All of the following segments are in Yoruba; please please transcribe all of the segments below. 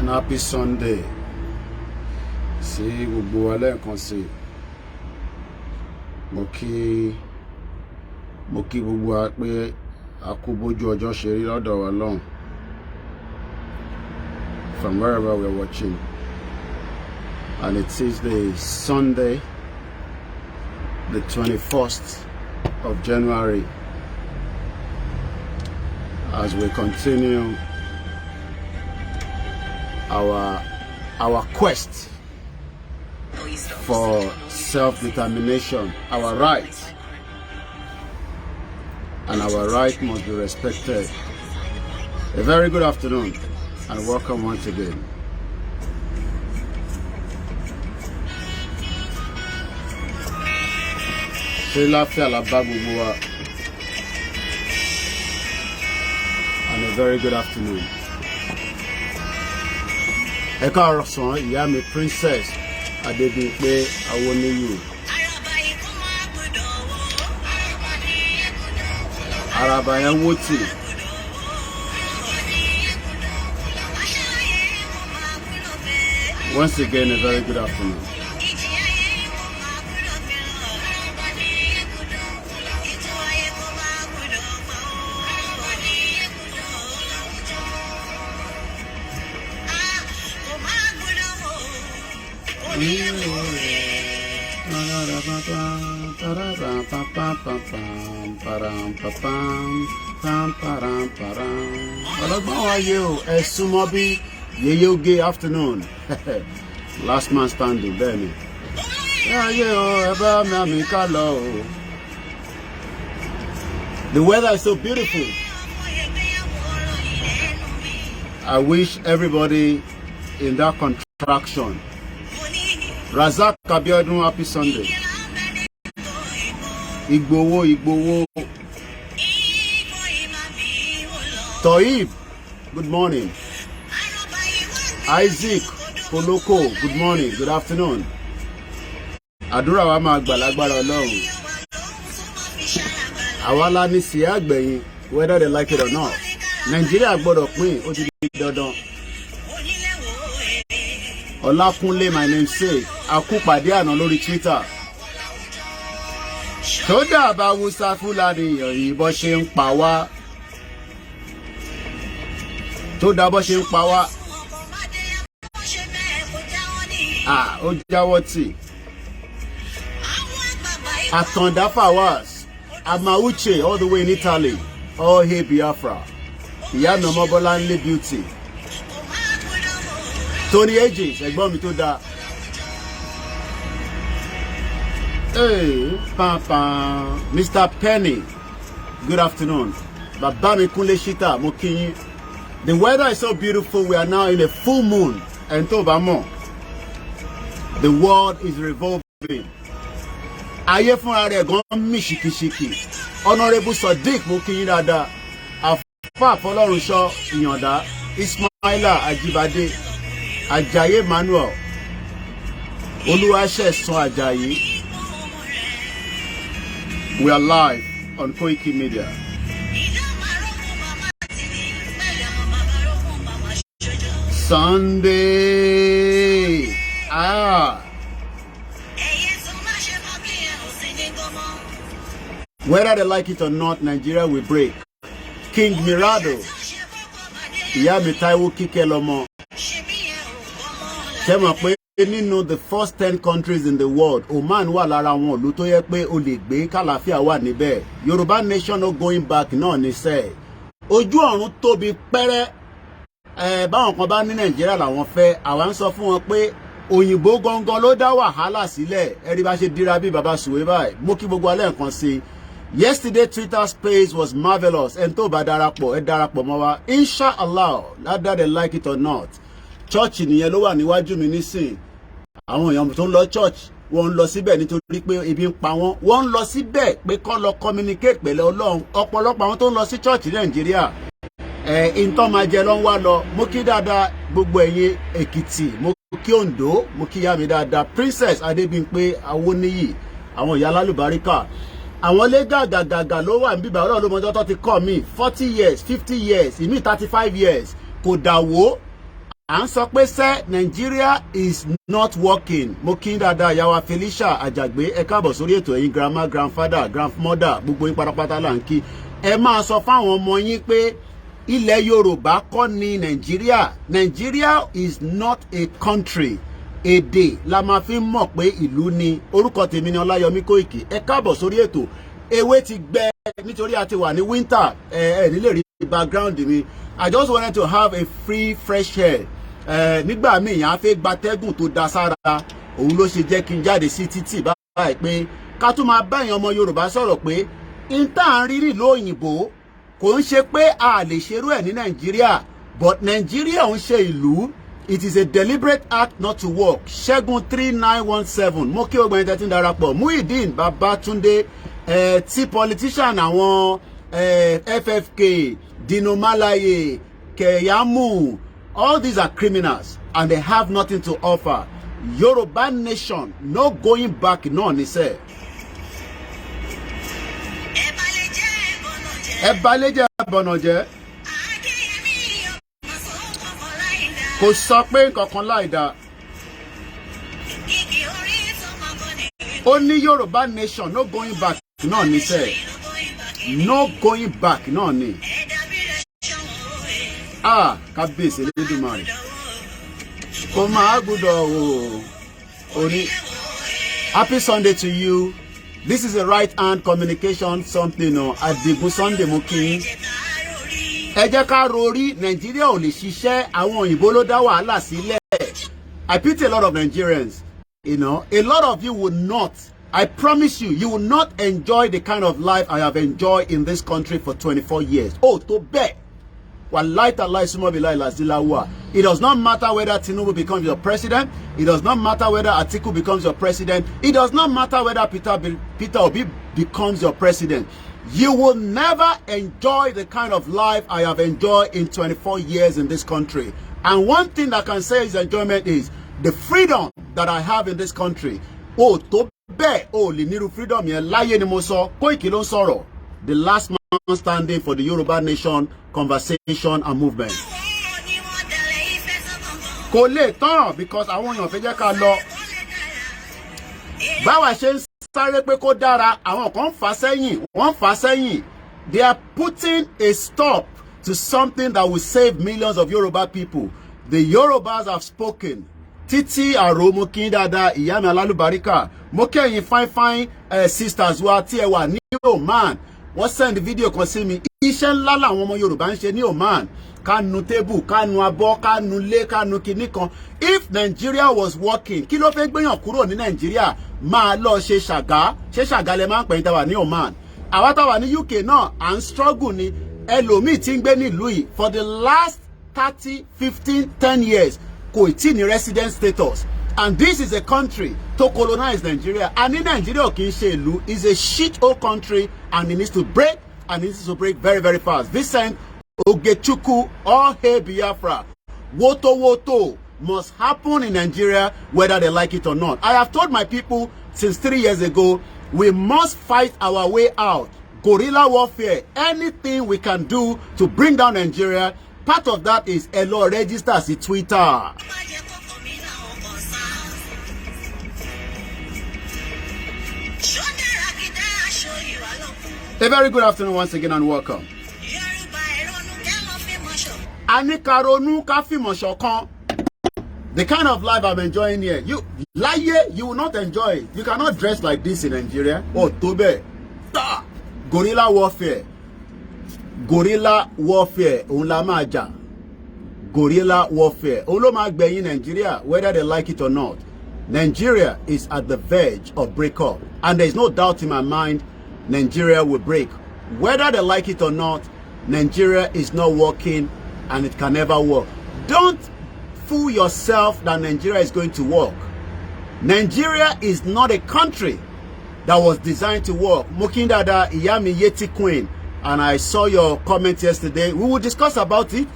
and happy Sunday. See, gbogbo wa lẹ́ẹ̀kan sí. Mo kí gbogbo wa pé a kú bójú ọjọ́ ṣe rí lọ́dọ̀ wa lọ́hùn. From wherever we're watching. And it is the Sunday, the 21st of January, as we continue our quest for self-determination, our rights, and our right must be respected. A very good afternoon and welcome once again. And a very good afternoon. Eka Rosan, ìyá mi Princess Adébímpé Awoniyi. Araba yẹn wó tì. Once again, a very good afternoon. How are you? Sumobi Yeyoge afternoon. Last man standing, Benny. The weather is so beautiful. I wish everybody in that contraction. Razak Kabiodun, happy Sunday. Igbowo. Toib, good morning. Isaac Koloko, good morning, good afternoon. Àdúrà wa máa gbà lágbára Ọlọ́run. Àwa la ní sí àgbẹ̀yìn, whether they like it or not. Nigeria gbọ́dọ̀ pín, ó ti di dandan. Ọlákúnlé, my namesake, akúpàdé àná lórí Twitter. Tó dàbà Hausa Fúlàní ìyọ̀yìn bọ́ ṣe ń pa wá. Tó dàbọ̀ ṣe ń pa wá. Ó jáwọ́ tì. Àtàndá Fawaz, Amauche, all the way in Italy. Oh, hey Biafra. Ìyá mi ọmọ Bọ́láńlé Beauty. Tony Ages, ẹ̀gbọ́n mi tó dáa. Hey, Papa, Mr. Penny, good afternoon. Bàbá mi Kúnlé Shita, mo kí yín. The weather is so beautiful. We are now in a full moon. And tó bá mọ̀, the world is revolving. Ayé fúnra rẹ̀ gan mì ṣìkìṣìkì. Honorable Sadiq, mo kí yín dáadáa. Àfà Fọlọ́runṣọ́ Ìyàndá, Ismaila Ajibade, Ajayi Emmanuel, Olúwaṣẹ̀san Ajayi. We are live on Koikimedia. Sunday. Whether they like it or not, Nigeria will break. King Mirado, ìyá mi Táíwò Kíkẹ́ lọ́mọ. Ṣé mọ̀ pé nínú the first 10 countries in the world, Oman wà lára wọn ìlú tó yẹ pé o lè gbé kàlàáfíà wà níbẹ̀. Yorùbá nation no going back náà ní sẹ́. Ojú ọ̀run tóbi pẹ́rẹ́. Báwọn kan bá ní Nàìjíríà làwọn fẹ́, àwa ń sọ fún wọn pé òyìnbó gangan ló dá wàhálà sílẹ̀. Ẹ̀rí bá ṣe dira bí bàbá Sùwé báyìí. Mo kí gbogbo alẹ́ nǹkan sí. Yesterday Twitter space was marvelous. And tó bá darapọ̀, ẹ darapọ̀ mọ́ wa. Inshallah, whether they like it or not. Church nìyẹn ló wà níwájú mi nísìn. Àwọn èèyàn tó ń lọ church, wọ́n ń lọ síbẹ̀ nítorí pé ebi ń pa wọ́n. Wọ́n ń lọ síbẹ̀ pé kó lọ communicate pẹ̀lú Ọlọ́run. Ọ̀pọ̀lọpọ̀ àwọn tó ń lọ sí church ní Nàìjíríà. Ìtàn máa jẹ ló ń wá lọ. Mo kí dáadáa gbogbo ẹ̀yin Èkìtì. Mo kí Oǹdó. Mo kí ìyá mi dáadáa. Princess Adébímpé Awoniyi. Àwọn ìyá lálùbáríkà. Àwọn ilé gàgàgàgà ló wà níbí báyìí Ọlọ́run ló mọjọ́ tó ti kọ́ mi 40 years 50 years ìmí 35 years kò dàwó à ń sọ pé sẹ́ Nigeria is not working. Mo kí dáadáa ìyá Felicia Àjàgbé ẹ káàbọ̀ sórí ètò ẹ̀yin grandma grandfather grandmother gbogbo yín pátápátá là ń kí. Ẹ máa sọ fáwọn ọmọ yín pé ilẹ̀ Yorùbá kọ́ ni Nigeria. Nigeria is not a country. Èdè la máa fi mọ̀ pé ìlú ni. Orúkọ tèmi ni Ọláyọmí Kóìkì. Ẹ káàbọ̀ sórí ètò. Ewé ti gbẹ nítorí a ti wà ní winter. Nílé rí background mi. I just wanted to have a free fresh air. Nígbà míì yàn á fẹ́ gbatẹ́gùn tó da sára. Òun ló ṣe jẹ́ kí n jáde sí títì báyìí pé ká tún máa bá èèyàn ọmọ Yorùbá sọ̀rọ̀ pé ìta ń rí nílùú òyìnbó kò ń ṣe pé a lè ṣerú ẹ̀ ní Nàìjíríà, but Nàìjíríà ń ṣe ìlú. It is a deliberate act not to work. Ṣẹ́gun 3917 mo kí ogbẹ̀yìn tẹ́tí darapọ̀. Muideen Babatunde tí politician àwọn FFK, Dino Malaye, Keyamu, all these are criminals and they have nothing to offer. Yoruba nation, no going back náà ní sẹ́. Ẹ̀bálẹ́jẹ́ bọ̀nàjẹ́. Kò sọ pé nǹkankan láìda. Ó ní Yorùbá nation, no going back náà ní sẹ́. No going back náà ní. Kábíyèsí Elédùmarè. Kò máa gbúdọ̀ wò ó ní. Happy Sunday to you. This is a right hand communication something Adigun Sunday mo kí yín. Ẹ jẹ́ ká rorí Nàìjíríà ò lè ṣiṣẹ́ àwọn òyìnbó ló dá wàhálà sílẹ̀. I pity a lot of Nigerians. A lot of you will not. I promise you, you will not enjoy the kind of life I have enjoyed in this country for 24 years. To bet. It does not matter whether Tinubu becomes your president. It does not matter whether Atiku becomes your president. It does not matter whether Peter Obi becomes your president. You will never enjoy the kind of life I have enjoyed in 24 years in this country. And one thing that I can say is enjoyment is the freedom that I have in this country. To bet. Liniru freedom yẹn láyé ni mo sọ. Koiki ló ń sọ̀rọ̀. The last man standing for the Yoruba nation conversation and movement. Kò lè tán because àwọn èèyàn fẹ́ jẹ́ ká lọ. Báwa ṣe ń sáré pé kó dára, àwọn kan fà sẹ́yìn, wọ́n fà sẹ́yìn. They are putting a stop to something that will save millions of Yoruba people. The Yorubas have spoken. Títí àrò mo kí dáadáa ìyá mi alálùbáríkà. Mo kẹ́yìn fine sisters wa tí ẹ wà ní Oman. Wọ́n send video kan sí mi. Iṣẹ́ ńlá làwọn ọmọ Yorùbá ń ṣe ní Oman. Ká nu table, ká nu abọ́, ká nu lé, ká nu kinní kan. If Nigeria was working, kí ló fẹ́ gbéyàn kúrò ní Nigeria? Máa lọ ṣe ṣàgá. Ṣé ṣàgá lẹ máa ń pẹ̀yìn tàwa ní Oman? Àwa tàwa ní UK náà, à ń struggle ni. Ẹlòmíì tí ń gbé nílùú yìí for the last 30, 15, 10 years kò tí ní resident status. And this is a country to colonize Nigeria. And in Nigeria, Kinselu is a shithole country and it needs to break, and it needs to break very, very fast. Vincent Ogechuku or Hey Biafra. Woto must happen in Nigeria whether they like it or not. I have told my people since 3 years ago, we must fight our way out. Guerrilla warfare, anything we can do to bring down Nigeria. Part of that is Elo register si Twitter. A very good afternoon once again and welcome. The kind of life I'm enjoying here, you will not enjoy it. You cannot dress like this in Nigeria. Tobe. Guerrilla warfare. Guerrilla warfare. Unlamaja. Guerrilla warfare. Olomagbe in Nigeria, whether they like it or not. Nigeria is at the verge of breakup. And there's no doubt in my mind Nigeria will break. Whether they like it or not, Nigeria is not working and it can never work. Don't fool yourself that Nigeria is going to work. Nigeria is not a country that was designed to work. Mokindada Iyami Yeti Queen, and I saw your comment yesterday. We will discuss about it.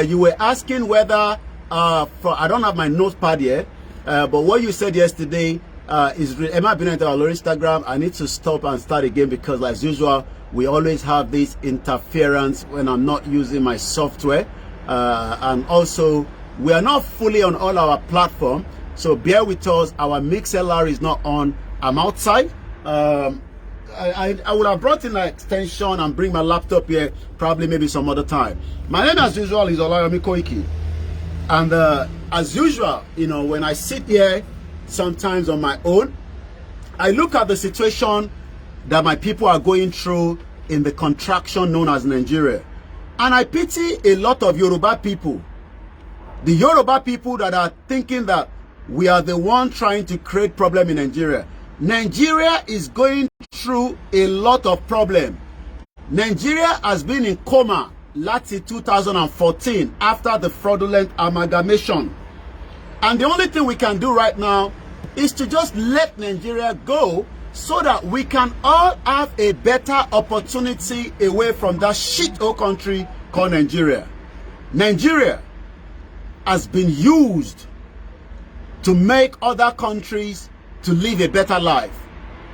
You were asking whether, I don't have my notepad here, but what you said yesterday is Emma Binette on Instagram. I need to stop and start again because, as usual, we always have this interference when I'm not using my software. And also, We are not fully on all our platforms, so bear with us. Our MixLR is not on. I'm outside. I would have brought in an extension and bring my laptop here, probably maybe some other time. My name, as usual, is Olayomi Koiki. And as usual, you know, when I sit here, sometimes on my own, I look at the situation that my people are going through in the contraction known as Nigeria. And I pity a lot of Yoruba people. The Yoruba people that are thinking that we are the one trying to create problem in Nigeria. Nigeria is going through a lot of problem. Nigeria has been in coma since 2014 after the fraudulent amalgamation. And the only thing we can do right now is to just let Nigeria go so that we can all have a better opportunity away from that shithole country called Nigeria. Nigeria has been used to make other countries to live a better life.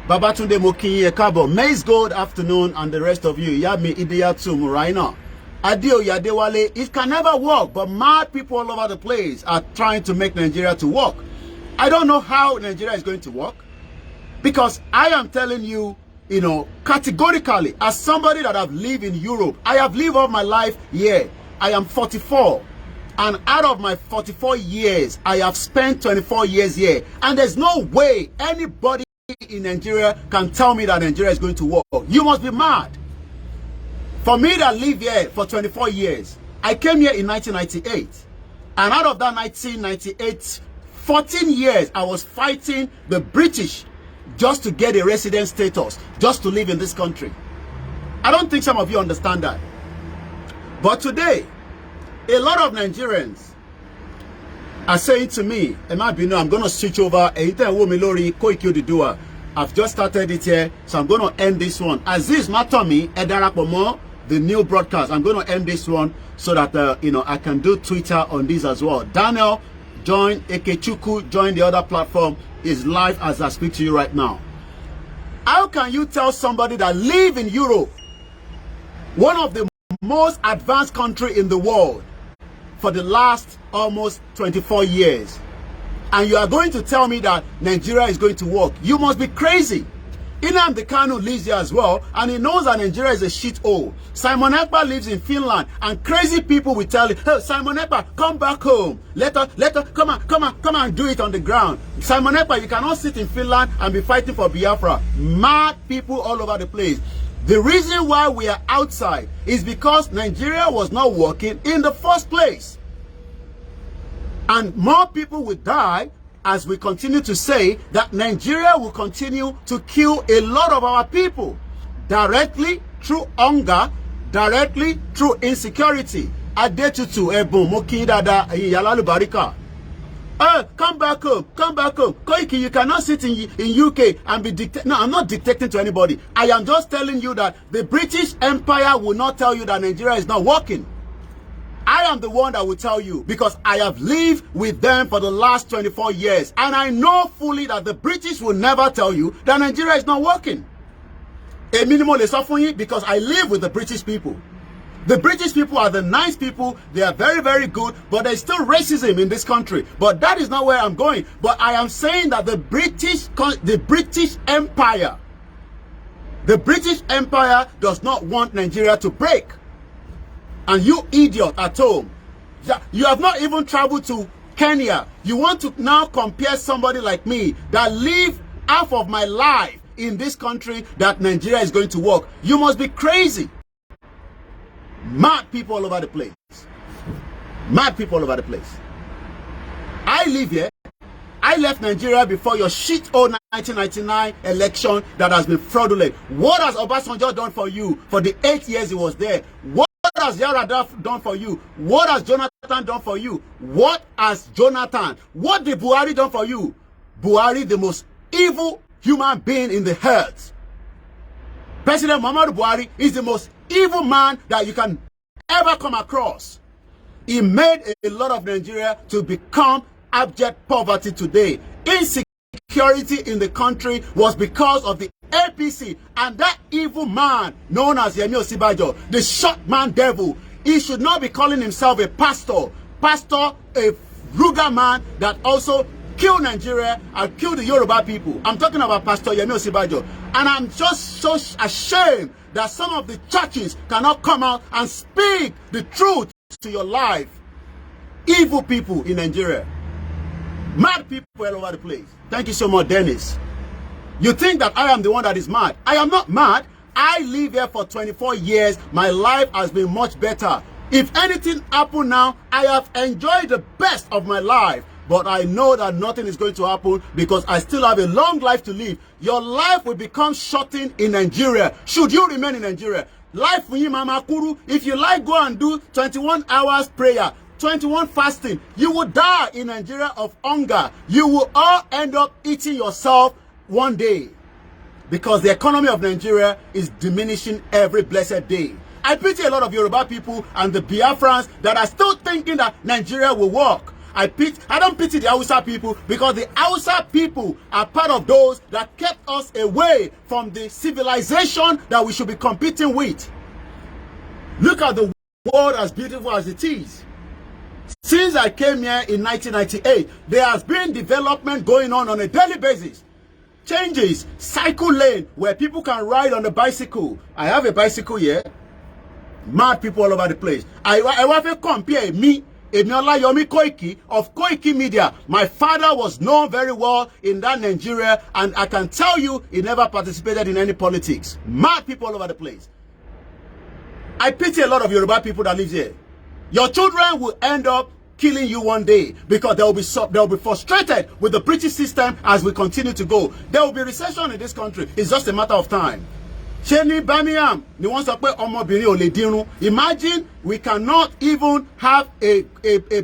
Babatunde Mokinye Kabo, Maze Gold afternoon, and the rest of you. Yami Idiyatu Muraina. Adio Yadewale, it can never work, but mad people all over the place are trying to make Nigeria to work. I don't know how Nigeria is going to work, because I am telling you, you know, categorically, as somebody that have lived in Europe, I have lived all my life here. I am 44. And out of my 44 years, I have spent 24 years here. And there's no way anybody in Nigeria can tell me that Nigeria is going to work. You must be mad. For me that live here for 24 years, I came here in 1998. And out of that 1998, 14 years, I was fighting the British just to get a resident status, just to live in this country. I don't think some of you understand that. But today, a lot of Nigerians are saying to me, I'm going to switch over. I've just started it here, so I'm going to end this one. Aziz Matomi, Edarapomo, the new broadcast. I'm going to end this one so that, you know, I can do Twitter on this as well. Daniel, join. Ekechuku, join the other platform. Is live as I speak to you right now. How can you tell somebody that live in Europe, one of the most advanced country in the world, for the last almost 24 years, and you are going to tell me that Nigeria is going to work? You must be crazy. Nnamdi Kanu lives here as well, and he knows that Nigeria is a shithole. Simon Ekpa lives in Finland, and crazy people will tell him, hey, Simon Ekpa, come back home. Let us, come and do it on the ground. Simon Ekpa, you cannot sit in Finland and be fighting for Biafra. Mad people all over the place. The reason why we are outside is because Nigeria was not working in the first place. And more people will die as we continue to say that Nigeria will continue to kill a lot of our people, directly through hunger, directly through insecurity. Adetutu Ebon Mokindada Yalalu Barika. Come back home, come back home. Koiki, you cannot sit in UK and be dictating. No, I'm not dictating to anybody. I am just telling you that the British Empire will not tell you that Nigeria is not working. I am the one that will tell you, because I have lived with them for the last 24 years. And I know fully that the British will never tell you that Nigeria is not working. A minimal is suffering because I live with the British people. The British people are the nice people. They are very, very good. But there's still racism in this country. But that is not where I'm going. But I am saying that the British Empire does not want Nigeria to break. And you idiot at home, you have not even traveled to Kenya. You want to now compare somebody like me that live half of my life in this country that Nigeria is going to work. You must be crazy. Mad people all over the place. Mad people all over the place. I live here. I left Nigeria before your shit-hole 1999 election that has been fraudulent. What has Obasanjo done for you for the 8 years he was there? What has Yar'Adua done for you? What has Jonathan done for you? What has Jonathan? What did Buhari done for you? Buhari, the most evil human being in the earth. President Muhammadu Buhari is the most evil man that you can ever come across. He made a lot of Nigeria to become abject poverty today. Insecurity in the country was because of the APC and that evil man known as Yemi Osibajo, the short man devil. He should not be calling himself a pastor. pastor, a ruger man that also killed Nigeria and killed the Yoruba people. I'm talking about Pastor Yemi Osibajo. And I'm just so ashamed that some of the churches cannot come out and speak the truth to your life. Evil people in Nigeria. Mad people all over the place. Thank you so much, Dennis. You think that I am the one that is mad. I am not mad. I live here for 24 years. My life has been much better. If anything happened now, I have enjoyed the best of my life. But I know that nothing is going to happen because I still have a long life to live. Your life will become shortened in Nigeria. Should you remain in Nigeria? Life for you, Mama Kuru. If you like, go and do 21 hours prayer, 21 fasting. You will die in Nigeria of hunger. You will all end up eating yourself one day. Because the economy of Nigeria is diminishing every blessed day. I pity a lot of Yoruba people and the Biafrans that are still thinking that Nigeria will work. I don't pity the Hausa people because the Hausa people are part of those that kept us away from the civilization that we should be competing with. Look at the world as beautiful as it is. Since I came here in 1998, there has been development going on a daily basis. Changes, cycle lane where people can ride on a bicycle. I have a bicycle here. Mad people all over the place. I want to compare me, Yomi Koiki of Koikimedia. My father was known very well in that Nigeria, and I can tell you he never participated in any politics. Mad people all over the place. I pity a lot of Yoruba people that live here. Your children will end up killing you one day because they'll be frustrated with the British system as we continue to go. There will be recession in this country. It's just a matter of time. Birmingham, imagine we cannot even have a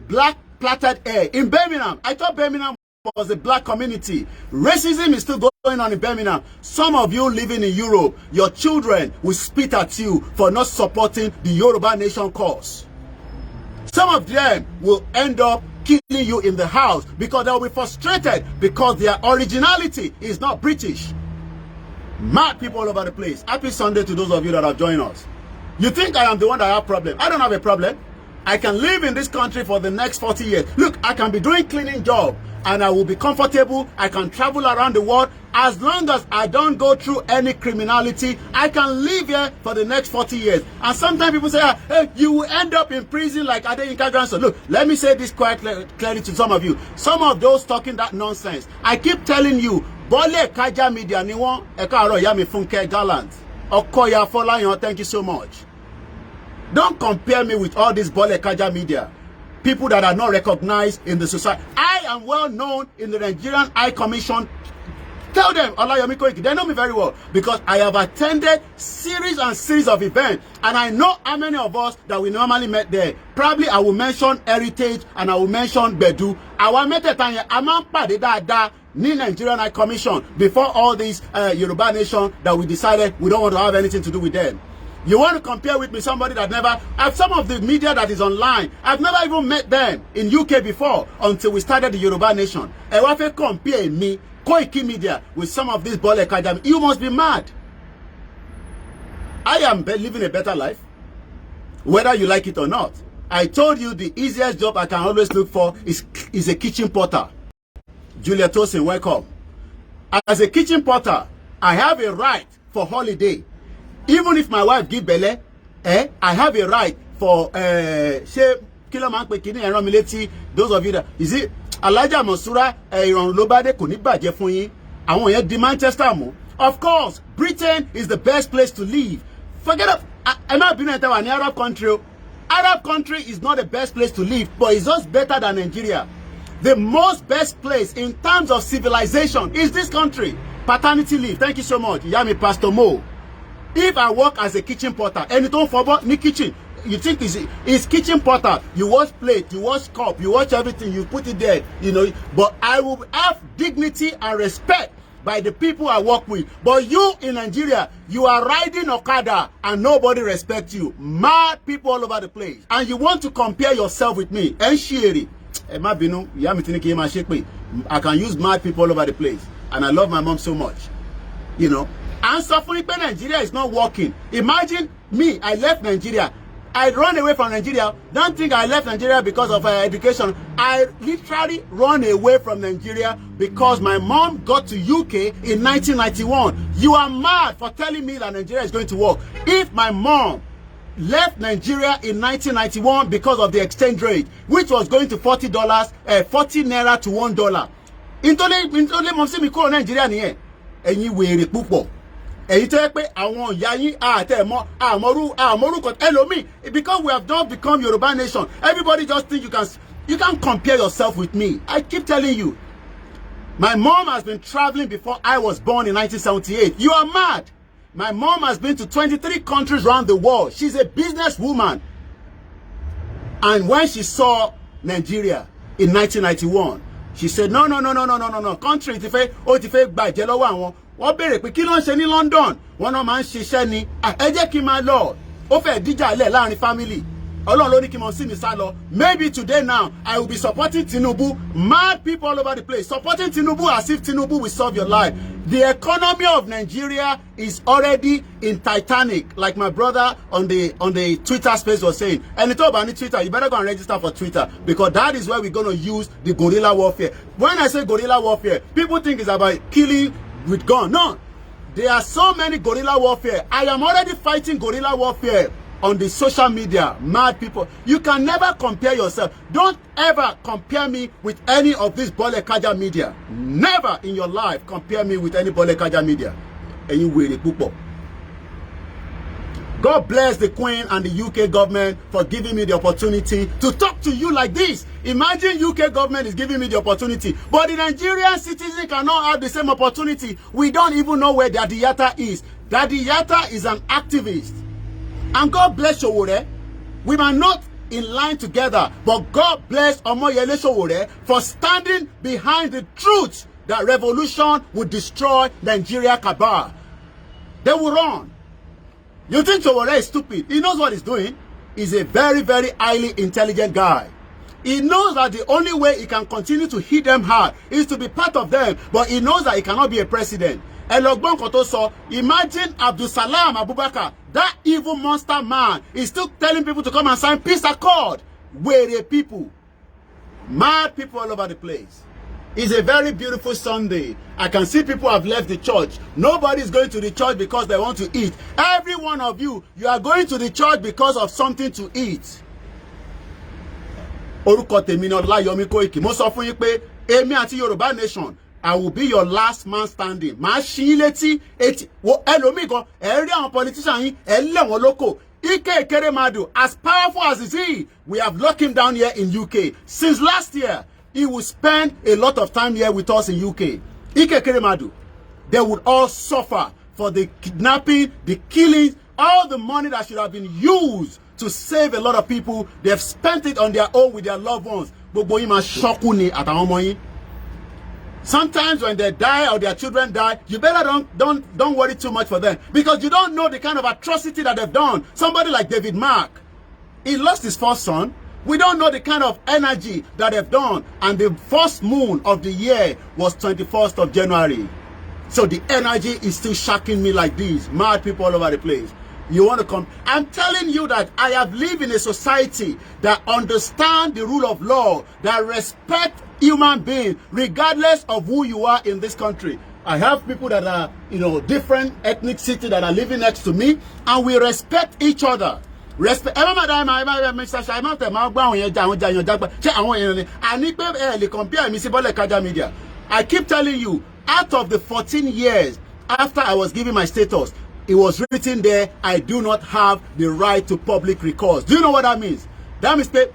black plaited hair in Birmingham. I thought Birmingham was a black community. Racism is still going on in Birmingham. Some of you living in Europe, your children will spit at you for not supporting the Yoruba nation cause. Some of them will end up killing you in the house because they'll be frustrated because their originality is not British. Mad people all over the place. Happy Sunday to those of you that have joined us. You think I am the one that have a problem? I don't have a problem. I can live in this country for the next 40 years. Look, I can be doing cleaning job and I will be comfortable. I can travel around the world. As long as I don't go through any criminality, I can live here for the next 40 years. And sometimes people say, hey, you will end up in prison like Adeyinka grandson. Look, let me say this quite clearly to some of you. Some of those talking that nonsense. I keep telling you, Bole Kaja Media ni won Ekaro Yami Funke Gallant. Okoya Folayan, thank you so much. Don't compare me with all this Bole Kaja Media. People that are not recognized in the society. I am well known in the Nigerian High Commission. Tell them, Olayomi Koiki, they know me very well because I have attended series and series of events and I know how many of us that we normally met there. Probably I will mention Heritage and I will mention Bedu. I will met a Ni Nigerian High Commission before all these Yoruba nation that we decided we don't want to have anything to do with them. You want to compare with me somebody that never, some of the media that is online, I've never even met them in UK before until we started the Yoruba nation. And if you compare me, Koikimedia, with some of these Bole Academy, you must be mad. I am living a better life, whether you like it or not. I told you the easiest job I can always look for is a kitchen porter. Julia Tosin, welcome. As a kitchen porter, I have a right for holiday. Even if my wife give belle, I have a right for those of you that is it Elijah Monsura Lobade kò ní bàjẹ́ fún yín. Àwọn yẹn di Manchester mo. Of course, Britain is the best place to live. Forget of I'm not being in an Arab country. Arab country is not the best place to live, but it's just better than Nigeria. The most best place in terms of civilization is this country. Paternity leave. Thank you so much. Yami Pastor Mo. If I work as a kitchen porter, and you don't forget ni kitchen, you think it's kitchen porter. You wash plate, you wash cup, you wash everything, you put it there, you know. But I will have dignity and respect by the people I work with. But you in Nigeria, you are riding Okada and nobody respects you. Mad people all over the place. And you want to compare yourself with me. I can use mad people all over the place. And I love my mom so much. You know. And suffering Nigeria is not working. Imagine me, I left Nigeria. I run away from Nigeria. Don't think I left Nigeria because of education. I literally run away from Nigeria because my mom got to UK in 1991. You are mad for telling me that Nigeria is going to work. If my mom left Nigeria in 1991 because of the exchange rate, which was going to $40, 40 naira to $1. Intole mom see me kúrò Nigeria nìyẹn. Ẹ̀yin wèrè púpọ̀. Èyí tó yẹ pé àwọn ìyá yín àmọ́rúkọ ẹlòmíì, because we have not become Yoruba nation, everybody just think you can compare yourself with me. I keep telling you, my mom has been traveling before I was born in 1978. You are mad. My mom has been to 23 countries around the world. She's a businesswoman. And when she saw Nigeria in 1991, she said, no. Country ti fẹ́ gbàjẹ́ lọ́wọ́ àwọn. Wọ́n béèrè pé kí ló ń ṣe ní London. Wọ́n náà máa ń ṣiṣẹ́ ni. Ẹ jẹ́ kí n máa lọ. Ó fẹ́ díjà lẹ̀ láàrin family. Ọlọ́run ló ní kí n mọ̀ sí mi sá lọ. Maybe today now, I will be supporting Tinubu. Mad people all over the place. Supporting Tinubu as if Tinubu will solve your life. The economy of Nigeria is already in Titanic, like my brother on the Twitter space was saying. And it's about Twitter, you better go and register for Twitter, because that is where we're going to use the guerrilla warfare. When I say guerrilla warfare, people think it's about killing with gun. No, there are so many guerrilla warfare. I am already fighting guerrilla warfare on the social media. Mad people, you can never compare yourself. Don't ever compare me with any of this Bolekaja media. Never in your life compare me with any Bolekaja media. And you will people. God bless the Queen and the UK government for giving me the opportunity to talk to you like this. Imagine UK government is giving me the opportunity, but the Nigerian citizen cannot have the same opportunity. We don't even know where Daddy Yatta is. Daddy Yatta is an activist. And God bless Sowore. We might not in line together, but God bless Omoyele Sowore for standing behind the truth that revolution would destroy Nigeria cabal. They will run. You think Sowore is stupid? He knows what he's doing. He's a very, very highly intelligent guy. He knows that the only way he can continue to hit them hard is to be part of them, but he knows that he cannot be a president. Elogbon Kotoso, imagine Abdul Salam Abubakar, that evil monster man, is still telling people to come and sign peace accord. Weary people, mad people all over the place. It's a very beautiful Sunday. I can see people have left the church. Nobody is going to the church because they want to eat. Every one of you, you are going to the church because of something to eat. Orúkọ tèmi ni Ọláyọmí Kóìkì. Mo sọ fún yín pé èmi àti Yorùbá nation, I will be your last man standing. Màá ṣí létí etí wo ẹlòmíì gan ẹ rí àwọn politician yín ẹ lé wọn lóko. Ike Ekeremadu, as powerful as is he, we have locked him down here in UK. Since last year, he will spend a lot of time here with us in UK. Ike Ekeremadu, they would all suffer for the kidnapping, the killings, all the money that should have been used to save a lot of people. They have spent it on their own with their loved ones. Gbogbo yín máa ṣọ́kú ni àtàwọn ọmọ yín. Sometimes when they die or their children die, you better don't worry too much for them, because you don't know the kind of atrocity that they've done. Somebody like David Mark, he lost his first son. We don't know the kind of energy that they've done. And the first moon of the year was 21st of January. So the energy is still shocking me like this. Mad people all over the place. You want to come? I'm telling you that I have lived in a society that understand the rule of law, that respect human beings, regardless of who you are in this country. I have people that are, different ethnicity that are living next to me, and we respect each other. Respect. I keep telling you, out of the 14 years after I was giving my status, it was written there, I do not have the right to public recourse. Do you know what that means? That means, but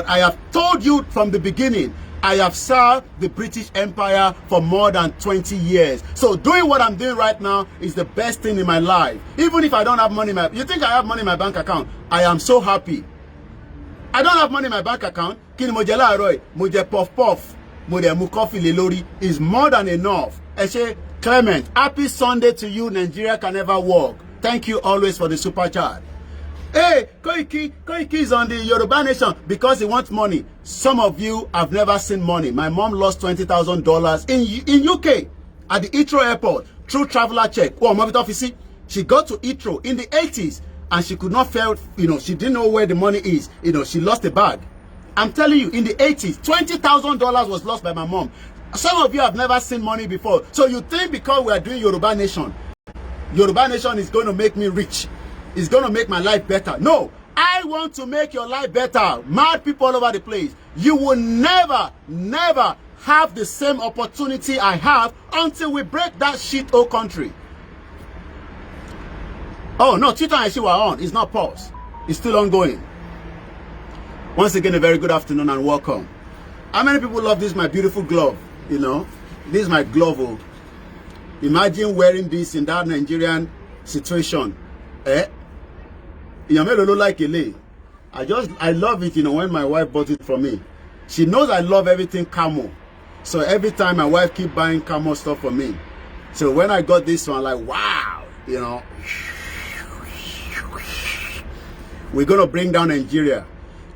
I have told you from the beginning, I have served the British Empire for more than 20 years. So doing what I'm doing right now is the best thing in my life. Even if I don't have money in my... You think I have money in my bank account? I am so happy. I don't have money in my bank account. Kini mojela roy, moje puff puff, moje mu coffee lelori is more than enough. Eshe Clement, happy Sunday to you. Nigeria can never walk. Thank you always for the super chat. Hey, Koiki is on the Yoruba nation because he wants money. Some of you have never seen money. My mom lost $20,000 in UK at the Heathrow airport through traveler check. She got to Heathrow in the 80s and she could not feel, she didn't know where the money is. She lost the bag. I'm telling you, in the 80s, $20,000 was lost by my mom. Some of you have never seen money before. So you think because we are doing Yoruba Nation is going to make me rich. It's going to make my life better. No, I want to make your life better. Mad people all over the place. You will never, never have the same opportunity I have until we break that shit old country. Oh, no, Twitter and Shiwa on. It's not paused. It's still ongoing. Once again, a very good afternoon and welcome. How many people love this, my beautiful glove? This is my glove. Oh. Imagine wearing this in that Nigerian situation. I love it, when my wife bought it for me. She knows I love everything camo. So every time my wife keep buying camo stuff for me. So when I got this one, like, wow, we're going to bring down Nigeria.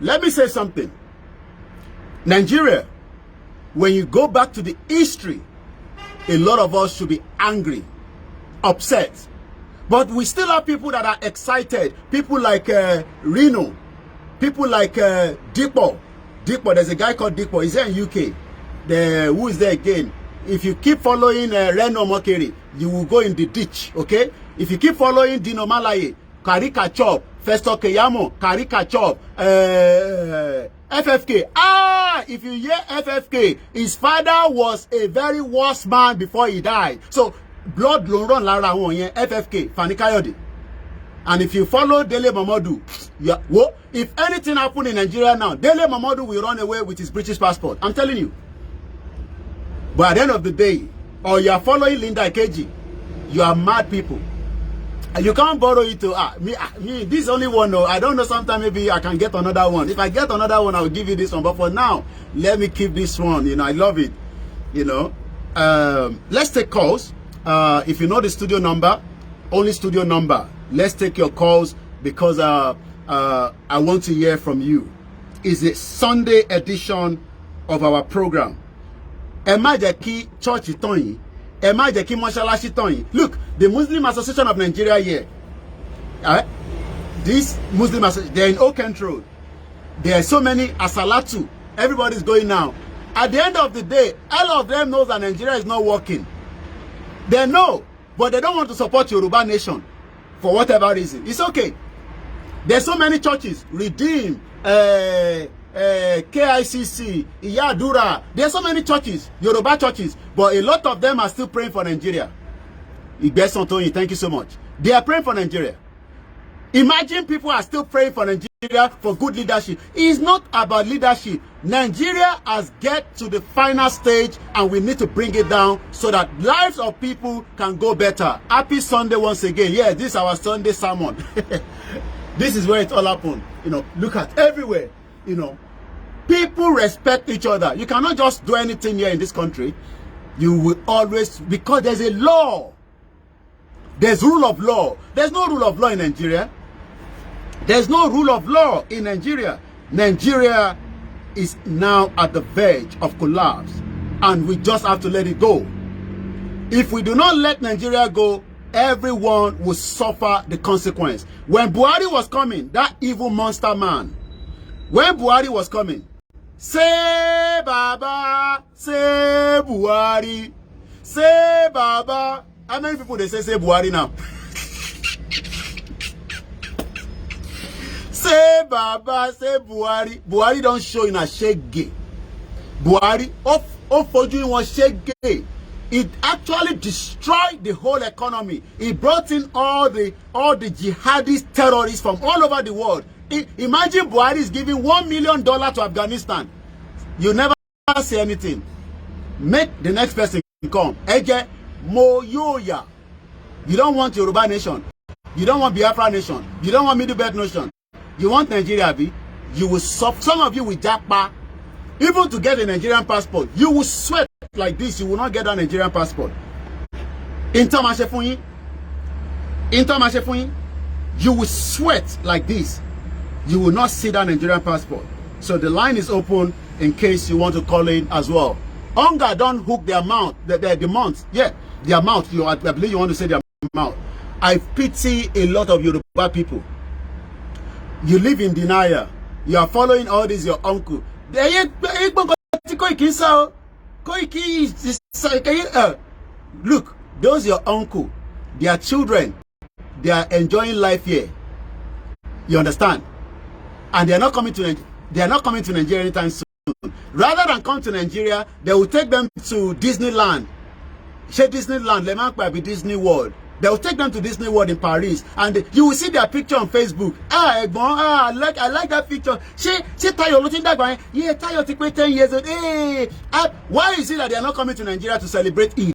Let me say something. Nigeria, when you go back to the history, a lot of us should be angry, upset. But we still have people that are excited. People like Reno. People like Dipo. There's a guy called Dipo. He's there in UK. Who is there again? If you keep following Reno Mokeri, you will go in the ditch, okay? If you keep following Dino Malaye, Karika Chop, Festo Keyamo, Karika Chop, FFK. If you hear FFK, his father was a very worse man before he died. So, blood don't run lara FFK, Fani Kayode. And if you follow Dele Momodu, if anything happen in Nigeria now, Dele Momodu will run away with his British passport. I'm telling you. But at the end of the day, or you are following Linda Keji, you are mad people. And you can't borrow it to me. This only one. No, I don't know. Sometime maybe I can get another one. If I get another one, I'll give you this one. But for now, let me keep this one. I love it. Let's take calls. If you know the studio number, only studio number. Let's take your calls because I want to hear from you. It's a Sunday edition of our program. Emajeki Church Itoyin. Emajeki Moshalashi Itoyin. Look, the Muslim Association of Nigeria here. This Muslim Association, they're in Oak Kent Road. There are so many Asalatu. Everybody's going now. At the end of the day, all of them knows that Nigeria is not working. They know, but they don't want to support Yoruba Nation for whatever reason. It's okay. There's so many churches, Redeem, KICC, Iyadura. There's so many churches, Yoruba churches, but a lot of them are still praying for Nigeria. Igbeson, thank you so much. They are praying for Nigeria. Imagine people are still praying for Nigeria for good leadership. It's not about leadership. Nigeria has get to the final stage and we need to bring it down so that lives of people can go better. Happy Sunday once again. Yeah, this is our Sunday sermon. This is where it all happened. Look at everywhere. People respect each other. You cannot just do anything here in this country. You will always, because there's a law. There's rule of law. There's no rule of law in Nigeria. There's no rule of law in Nigeria. Nigeria is now at the verge of collapse. And we just have to let it go. If we do not let Nigeria go, everyone will suffer the consequence. When Buhari was coming, that evil monster man, when Buhari was coming, say Baba, say Buhari, say Baba. How many people they say Buhari now? Say Baba, say Buhari. Buhari don't show in a shege. Buhari, for doing one shege. It actually destroyed the whole economy. It brought in all the jihadist terrorists from all over the world. Imagine Buhari is giving $1 million to Afghanistan. You never say anything. Make the next person come. Eje Moyoya. You don't want Yoruba Nation. You don't want Biafra Nation. You don't want Middle Belt Nation. You want Nigeria, B. You will suffer. Some of you will jackpot. Even to get a Nigerian passport, you will sweat like this. You will not get a Nigerian passport. You will sweat like this. You will not see that Nigerian passport. So the line is open in case you want to call in as well. Hunger don't hook their mouth, the month. Yeah, their mouth. I believe you want to say their mouth. I pity a lot of Yoruba people. You live in denial. You are following all this, your uncle. Look, those your uncle, their children, they are enjoying life here. You understand? And they are not coming to Nigeria anytime soon. Rather than come to Nigeria, they will take them to Disneyland. Say Disneyland, Le Mans be Disney World. They will take them to Disney World in Paris, and you will see their picture on Facebook. I like that picture. She Tayo looking that guy. Yeah, Tayo take 10 years old. Hey, why is it that they are not coming to Nigeria to celebrate Eid?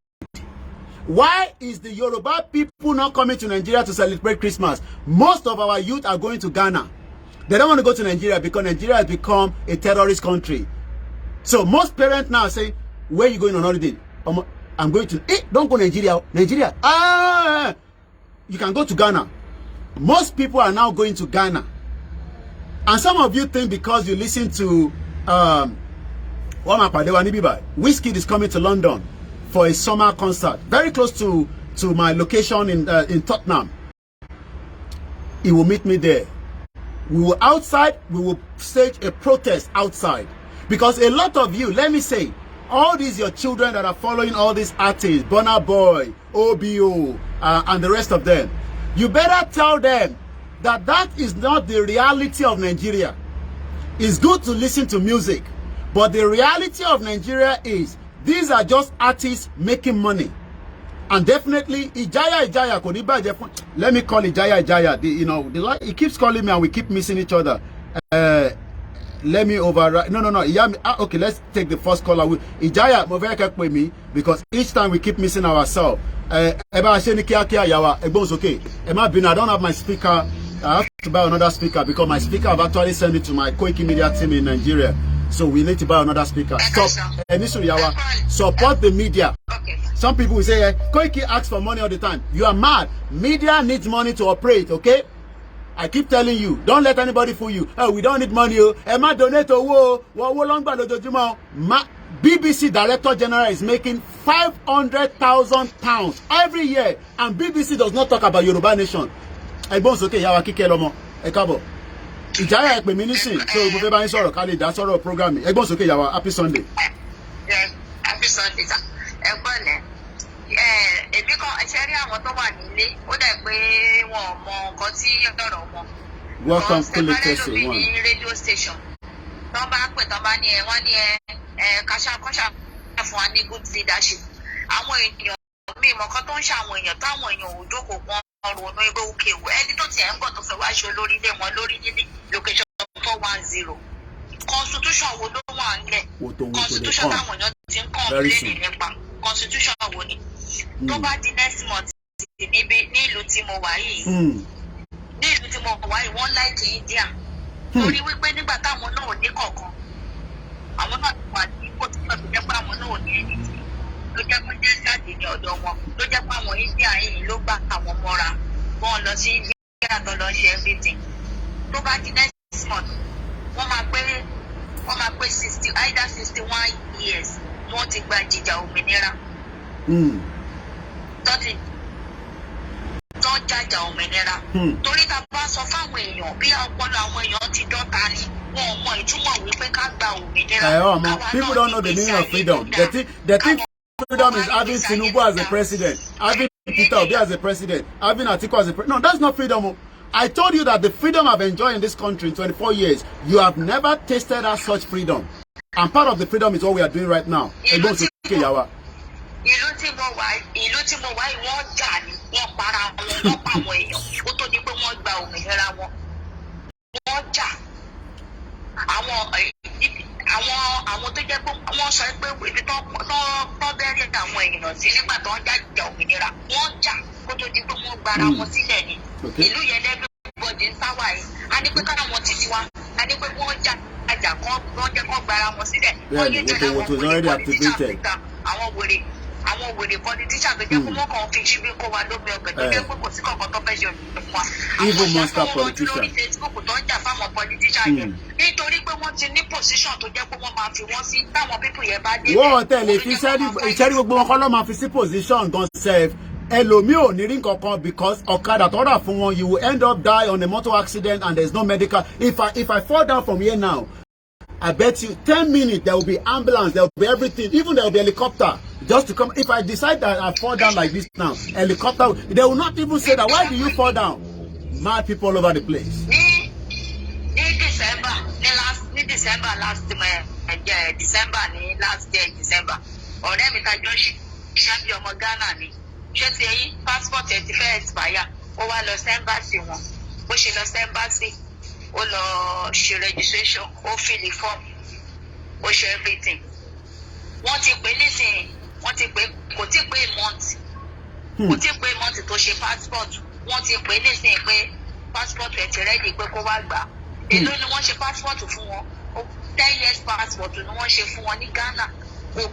Why is the Yoruba people not coming to Nigeria to celebrate Christmas? Most of our youth are going to Ghana. They don't want to go to Nigeria because Nigeria has become a terrorist country. So most parents now say, where are you going on holiday? I'm going to, don't go Nigeria. Nigeria. You can go to Ghana. Most people are now going to Ghana. And some of you think because you listen to Wizkid is coming to London for a summer concert, very close to my location in Tottenham. He will meet me there. We will stage a protest outside. Because a lot of you, let me say, all these your children that are following all these artists, Burna Boy, OBO, and the rest of them, you better tell them that that is not the reality of Nigeria. It's good to listen to music, but the reality of Nigeria is these are just artists making money. And definitely, Ijaya, let me call Ijaya. He keeps calling me and we keep missing each other. Let me override. No. Okay, let's take the first caller. Ijaya, with me because each time we keep missing ourselves. Okay. I don't have my speaker. I have to buy another speaker because my speaker I've actually sent it to my Koikimedia team in Nigeria. So we need to buy another speaker. Support the media. Okay. Some people will say, Koiki asks for money all the time. You are mad. Media needs money to operate, okay? I keep telling you, don't let anybody fool you. Oh, we don't need money. Emma donate BBC Director General is making £500,000 every year, and BBC does not talk about Yoruba Nation. Ijaya pe ministry so mo fẹ́ bá yín sọ̀rọ̀ ká lè dá sọ̀rọ̀ program mi ẹ̀gbọ́n sókè yawa happy Sunday. Yes, happy Sunday sir. Ẹ̀gbọ́n ne ebi kan ṣe rí àwọn tó wà nílé ó dẹ̀ pé wọn mọ nǹkan tí ọ̀rọ̀ wọn. Welcome to the station one. Radio station. Tó bá pè tó bá ní wọ́n ní kasha fún wa ní good leadership. Àwọn èèyàn mi mọ̀ kan tó ń ṣe àwọn èèyàn táwọn èèyàn ò jókòó wọn ronú ego òkè wò ẹni tó tiẹ̀ ń bọ̀ tó fẹ́ wá ṣe olórí ilé wọn lórí níní location 410 constitution wo ló wà nílẹ̀ constitution táwọn èèyàn ti ń complain nípa constitution wo ni tó bá di next month ní ìlú tí mo wà yìí wọ́n like India torí wípé nígbà táwọn náà ò ní kọ̀ọ̀kan àwọn náà ti wà ní ipò tí wọ́n ti jẹ́ pé àwọn náà ò ní ẹni tí ló jẹ́ pé jẹ́ jáde ní ọ̀dọ̀ wọn ló jẹ́ pé àwọn India yìí ló gbà àwọn mọ́ra wọ́n lọ sí India tó lọ ṣe everything tó bá di next month wọ́n máa pé 61 years tí wọ́n ti gba jíjà òmìnira tó jàjà òmìnira torí ta bá sọ fáwọn èèyàn bí ọpọlọ àwọn èèyàn ti dọ́ta ni wọn ò mọ ìtumọ̀ wípé ká gba òmìnira. People don't know the meaning of freedom. They think freedom is having Tinubu as a president, having Peter Obi as a president, having Atiku as a president. No, that's not freedom. I told you that the freedom I've enjoyed in this country in 24 years, you have never tasted as such freedom. And part of the freedom is what we are doing right now. Ìlú tí mo wà yìí wọ́n jà ní wọ́n para wọn pa àwọn èèyàn kó tó di pé wọ́n gba òmìnira wọn. Wọ́n jà àwọn tó jẹ́ pé wọ́n sọ pé ibi tó bẹ̀rẹ̀ àwọn èèyàn sí nígbà tó ń jà òmìnira wọ́n jà kó tó di pé wọ́n gbara wọn sílẹ̀ ni. Ìlú yẹn lẹ́bí bọ́dé ń sáwà yìí a ní pé káwọn ti tiwa a ní pé wọ́n jà kan wọ́n jẹ́ kó gbara wọn sílẹ̀. Wọ́n yé jẹ́ àwọn wèrè politician tó jẹ́ pé wọ́n kàn fi ṣíbí kó wa lómi ọgbẹ̀ tó jẹ́ pé kò sí kankan tó fẹ́ ṣe fún wa. Even monster politician. Lórí Facebook tó ń jà fáwọn politician yẹn nítorí pé wọ́n ti ní position tó jẹ́ pé wọ́n máa fi wọ́n sí táwọn people yẹn bá dé. Wọ́n tẹ̀lé fi ìṣẹ́rí gbogbo wọn kọ́ ló máa fi sí position gan sef. ẹlòmíì ò ní rí nǹkankan because ọ̀kadà tó rà fún wọn, you will end up die on a motor accident and there's no medical. If I fall down from here now, I bet you 10 minutes there will be ambulance, there will be everything, even there will be helicopter just to come. If I decide that I fall down like this now, helicopter, they will not even say that, why do you fall down? Mad people all over the place. December last December. Ọ̀rẹ́ mi ta jọ ṣe bí ọmọ Ghana ni. Ṣé ti ẹ̀yin passport ẹ̀ ti fẹ́ expire? Ó wá lọ sí embassy wọn. Bó ṣe lọ sí embassy, ó lọ ṣe registration, ó fill the form, ó ṣe everything. Wọ́n ti pè nísìnyí, wọ́n ti pè kò tí pé month. Kò tí pé month tó ṣe passport. Wọ́n ti pè nísìnyí pé passport ẹ̀ ti ready pé kó wá gbà. Èló ni wọ́n ṣe passport fún wọn? 10 years passport ni wọ́n ṣe fún wọn ní Ghana. Kò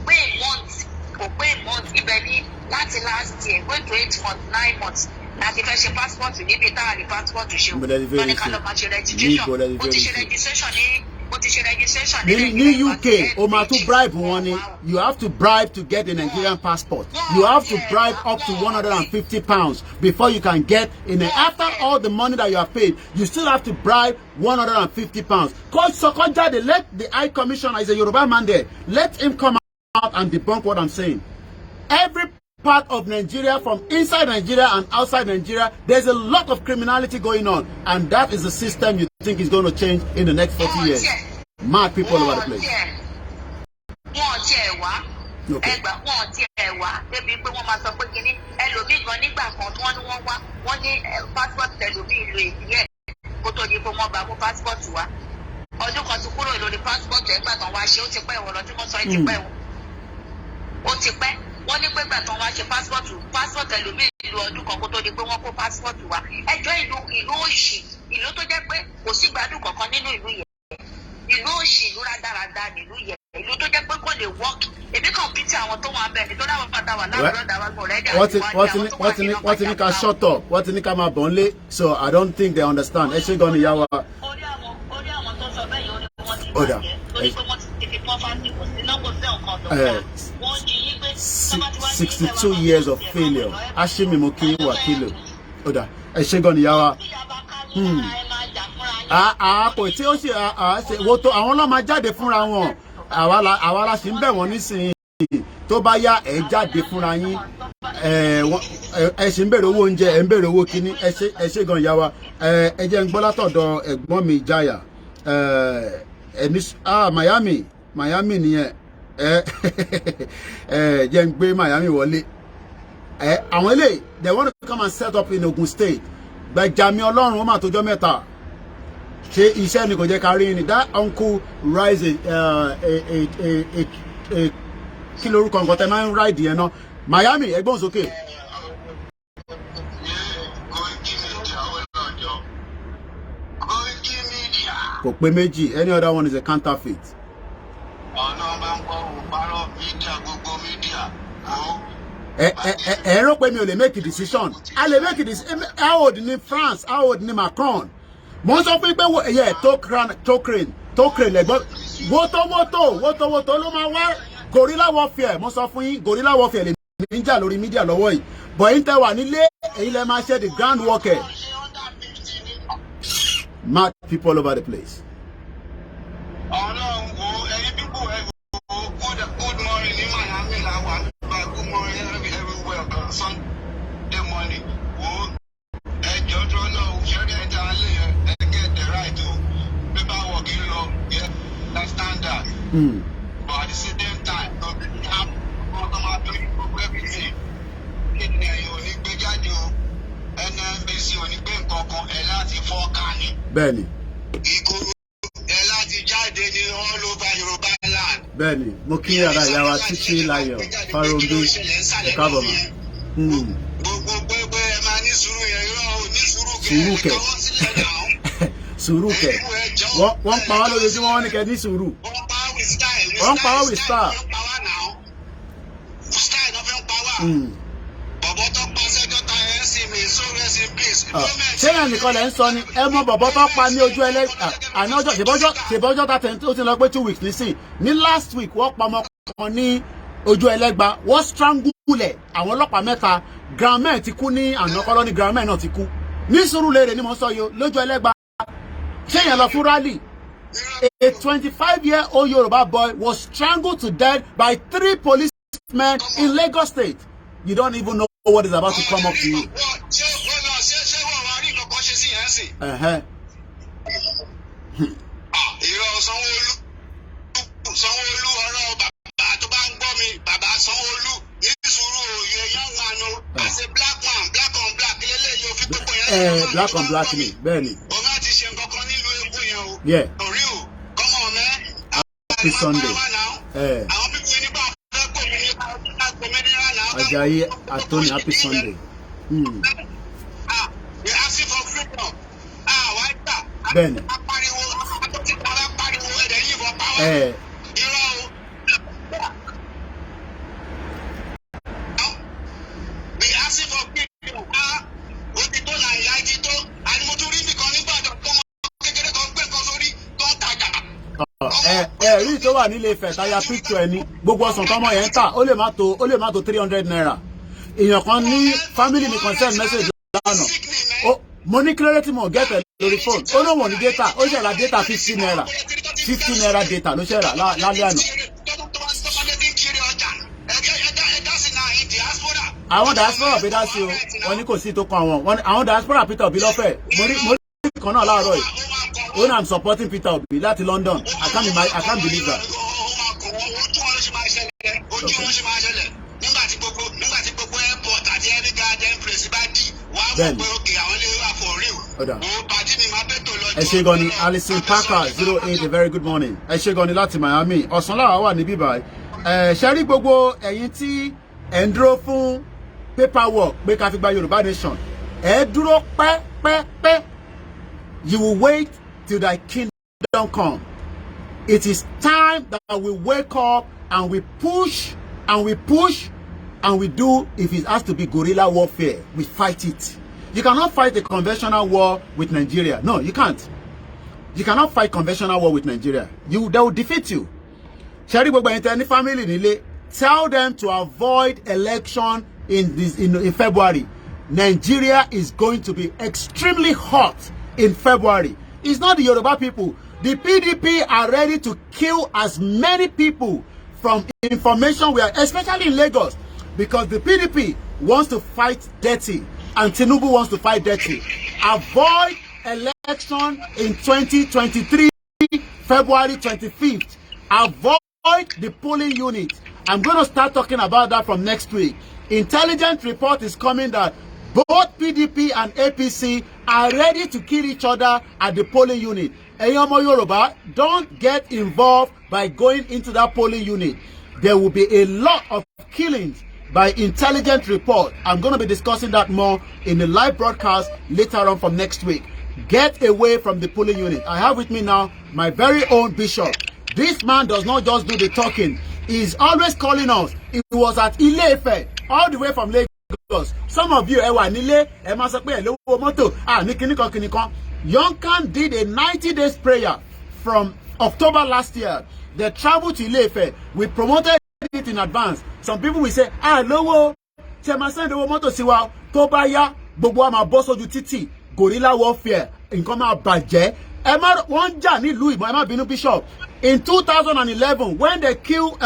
pé month ibẹ̀ ni láti last year going to 8 months 9 months láti fẹ́ ṣe passport níbi táwa ní passport ṣe o. Lọ́ni ká lọ máa ṣe registration. Mo ti ṣe registration ní UK o máa tún bribe wọn ni. You have to bribe to get a Nigerian passport. You have to bribe up to £150 before you can get in. After all the money that you have paid, you still have to bribe £150. Sokojade, let the High Commissioner, is a Yoruba man there, let him come out and debunk what I'm saying. Every part of Nigeria, from inside Nigeria and outside Nigeria, there's a lot of criminality going on, and that is the system you think is going to change in the next 40 years. Mad people all over the place. Okay. Ọdún kan ti kúrò lórí passport ẹgbà tán wá ṣe ó ti pẹ́ ìwọ̀n lọ́dún kan sọ ẹ́ ti pẹ́ ó ti pẹ́ wọ́n ní pé gbà tán wá ṣe passport ẹlòmíì ìlú ọdún kan kó tó di pé wọ́n kó passport wá ẹjọ́ ìlú òṣì ìlú tó jẹ́ pé kò sí gbádùn kankan nínú ìlú yẹn ìlú òṣì ìlú rádaràda nílùú yẹn ìlú tó jẹ́ pé kò lè work èmi kàn bí ti àwọn tó wà bẹ́ẹ̀ nítorí àwọn pátá wà láwùjọ dàwà gbọ̀ rẹ́dí wọ́n ti ní ká shut up wọ́n ti ní ká máa bọ̀ ń lé, so I don't think they understand. Ẹ ṣe gan ni yàwá. Oda. 62 years of failure. Ashimi Moki Wakilo. Oda. Ẹ ṣé gan ni yàwá. Kò tí ó ṣe wo tó àwọn ọlọ́mọ jáde fúnra wọn. Àwa la ṣì ń bẹ̀ wọ́n nísìnyí. Tó bá yá ẹ jáde fúnra yín. Ẹ ṣì ń bèrè owó oúnjẹ, ẹ ń bèrè owó kíní. Ẹ ṣé gan yàwá. Ẹ jẹ́ ń gbọ́ látọ̀dọ̀ ẹ̀gbọ́n mi Jaya. Miami nìyẹn jẹ́ ń gbé Miami wọlé àwọn eléyìí they want to come and set up in Ogun State gbẹjàmí Ọlọ́run ó mà tójọ́ mẹ́ta ṣé iṣẹ́ ni kò jẹ́ ká rí ni. That uncle rise kí lorúkọ nǹkan tẹ́ máa ń ride yẹn náà Miami ẹgbọ́n sókè. Kò pé méjì, any other one is a counterfeit. Ẹ rò pé mi ò lè make a decision. A lè make a decision. How old ni France? How old ni Macron? Mo sọ fún pé Tokrain lẹ́gbọ́n. Woto ló máa wá Guerrilla warfare. Mo sọ fún yín Guerrilla warfare lè ní jà lórí mídíà lọ́wọ́ yìí. But yín tẹ́ wà nílé èyí lẹ máa ṣe the ground worker. Mad people all over the place. Good morning in Miami. Good morning everywhere. Sunday morning. Get the right to people working low. Yeah, that's standard. But at the same time, everything. Bẹ́ẹ̀ni. Bẹ́ẹ̀ni, mo kí ara ìyàwó títí láyọ̀ Fáròǹdé ẹ̀káàbọ̀ mà. Sùúrù kẹ̀. Wọ́n pa wá lójoojúmọ́ wọ́n ní kẹ́ ní sùúrù. Wọ́n pa wá with star. Ṣé yẹn nìkan lẹ ń sọ ni ẹ mọ bọ̀bọ̀ tó pa ní ojú ẹlẹ́gbà àná ọjọ́ ṣèbọ́jọ́ ta tẹ̀ ó ti lọ pé 2 weeks nísìn ní last week wọ́n pa ọmọ kan ní ojú ẹlẹ́gbà wọ́n strangle lulẹ̀ àwọn ọlọ́pàá mẹ́ta grandmẹ́ ti kú ní àná kọ́lọ́ ní grandmẹ́ náà ti kú ní Sùúrùlérè ni mo sọ yo lójú Ẹlẹ́gbà ṣé yẹn lọ fún rally. A 25-year-old Yoruba boy was strangled to death by 3 policemen in Lagos State. You don't even know what is about to come up to you. Black on black ni, bẹ́ẹ̀ni. Yeah. Happy Sunday. Ajayi Atoni, happy Sunday. Bẹ́ẹ̀ni. Rí tó wà nílé Ifẹ̀ táyà picture ẹni gbogbo ọsàn tọmọ yẹn ń tà ó lè má tó 300 naira. Èèyàn kan ní family mi concern message lánàá mo ní kílódé tí mo gẹ́tẹ̀ lórí phone ó lóun ò ní data ó ṣẹ̀ra data 50 naira data ló ṣẹ̀ra lálẹ́ àná. Àwọn diaspora bí dá sí o wọn ní kò sí tó kan àwọn diaspora Peter Obi lọ́fẹ̀ẹ́ mo rí kan náà láàárọ̀ yìí. When I'm supporting Peter Obi láti London, I can't believe that. Ẹ ṣé gan ni Alison Parker 08 a very good morning. Ẹ ṣé gan ni láti Miami. Ọ̀sán láwa wà níbí báyìí. Ṣé rí gbogbo ẹ̀yin tí ẹ̀ ń dúró fún paperwork pé ká fi gba Yorùbá nation. Ẹ dúró pẹ́. You will wait till thy kingdom come. It is time that we wake up and we push and we do. If it has to be guerrilla warfare, we fight it. You cannot fight a conventional war with Nigeria. No, you can't. You cannot fight conventional war with Nigeria. They will defeat you. Shari gbogbo ẹni family nílé, tell them to avoid election in February. Nigeria is going to be extremely hot in February. It's not the Yoruba people. The PDP are ready to kill as many people from information we are, especially in Lagos, because the PDP wants to fight dirty and Tinubu wants to fight dirty. Avoid election in 2023, February 25th. Avoid the polling unit. I'm going to start talking about that from next week. Intelligence report is coming that both PDP and APC are ready to kill each other at the polling unit. Ẹ̀yin ọmọ Yorùbá, don't get involved by going into that polling unit. There will be a lot of killings by intelligence report. I'm going to be discussing that more in the live broadcast later on from next week. Get away from the polling unit. I have with me now my very own bishop. This man does not just do the talking. He's always calling us. He was at Ile-Ife, all the way from Lagos. Some of you, Yonkan did a 90 days prayer from October last year. They traveled to Ile-Ife. We promoted it in advance. Some people will say, lowo, send the moto siwa, Tobaya, Boboama Bosoju Titi, guerrilla warfare, in Koma Baje. Emma one Johnny Louis, Emma Binu Bishop. In 2011, when they killed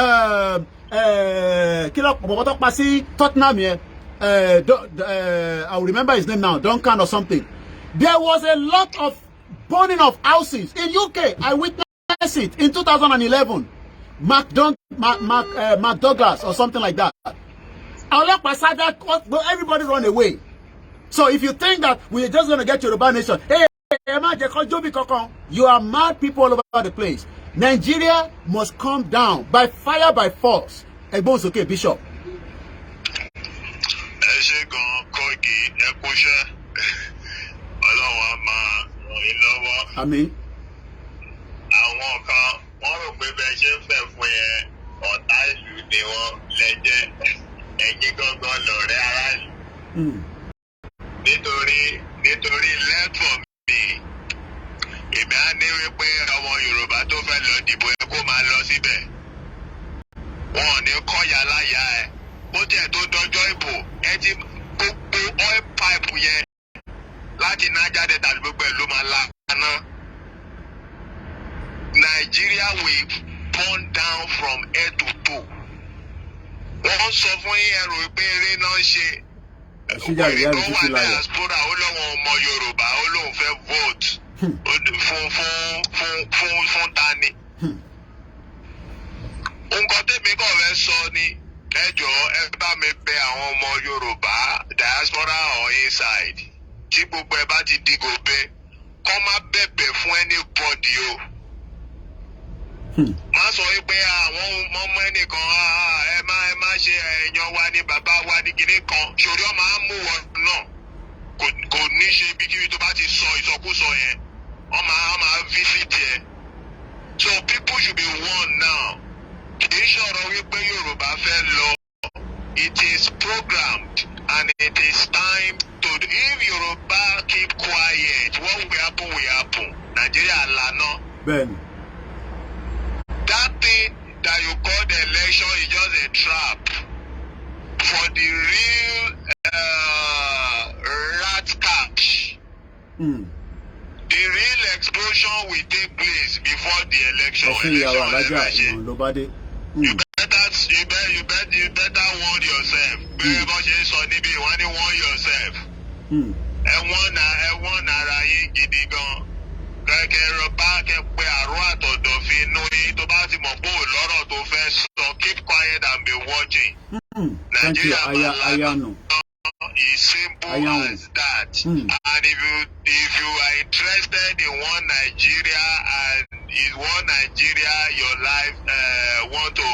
Tottenham here, I'll remember his name now, Duncan or something. There was a lot of burning of houses in UK. I witnessed it in 2011. Mark Douglas or something like that. Everybody run away. So if you think that we're just going to get Yoruba nation, hey, you are mad people all over the place. Nigeria must come down by fire, by force. Okay, Bishop. Àmín. Àwọn kan wọ́n rò pé bẹ́ẹ̀ ṣe ń fẹ́ fún yẹn ọ̀tá ìlú ni wọ́n lẹ́jẹ́ ẹ̀yìn gangan lọ̀rẹ́ aráàlú. Nítorí lẹ́fọ̀ mi èmi á ní wípé ọmọ Yorùbá tó fẹ́ lọ dìbò ẹ kó máa lọ síbẹ̀. Wọn ò ní kọ́ya láyà ẹ̀ ó tiẹ̀ tó dọjọ́ ìbò ẹ ti gbogbo oil pipe yẹn láti Niger Delta gbogbo ẹ̀ ló máa lànà. Nigeria will burn down from head to toe. Wọ́n sọ fún yín ẹrù pé eré náà ṣe. Òpèrè tó wà diaspora ó lọ́wọ́ ọmọ Yorùbá ó lóun fẹ́ vote fún tani. Nǹkan tèmi kàn fẹ́ sọ ni ẹ jọ̀ọ́ ẹ bá mi bẹ̀ àwọn ọmọ Yorùbá diaspora or inside tí gbogbo ẹ bá ti dìgò bẹ́ kọ́ má bẹ̀bẹ̀ fún anybody o. Má sọ wípé àwọn ọmọ ẹnìkan ẹ má ṣe ẹ̀yàn wa ní bàbá wa ní kinní kan ṣòrí ọmọ á mú wọn náà kò ní ṣe ibikíbi tó bá ti sọ ìsọkúsọ yẹn ọmọ á visit yẹn. So people should be warned now. Kì í ṣọ̀rọ̀ wípé Yorùbá fẹ́ lọ. It is programmed and it is time to if Yoruba keep quiet what will happen will happen. Nigeria lana. Ben. That thing that you call the election is just a trap for the real rat catch. The real explosion will take place before the election. You better warn yourself. Warn yourself. Ẹ̀wọ̀n ara yín gidi gan. Kẹ̀kẹ́ rọ̀bá kẹ̀pẹ́ àrùn àtọ̀dọ̀fin inú yín tó bá ti mọ̀ pé lọ́rọ̀ tó fẹ́ sọ keep quiet and be watching. Nigeria Ayano. Is simple as that. And if you are interested in one Nigeria and is one Nigeria your life want to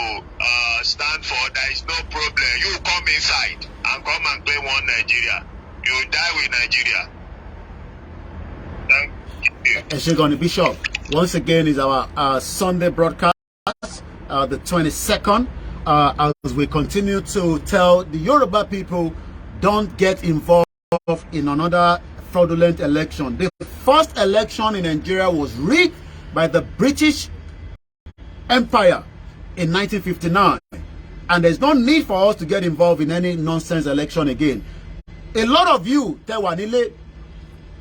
stand for, there is no problem. You come inside and come and play one Nigeria. You die with Nigeria. Thank you. Eshegoni Bishop, once again is our Sunday broadcast, the 22nd, as we continue to tell the Yoruba people, don't get involved in another fraudulent election. The first election in Nigeria was rigged by the British Empire in 1959. And there's no need for us to get involved in any nonsense election again. A lot of you, Tewanile,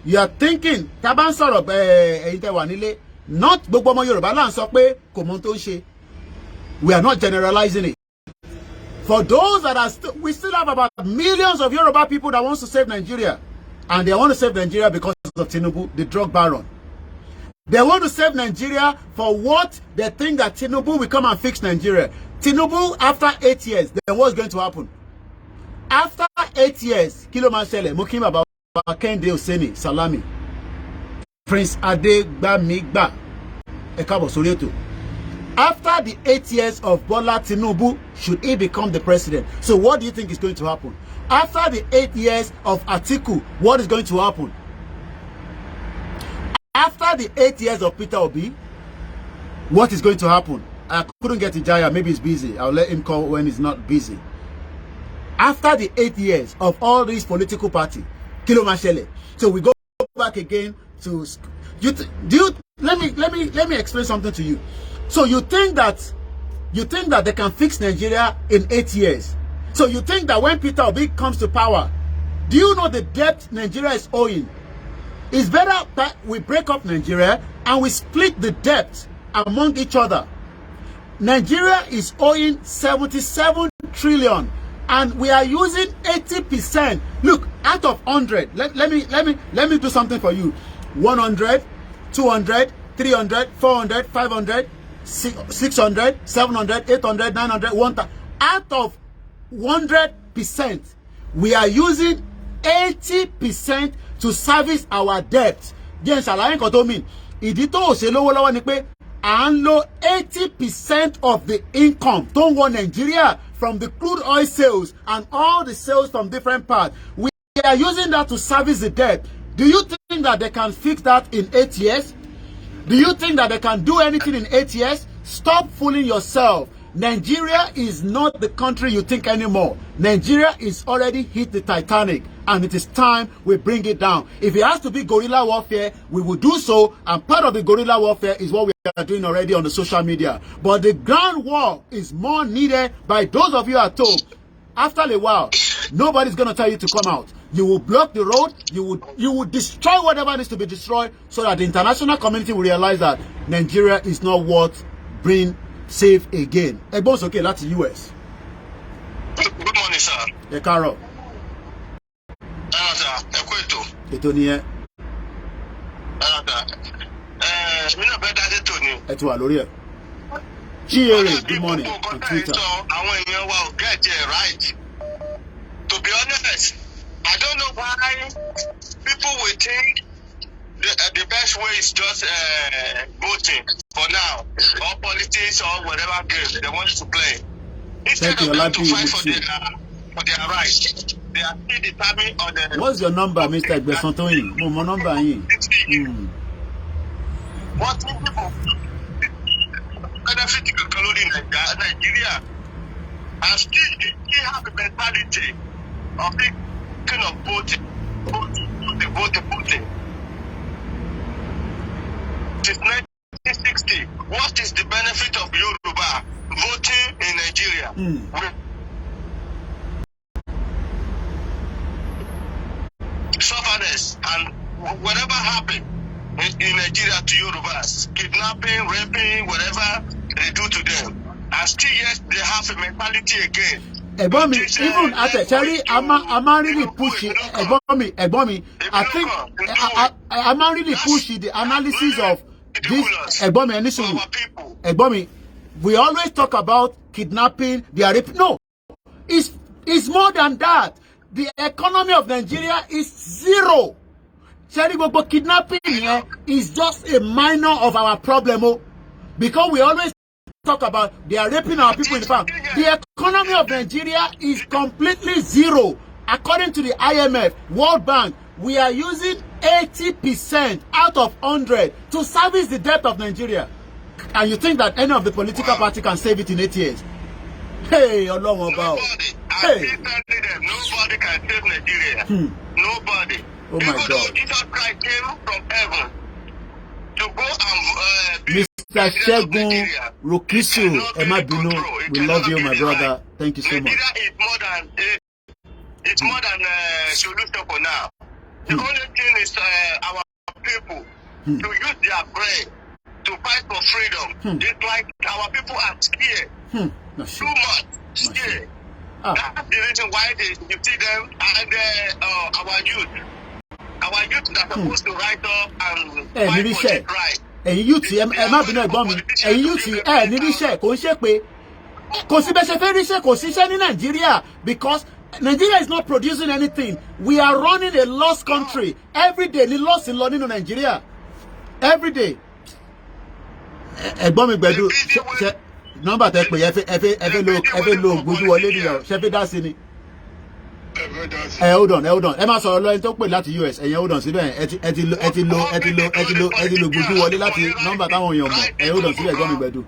you are thinking, Taban sọ̀rọ̀ Tewanile, not gbogbo ọmọ Yorùbá là ń sọ pé kò mọ tó ń ṣe. We are not generalizing it. For those that are we still have about millions of Yoruba people that wants to save Nigeria. And they want to save Nigeria because of Tinubu, the drug baron. They want to save Nigeria for what they think that Tinubu will come and fix Nigeria. Tinubu, after 8 years, then what's going to happen? After 8 years, Kilo Mashele, Mukim Baba Kende Oseni, Salami, Prince Adegbamigba, Ekabo Soreto. After the 8 years of Bola Tinubu, should he become the president? So what do you think is going to happen? After the 8 years of Atiku, what is going to happen? After the 8 years of Peter Obi, what is going to happen? I couldn't get Ijaya, maybe he's busy. I'll let him call when he's not busy. After the 8 years of all these political parties, Kilo Mashele. So we go back again to let me explain something to you. So you think that they can fix Nigeria in 8 years? So you think that when Peter Obi comes to power, do you know the debt Nigeria is owing? It's better that we break up Nigeria and we split the debt among each other. Nigeria is owing 77 trillion and we are using 80%. Look, out of 100, let me do something for you. 100, 200, 300, 400, 500, 600, 700, 800, 900, 1,000. Out of 100%, we are using 80% to service our debt. Then ṣàlàyé nǹkan tó mean. Ìdí tó ṣe lówó lọ́wọ́ ni pé à ń lo 80% of the income tó ń wọ Nigeria from the crude oil sales and all the sales from different parts. We are using that to service the debt. Do you think that they can fix that in 8 years? Do you think that they can do anything in 8 years? Stop fooling yourself. Nigeria is not the country you think anymore. Nigeria is already hit the Titanic and it is time we bring it down. If it has to be guerrilla warfare, we will do so, and part of the guerrilla warfare is what we are doing already on the social media. But the ground war is more needed by those of you at home. after a while, nobody's going to tell you to come out. You will block the road. You would destroy whatever needs to be destroyed so that the international community will realize that Nigeria is not worth being safe again. Egbon's okay, that's the US. Good morning, sir. Ẹ káàárọ̀. Sir, ẹ kú ètò. Ètò nìyẹn. Mi náà fẹ́ dá sí tòní. Ẹ ti wà lórí ẹ̀. Chiere, good morning on Twitter. Àwọn èèyàn wa ò get it right. To be honest, I don't know why people will think the best way is just voting for now, or politics or whatever game they want to play. Instead of them to fight for their rights, they are still determined on the. What's your number, Mr. Egbesantoyin? Mo number yín. What people benefit in Nigeria and still have the mentality of thinking of voting. Since 1960, what is the benefit of Yoruba voting in Nigeria? Sufferness and whatever happened in Nigeria to Yorubas, kidnapping, raping, whatever they do to them, and still yes, they have a mentality again. Ẹ̀gbọ́n mi, even actually, I'm really pushing. Ẹ̀gbọ́n mi, I think I'm really pushing the analysis of this. Ẹ̀gbọ́n mi, ẹ̀gbọ́n mi, we always talk about kidnapping, the rape. No, it's more than that. The economy of Nigeria is zero. Ṣé gbogbo kidnapping here is just a minor of our problem, because we always talk about they are raping our people in the farm. The economy of Nigeria is completely zero. According to the IMF, World Bank, we are using 80% out of 100 to service the debt of Nigeria. And you think that any of the political party can save it in 8 years? Hey, Ọlọ́run ọba. Hey. Nobody can save Nigeria. Nobody. Oh my God. Jesus Christ came from heaven to go and Mr. Shegun Rokisu, Emma Bino, we love you, my brother. Thank you so much. It's more than a solution for now. The only thing is our people to use their brain to fight for freedom. It's like our people are scared. Too much scared. That's the reason why you see them and our youth. Our youth that are supposed to rise up and fight for their right. Ẹ̀yin youth ẹ má bínú ẹ̀gbọ́n mi. Ẹ̀yin youth níríṣẹ́ kò ń ṣe pé kò sí bẹ́ẹ̀ ṣe fẹ́ ríṣẹ́ kò síṣẹ́ ní Nàìjíríà, because Nigeria is not producing anything. We are running a lost country. Every day ni loss in lọ nínú Nigeria. Every day. Ẹ̀gbọ́n mi Gbẹ̀du ṣe nọ́mbà tẹ́ pé ẹ fẹ́ lo gbójú wọlé nìyẹn ṣe fẹ́ dá sí ni. Hold on. Ẹ máa sọ̀rọ̀ lọ ẹni tó pè láti US. Ẹ̀yin hold on síbẹ̀ ẹ ti lo gbójú wọlé láti nọ́mbà táwọn èèyàn mọ̀. Hold on síbẹ̀ Ẹ̀gbọ́n mi Gbẹ̀du.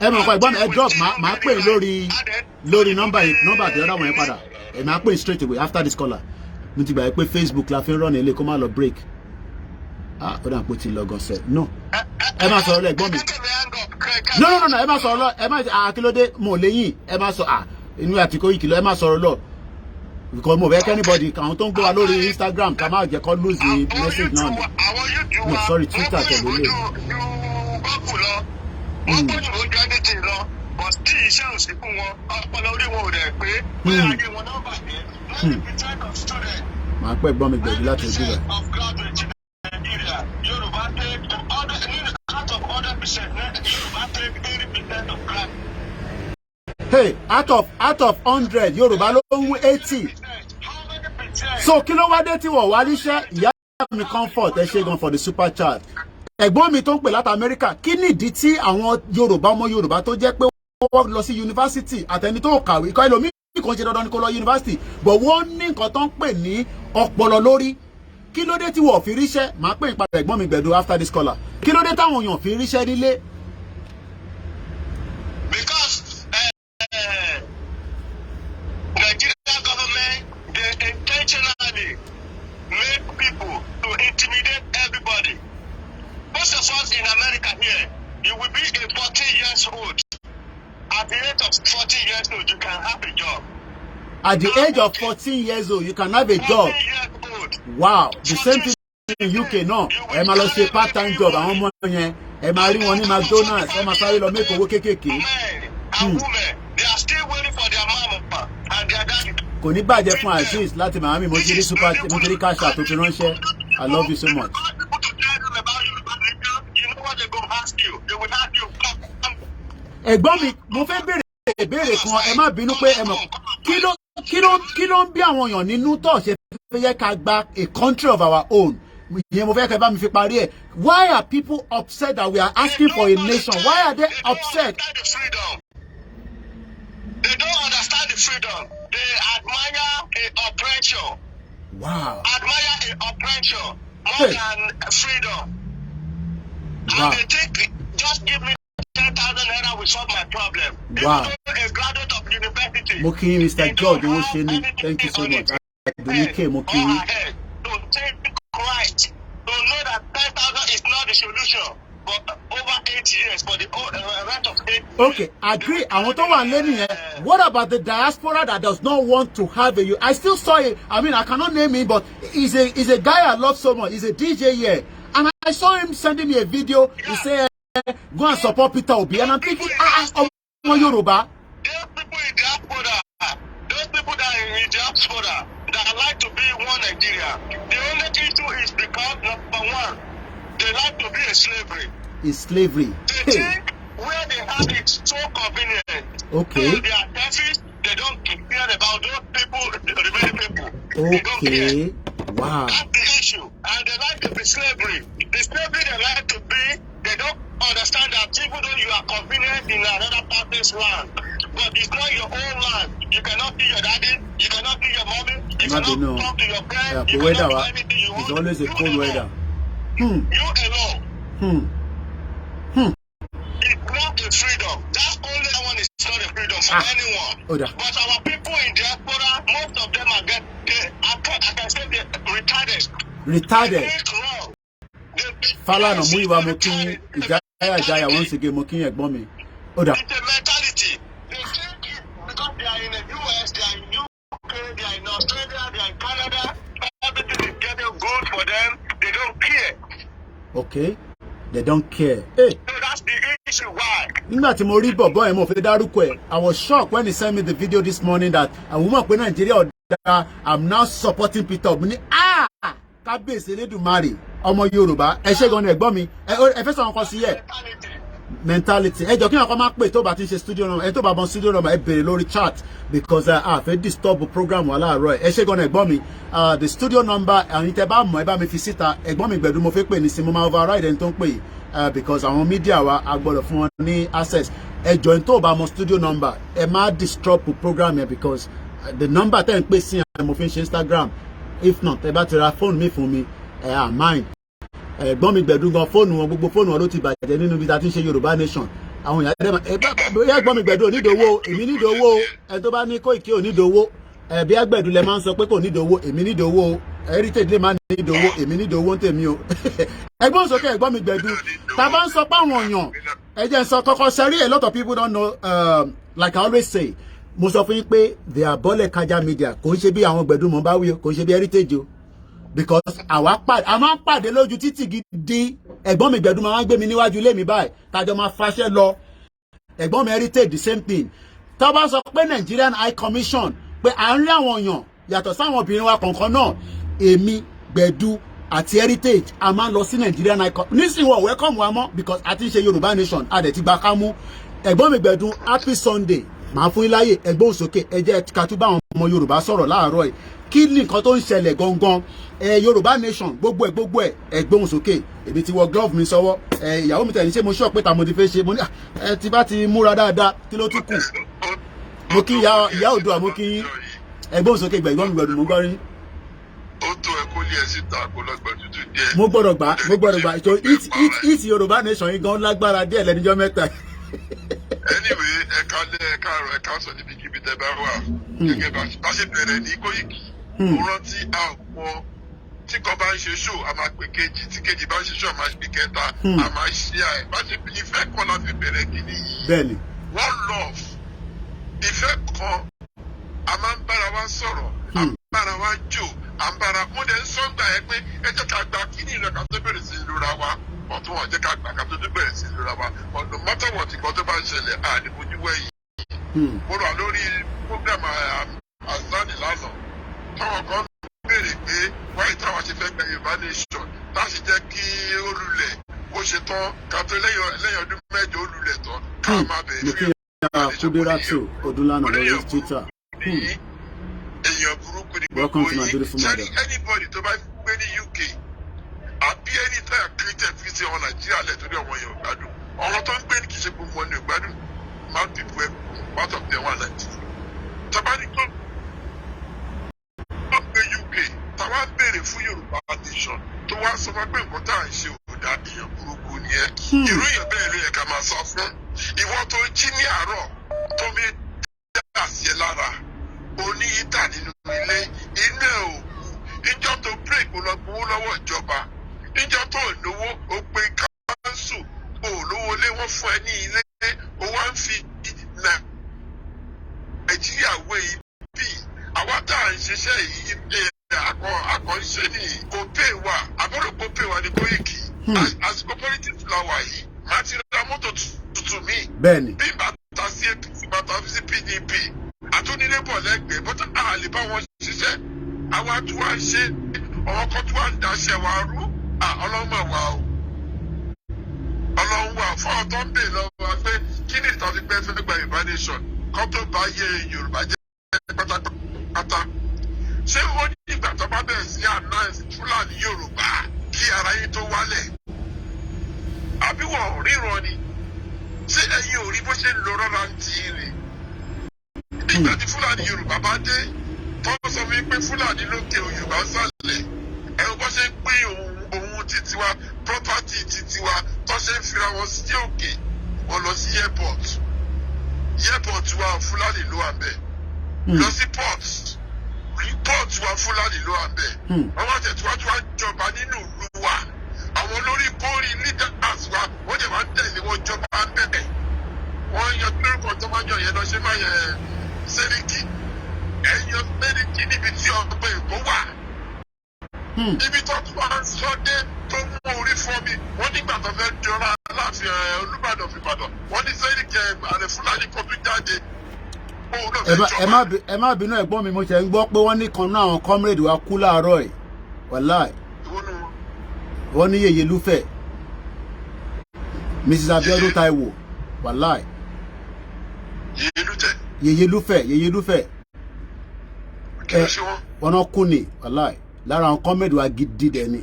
Ẹ mọ̀ nǹkan Ẹ̀gbọ́n mi ẹ drop máa pè lórí nọ́mbà tí ọ̀dà wọ̀nyẹn padà. Ẹ máa pè straight away after this caller. Mo ti gbà pé Facebook la fi ń run ilé kó má lọ break. Ó dà pé ó ti lọ gan sẹ́. No. Ẹ máa sọ̀rọ̀ lọ Ẹ̀gbọ́n mi. No. Ẹ máa sọ̀rọ̀ lọ. Ẹ máa àkílódé mo léyìn. Ẹ máa sọ inú àti Koiki lọ. Ẹ máa sọ̀rọ̀ lọ. Because mo bẹ́ẹ̀ anybody àwọn tó ń gbé wa lórí Instagram ká má jẹ́ kó lose the message náà ni. No, sorry, Twitter tẹ̀lé lé. Wọ́n gbọ́dọ̀ ló jẹ́ ní ti lọ, but tí iṣẹ́ ò sí fún wọn, ọpọlọ orí wọn ò rẹ̀ pé bóyá ayé wọn náà bàjẹ́. 90% of students. Màá pẹ́ Ẹ̀gbọ́n mi Gbẹ̀du láti ojú rẹ̀. of graduates in Nigeria, Yorùbá take out of 100%, Yorùbá take 80% of graduates. Hey, out of 100, Yorùbá ló ń wú 80. So kí ló wá dé tí wọ́n wá níṣẹ́? Ìyá mi comfort ẹ ṣe gan for the super chat. Ẹ̀gbọ́n mi tó ń pè láti Amẹ́ríkà, kí nìdí tí àwọn ọmọ Yorùbá tó jẹ́ pé wọ́n lọ sí yunifásitì àtẹni tó kàwé ikọ̀ ẹlòmíì kan ṣe dandan ni kó lọ yunifásitì, but wọ́n ní nǹkan tó ń pè ní ọpọlọ lórí. Kí ló dé tí wọ́n fi ríṣẹ́? Màá pè ìpadà Ẹ̀gbọ́n mi Gbẹ̀du after this caller. Kí ló dé táwọn èèyàn fi ríṣẹ́ nílé? Because Nigerian government, they intentionally make people years old, you can have a job. At the age of 14 years old, you can have a job. 14 years old. Wow, the same thing in UK no. Ẹ máa lọ ṣe part-time job àwọn ọmọ yẹn. Ẹ máa rí wọn ní McDonald's, ẹ máa sáré lọ make owó kékèké. Men and women, they are still waiting for their mama and their daddy. Kò ní bàjẹ́ fún Azeez láti Miami, mo ti rí cash out tó fi ránṣẹ́. I love you so much. Ẹ̀gbọ́n mi, mo fẹ́ béèrè ìbéèrè kan, ẹ má bínú pé ẹ mọ̀ kí ló ń bí àwọn èèyàn nínú tó ṣe fẹ́ yẹ ká gba a country of our own. Ìyẹn mo fẹ́ kẹ́ bá mi fi parí ẹ̀. Why are people upset that we are asking for a nation? Why are they upset? They don't understand the freedom. They admire a oppression. Wow. Admire a oppression more than freedom. Wow. And they think, just give me 10,000 naira will solve my problem. Wow. Even though a graduate of university. Mo kí yín, Mr. George Owóṣeni, thank you so much. Àdùnníkè mo kí yín. To take right, to know that 10,000 is not the solution. But over 8 years for the rest of 8 years. Okay, agree. Àwọn tó wà lẹ́nu yẹn. What about the diaspora that does not want to have a? I still saw it. I mean, I cannot name him, but he's a guy I love so much. He's a DJ here, and I saw him sending me a video. He said, "Go and support Peter Obi," and I'm thinking, Ọmọ Yorùbá. Those people in diaspora, those people that are in diaspora that like to be one Nigeria. The only issue is because number one, they like to be a slavery. It's slavery. They think where they have it so convenient. Okay. So they are selfish. They don't care about those people, the remaining people. Okay. Wow. That's the issue. And they like to be slavery. The slavery they like to be, they don't understand that even though you are convenient in another party's land, but it's not your own land. You cannot see your daddy, you cannot see your mommy, you cannot talk to your friends, you cannot do anything you want. It's always a cold weather. You alone. It's not a freedom. That only one is not a freedom for anyone. But our people in diaspora, most of them are I can say they're retarded. Retarded. They think wrong. Falana Muyiwa mo kí yín, Ìjayà once again mo kí yín ẹ̀gbọ́n mi. It's a mentality. They think because they are in the US, they are in UK, they are in Australia, they are in Canada, everything is getting good for them. They don't care. Okay. They don't care. Hey. So that's the issue. Why? Nígbà tí mo rí bọ̀bọ́ ẹ̀ mo fẹ́ dárúkọ ẹ̀. I was shocked when he sent me the video this morning that àwọn ọmọ pé Nigeria ọ̀dà I'm now supporting Peter Obi. Kábíyèsí Elédùmarè ọmọ Yorùbá ẹ ṣé gan-an ẹ̀gbọ́n mi ẹ fẹ́ sọ nǹkan sí yẹ. Mentality ẹ jọ kí nǹkan máa pè tó bá ti ń ṣe studio number ẹ tó bá bọ́n studio number ẹ bèrè lórí chat because fẹ́ disturb program wà láàárọ̀ ẹ ṣé gan-an ẹ̀gbọ́n mi the studio number àwọn tẹ bá mọ̀ ẹ bá mi fi síta ẹ̀gbọ́n mi Gbẹ̀du mo fẹ́ pè ní sí mo máa override ẹni tó ń pè because àwọn media wa a gbọ́dọ̀ fún wọn ní access ẹ jọ ní tó bá mọ̀ studio number ẹ má disturb program yẹn because the number tẹ́ ń pè sí ẹ mo fi ń ṣe Instagram if not ẹ bá ti ra fóònù mi fún mi mind ẹ̀gbọ́n mi Gbẹ̀du gan fóònù wọn gbogbo fóònù wọn ló ti bàjẹ́ nínú ibi tá a ti ń ṣe Yorùbá nation àwọn èèyàn bóyá ẹ̀gbọ́n mi Gbẹ̀du onídòwò èmi nídòwò ẹ tó bá ní Koiki onídòwò bí Gbẹ̀du lẹ máa ń sọ pé kò nídòwò èmi nídòwò heritage lè máa nídòwò èmi nídòwò ń tèmi o ẹ̀gbọ́n sókè ẹ̀gbọ́n mi Gbẹ̀du tá a bá ń sọ pé àwọn èèyàn ẹ jẹ́ ń sọ kọ́kọ́ sẹ́rí a lot of people don't know like I always say mo sọ fún yín pé they are bọ́lẹ̀ kájà media kò ń ṣe bí àwọn Gbẹ̀du mọ̀ bá wí o kò ń ṣe bí heritage o because a máa ń pàdé lójú títì gidi ẹ̀gbọ́n mi Gbẹ̀du máa ń gbé mi níwájú ilé mi báyìí tájọ máa faṣẹ́ lọ ẹ̀gbọ́n mi heritage the same thing tá bá sọ pé Nigerian High Commission pé à ń rí àwọn èèyàn yàtọ̀ sáwọn obìnrin wa kọ̀ọ̀kan náà èmi Gbẹ̀du àti heritage a máa ń lọ sí Nigerian High Commission nísìnyí wọ́n welcome wa mọ́ because a ti ń ṣe Yorùbá nation a dẹ̀ ti gba kámú ẹ̀gbọ́n mi Gbẹ̀du happy Sunday màá fún yín láyè ẹgbọ́n òsókè ẹ jẹ́ ká tún bá àwọn ọmọ Yorùbá sọ̀rọ̀ láàárọ̀ yìí kí ni nǹkan tó ń ṣẹlẹ̀ gangan Yorùbá nation gbogbo ẹ̀ ẹgbọ́n òsókè èmi ti wọ glove mi sọ́wọ́ ìyàwó mi tẹ̀ ní ṣé mo ṣọ́ pé ta mo ti fẹ́ ṣe mo ní ti bá ti múra dáadáa kí ló tún kù mo kí ìyá Oòduà mo kí ẹgbọ́n òsókè ẹgbọ́n mi Gbẹ̀du mo gbọ́ rí. ó tó ẹ kó lé ẹ síta kó lọ́gbọ̀n tuntun díẹ̀. mo gbọ́dọ̀ gbà so it Yorùbá nation yìí gan lágbára díẹ̀ lẹ́nijọ́ mẹ́ta. Anyway, ẹ káàárọ̀ ẹ káàsán níbikíbi tẹ́ bá wà gẹ́gẹ́ bá ṣe bẹ̀rẹ̀ ní Koiki mo rántí àwọn tí kan bá ń ṣe show a máa pè kejì tí kejì bá ń ṣe show a máa pè kẹta a máa ṣe bá ṣe ìfẹ́ kan láti bẹ̀rẹ̀ kìíní yìí. Bẹ́ẹ̀ni. One love ìfẹ́ kan a máa ń bára wa sọ̀rọ̀ a ń bára wa jò a ń bára mo dẹ̀ ń sọ gbà ẹ pé ẹ jẹ́ ká gba kíní ìlú ká tó bẹ̀rẹ̀ sí lura wa ọ̀tún wọn jẹ́ ká gbà ká tó bẹ̀rẹ̀ sí lura wa ọ̀nà mọ́tọ̀wọ̀ tí kan tó bá ń ṣẹlẹ̀ àdìbòjú wẹ̀yìn. mo rà lórí program azani lánàá táwọn kan béèrè pé wáyé táwọn ṣe fẹ́ gba Yorùbá nation láti jẹ́ kí ó lulẹ̀ ó ṣe tán ká tó lẹ́yìn ọdún mẹ́jọ ó lulẹ̀ tán ká máa bẹ̀rẹ̀ fún Kudiratu Odulana lórí Twitter. Èèyàn burúkú ni gbogbo Welcome to my yìí. beautiful mother. Anybody tó bá gbé ní UK àbí ẹni tá a created fi ṣe ọmọ Nàìjíríà lẹ̀ torí ọmọ yẹn ò gbádùn. Ọ̀rọ̀ tó ń gbé ní kì í ṣe gbogbo wọn ní ò gbádùn. Man people part of them wà Nàìjíríà. Tabani tó gbé UK táwa ń béèrè fún Yorùbá nation tó wá sọ fún pé nǹkan tá à ń ṣe ò dá èèyàn burúkú ni ẹ. Irú èèyàn bẹ́ẹ̀ ló yẹ ká máa sọ fún. Ìwọ tó jí ní àárọ̀ tó mi dá sí ẹ lára oní ìta nínú ilé iná òkú ìjọ tó break ó lọ gbowó lọ́wọ́ ìjọba ìjọ tó lówó ó pe káńsù ó lówó lé wọ́n fún ẹ ní ilé ó wá ń fi Nàìjíríà wé ibi àwa tá à ń ṣiṣẹ́ yìí àkànṣe ní kò pè wá àbúrò kò pè wá ní Koiki àsìkò politics láwa yìí má ti ra mọ́tò tuntun mi Bẹ́ẹ̀ni. bí bàtà sí APC bàtà sí PDP àtúndínlé bọ̀ lẹ́gbẹ̀ẹ́ bọ́tà àlè bá wọn ṣiṣẹ́ àwa tí wàá ṣe ọ̀rọ̀ kan tí wàá ń daṣẹ́ wa rú ọlọ́mọ wa o ọlọ́run wà fún ọ̀tọ́ ń bè lọ́wọ́ wa pé kí ni ìtàn fi gbẹ́ fẹ́ gba Yorùbá nation kọ́ tó bá yẹ Yorùbá jẹ́ pátápátá ṣé wọ́n ní ìgbà tó bá bẹ̀rẹ̀ sí announce Fúlàní Yorùbá kí ara yín tó wálẹ̀ àbí wọ́n ríran ni ṣé ẹ̀yin ò rí bó ṣe ń lo rárá ń tì í rè ìgbà tí Fúlàní Yorùbá bá dé tó sọ fún mi pé Fúlàní lókè Yorùbá sálẹ̀ ẹ̀rọ bó ṣe ń pín ohun títí wa property títí wa tó ṣe ń fira wọn sí òkè wọn lọ sí airport wa Fúlàní ló wà bẹ́ẹ̀ lọ sí port wa Fúlàní ló wà bẹ́ẹ̀ wọ́n wá tẹ̀síwájú wá jọba nínú ìlú wa àwọn olórí kórì leaders wa wọ́n jẹ̀ wá tẹ̀lé wọn jọba bẹ́ẹ̀ wọ́n yan lórúkọ tó máa yàn yẹn lọ ṣe máa yẹ Sẹ́ríkì ẹ̀yàn Sẹ́ríkì níbi tí ọgbẹ́ Èkó wà níbi tó tún wá ń sọdé tó mú orí fọ́ mi wọ́n nígbà tó fẹ́ jọra láàfin Olúbàdàn fìbàdàn wọ́n ní Sẹ́ríkì ààrẹ Fúlàní kan tún jáde òun náà fẹ́ jọba. ẹ má bínú ẹ̀gbọ́n mi mo ṣe ń gbọ́ pé wọ́n ní kan náà àwọn comrade wa kú láàárọ̀ ẹ̀ wàláì wọ́n ní Yèyé Lúfẹ̀ Mrs. Abiodun Taiwo wàláì Yèyé Lúfẹ̀ wọn náà kú ni wàláì lára àwọn comrade wa gidi dẹ̀ ni.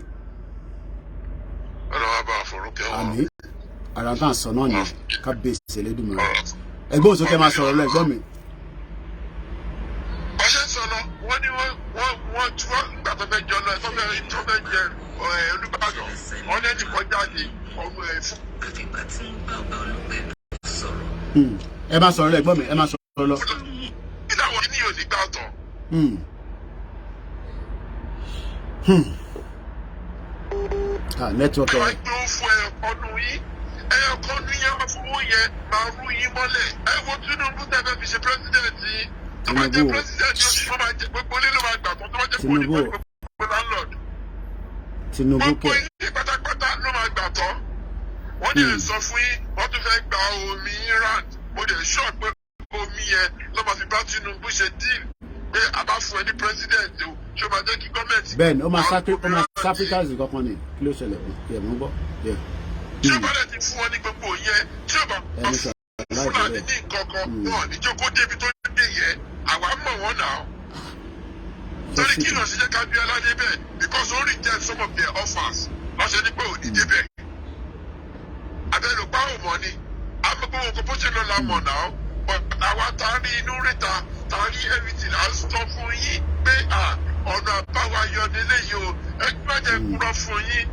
àmì ara tá à ń sọ náà ni kábíyèsí Elédùmarè ẹ̀gbọ́n òsókè máa sọ̀rọ̀ lọ ẹ̀gbọ́n mi. ọ̀sẹ̀ sọ̀rọ̀ wọ́n ní wọ́n tú nígbà tó fẹ́ jọ lọ tó fẹ́ jẹ Olúbàdàn wọ́n lẹ́nu kọjá ní ọmọ ẹ̀ fún. àfìgbà tí bàbá olùgbé sọ̀rọ̀. ẹ máa sọ̀rọ̀ lọ ẹ̀gbọ́n mi ẹ máa sọ̀rọ̀ lọ. kí làwọn ní òní gbà tán. network ẹ. wọ́n gbé fún ẹ̀kọ́nù yìí ẹ̀kọ́nù yẹn wọ́n fún wọn yẹn máa rú yín mọ́lẹ̀ ẹ wo Tinubu tẹ́fẹ́ fi ṣe pírẹsidẹ̀ntì tó bá jẹ́ pírẹsidẹ̀ntì ó máa jẹ gbogbo ilé ló máa gbà tó bá jẹ́ kó ní gbogbo landlord. Tinubu kẹ. gbogbo ilé pátápátá ló máa gbà tán wọ́n dẹ̀ sọ fún yín wọ́n tún fẹ́ gba omi Iran mo dẹ̀ sọ pé omi yẹn ló máa fi bá Tinubu ṣe deal pé a bá fún ẹ ní pírẹsidẹ̀ntì o ṣé o máa jẹ́ kí gọ́ọ̀mẹ̀ntì. bẹ́ẹ̀ni ó máa sacrifice kankan ni kí ló ṣẹlẹ̀ yẹ mú gbọ́. tí o bá dẹ̀ ti fún wọn ní gbogbo yẹn tí o bá Fúlàní ní nǹkan kan wọn ní jókòó débi tó dé yẹn àwa mọ̀ wọ́n náà. torí kí ló ṣe jẹ́ ká bí aládé bẹ́ẹ̀ because ó reject some of their offers lọ́sẹ̀ ní pé ò ní débẹ̀. abẹ́rẹ́ òpá ò mọ̀ ni àmọ́gbọ́n òkú bó ṣe lọ la mọ̀ náà àwa tá a rí inú ríta tá a rí everything à ń sọ fún yín pé ọ̀nà àbáwá yọ nílé yìí o ẹgbẹ́ jẹ́ kúrọ́ fún yín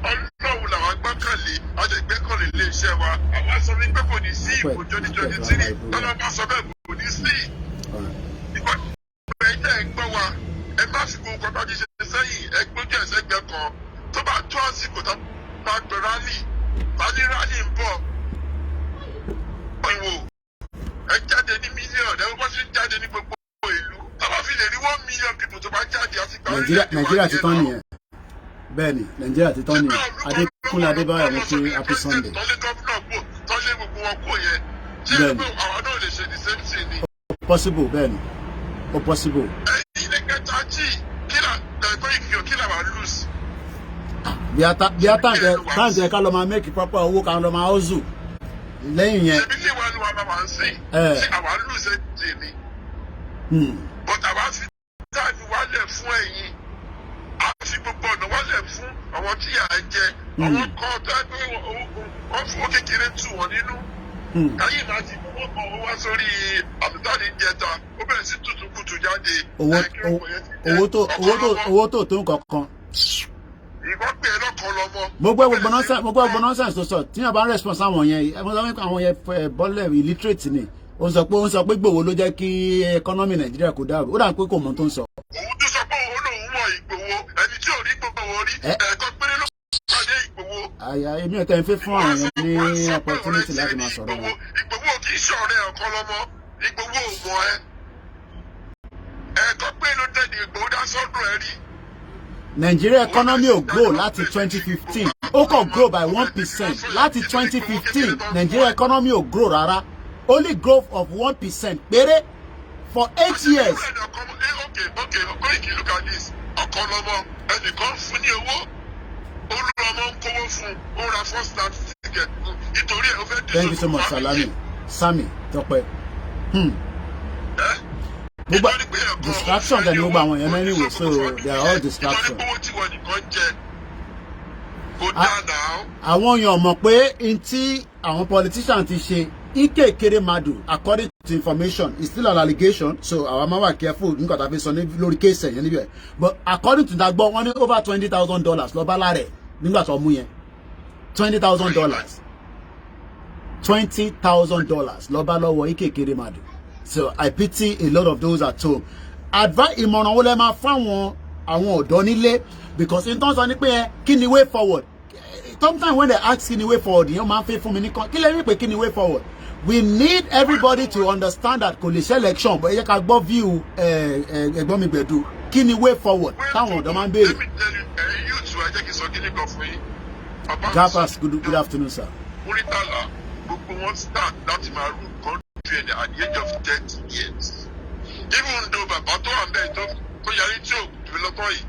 Ọlọ́run làwọn gbọ́kànlé ọ̀dẹ̀gbẹ́kànlé ilé iṣẹ́ wa àwọn sọ wípé kò ní sí ìbò 2023 lọ́nà bá sọ bẹ́ẹ̀ kò ní sí. ìgbà ẹ̀jẹ̀ ń gbọ́ wa ẹ má fi gbogbo ọba jíṣẹ́ sẹ́yìn ẹgbójú ẹ̀sẹ̀gbẹ́ kan tó bá tó àsìkò tó bá gbé rálì rálì ń bọ̀ ìwò ẹ jáde ní jáde ní gbogbo ìlú tábà fi lè rí 1 million people tó bá jáde àti gbà Nàìjíríà ti tán nìyẹn bẹ́ẹ̀ ni Nàìjíríà ti tán nìyẹn Adékúnlé Adébáyọ̀ ní pé happy Sunday. tọ́lé gómìnà kú tọ́lé gbogbo wọn kú yẹn ṣé ẹgbẹ́ àwọn náà lè ṣe the same thing ni. Ó possible bẹ́ẹ̀ ni ó possible. ẹ̀yin ní kẹta jí kí là ẹ̀kọ́ ìkìyọ̀ kí là máa lose. bí a táǹkì ká lọ máa make proper owó ká lọ máa hustle lẹ́yìn yẹn. ṣèbí kí wàá ní wàá máa ń sìn ṣé àwa lose ẹ̀ ni. but àwa fi táàbì wálẹ̀ fún ẹ̀yin a fi gbogbo ọ̀nà wálẹ̀ fún àwọn tí yà á jẹ àwọn kan tó ẹgbẹ́ wọn fún kékeré tù wọ́n nínú. káyé máa ti wọ́n kàn ó wá sórí àbútálì ìjẹta ó bẹ̀rẹ̀ sí tutù kùtù jáde. owó tó tó nǹkan kan. ìwọ́n pè é lọ́kàn lọ́mọ. mo gbọ́ gbogbo nonsense tó sọ tí yàn bá ń response àwọn yẹn àwọn yẹn bọ́lẹ̀ illiterate ni ó ń sọ pé Ìgbòho ló jẹ́ kí economy Nàìjíríà kò dàrú ó dà pé kò mọ tó ń sọ. òun tó sọ pé òun lòun mọ Ìgbòho ẹni tí ò rí Ìgbòho rí ẹ̀ẹ̀kan péré ló pàdé Ìgbòho. àyà èmi ò tẹ́ ń fẹ́ fún àwọn yẹn ní opportunity láti máa sọ̀rọ̀ wọn. Ìgbòho kì í ṣọ̀rẹ́ ọ̀kan lọ́mọ Ìgbòho ò mọ̀ ẹ́ ẹ̀ẹ̀kan péré ló tẹ̀lé Ìgbòho dá sọ́dún ẹ̀ rí. Nigeria economy ò grow láti 2015 ó kàn grow by 1% láti 2015 Nigeria economy ò grow rárá only growth of 1% péré for 8 years. okay Koiki, look at this ọkàn lọmọ ẹnìkan fún ní owó olùrànmọ́ ń kówó fún ó ra first class ticket nítorí ẹ̀ ó fẹ́ dé. Thank you so much Sami Tọ́pẹ́. Distraction than gbogbo àwọn yẹn anyway so they are all distractions. àwọn èèyàn mọ̀ pé n tí àwọn politicians ti ṣe Ike Ekeremadu according to information is still an allegation so our máa wà careful nǹkan tá a fi sọ lórí case ẹ̀yẹn níbẹ̀ but according to that gbọ́ wọ́n ní over $20,000 lọ́ba lára ẹ̀ nígbà tó mú yẹn $20,000 lọ́ba lọ́wọ́ Ike Ekeremadu so I pity a lot of those at home. Advice ìmọ̀ràn wo lẹ máa fáwọn àwọn ọ̀dọ́ nílé because in terms of ní pé kí ni way forward sometimes when they ask kí ni way forward yẹn máa ń fẹ́ fún mi ní kan kí lè rí pé kí ni way forward we need everybody to understand that kò lè ṣe election but ẹ yẹ ká gbọ́ view ẹ̀gbọ́n mi gbẹ̀du kí ni way forward táwọn ọ̀dọ́ máa ń béèrè. Gapas good afternoon sir. Muritala gbogbo wọn start láti máa rú country at the age of 30 years. Even though bàbá tó wà bẹ́ẹ̀ tó yarí tí ò developọ̀ yìí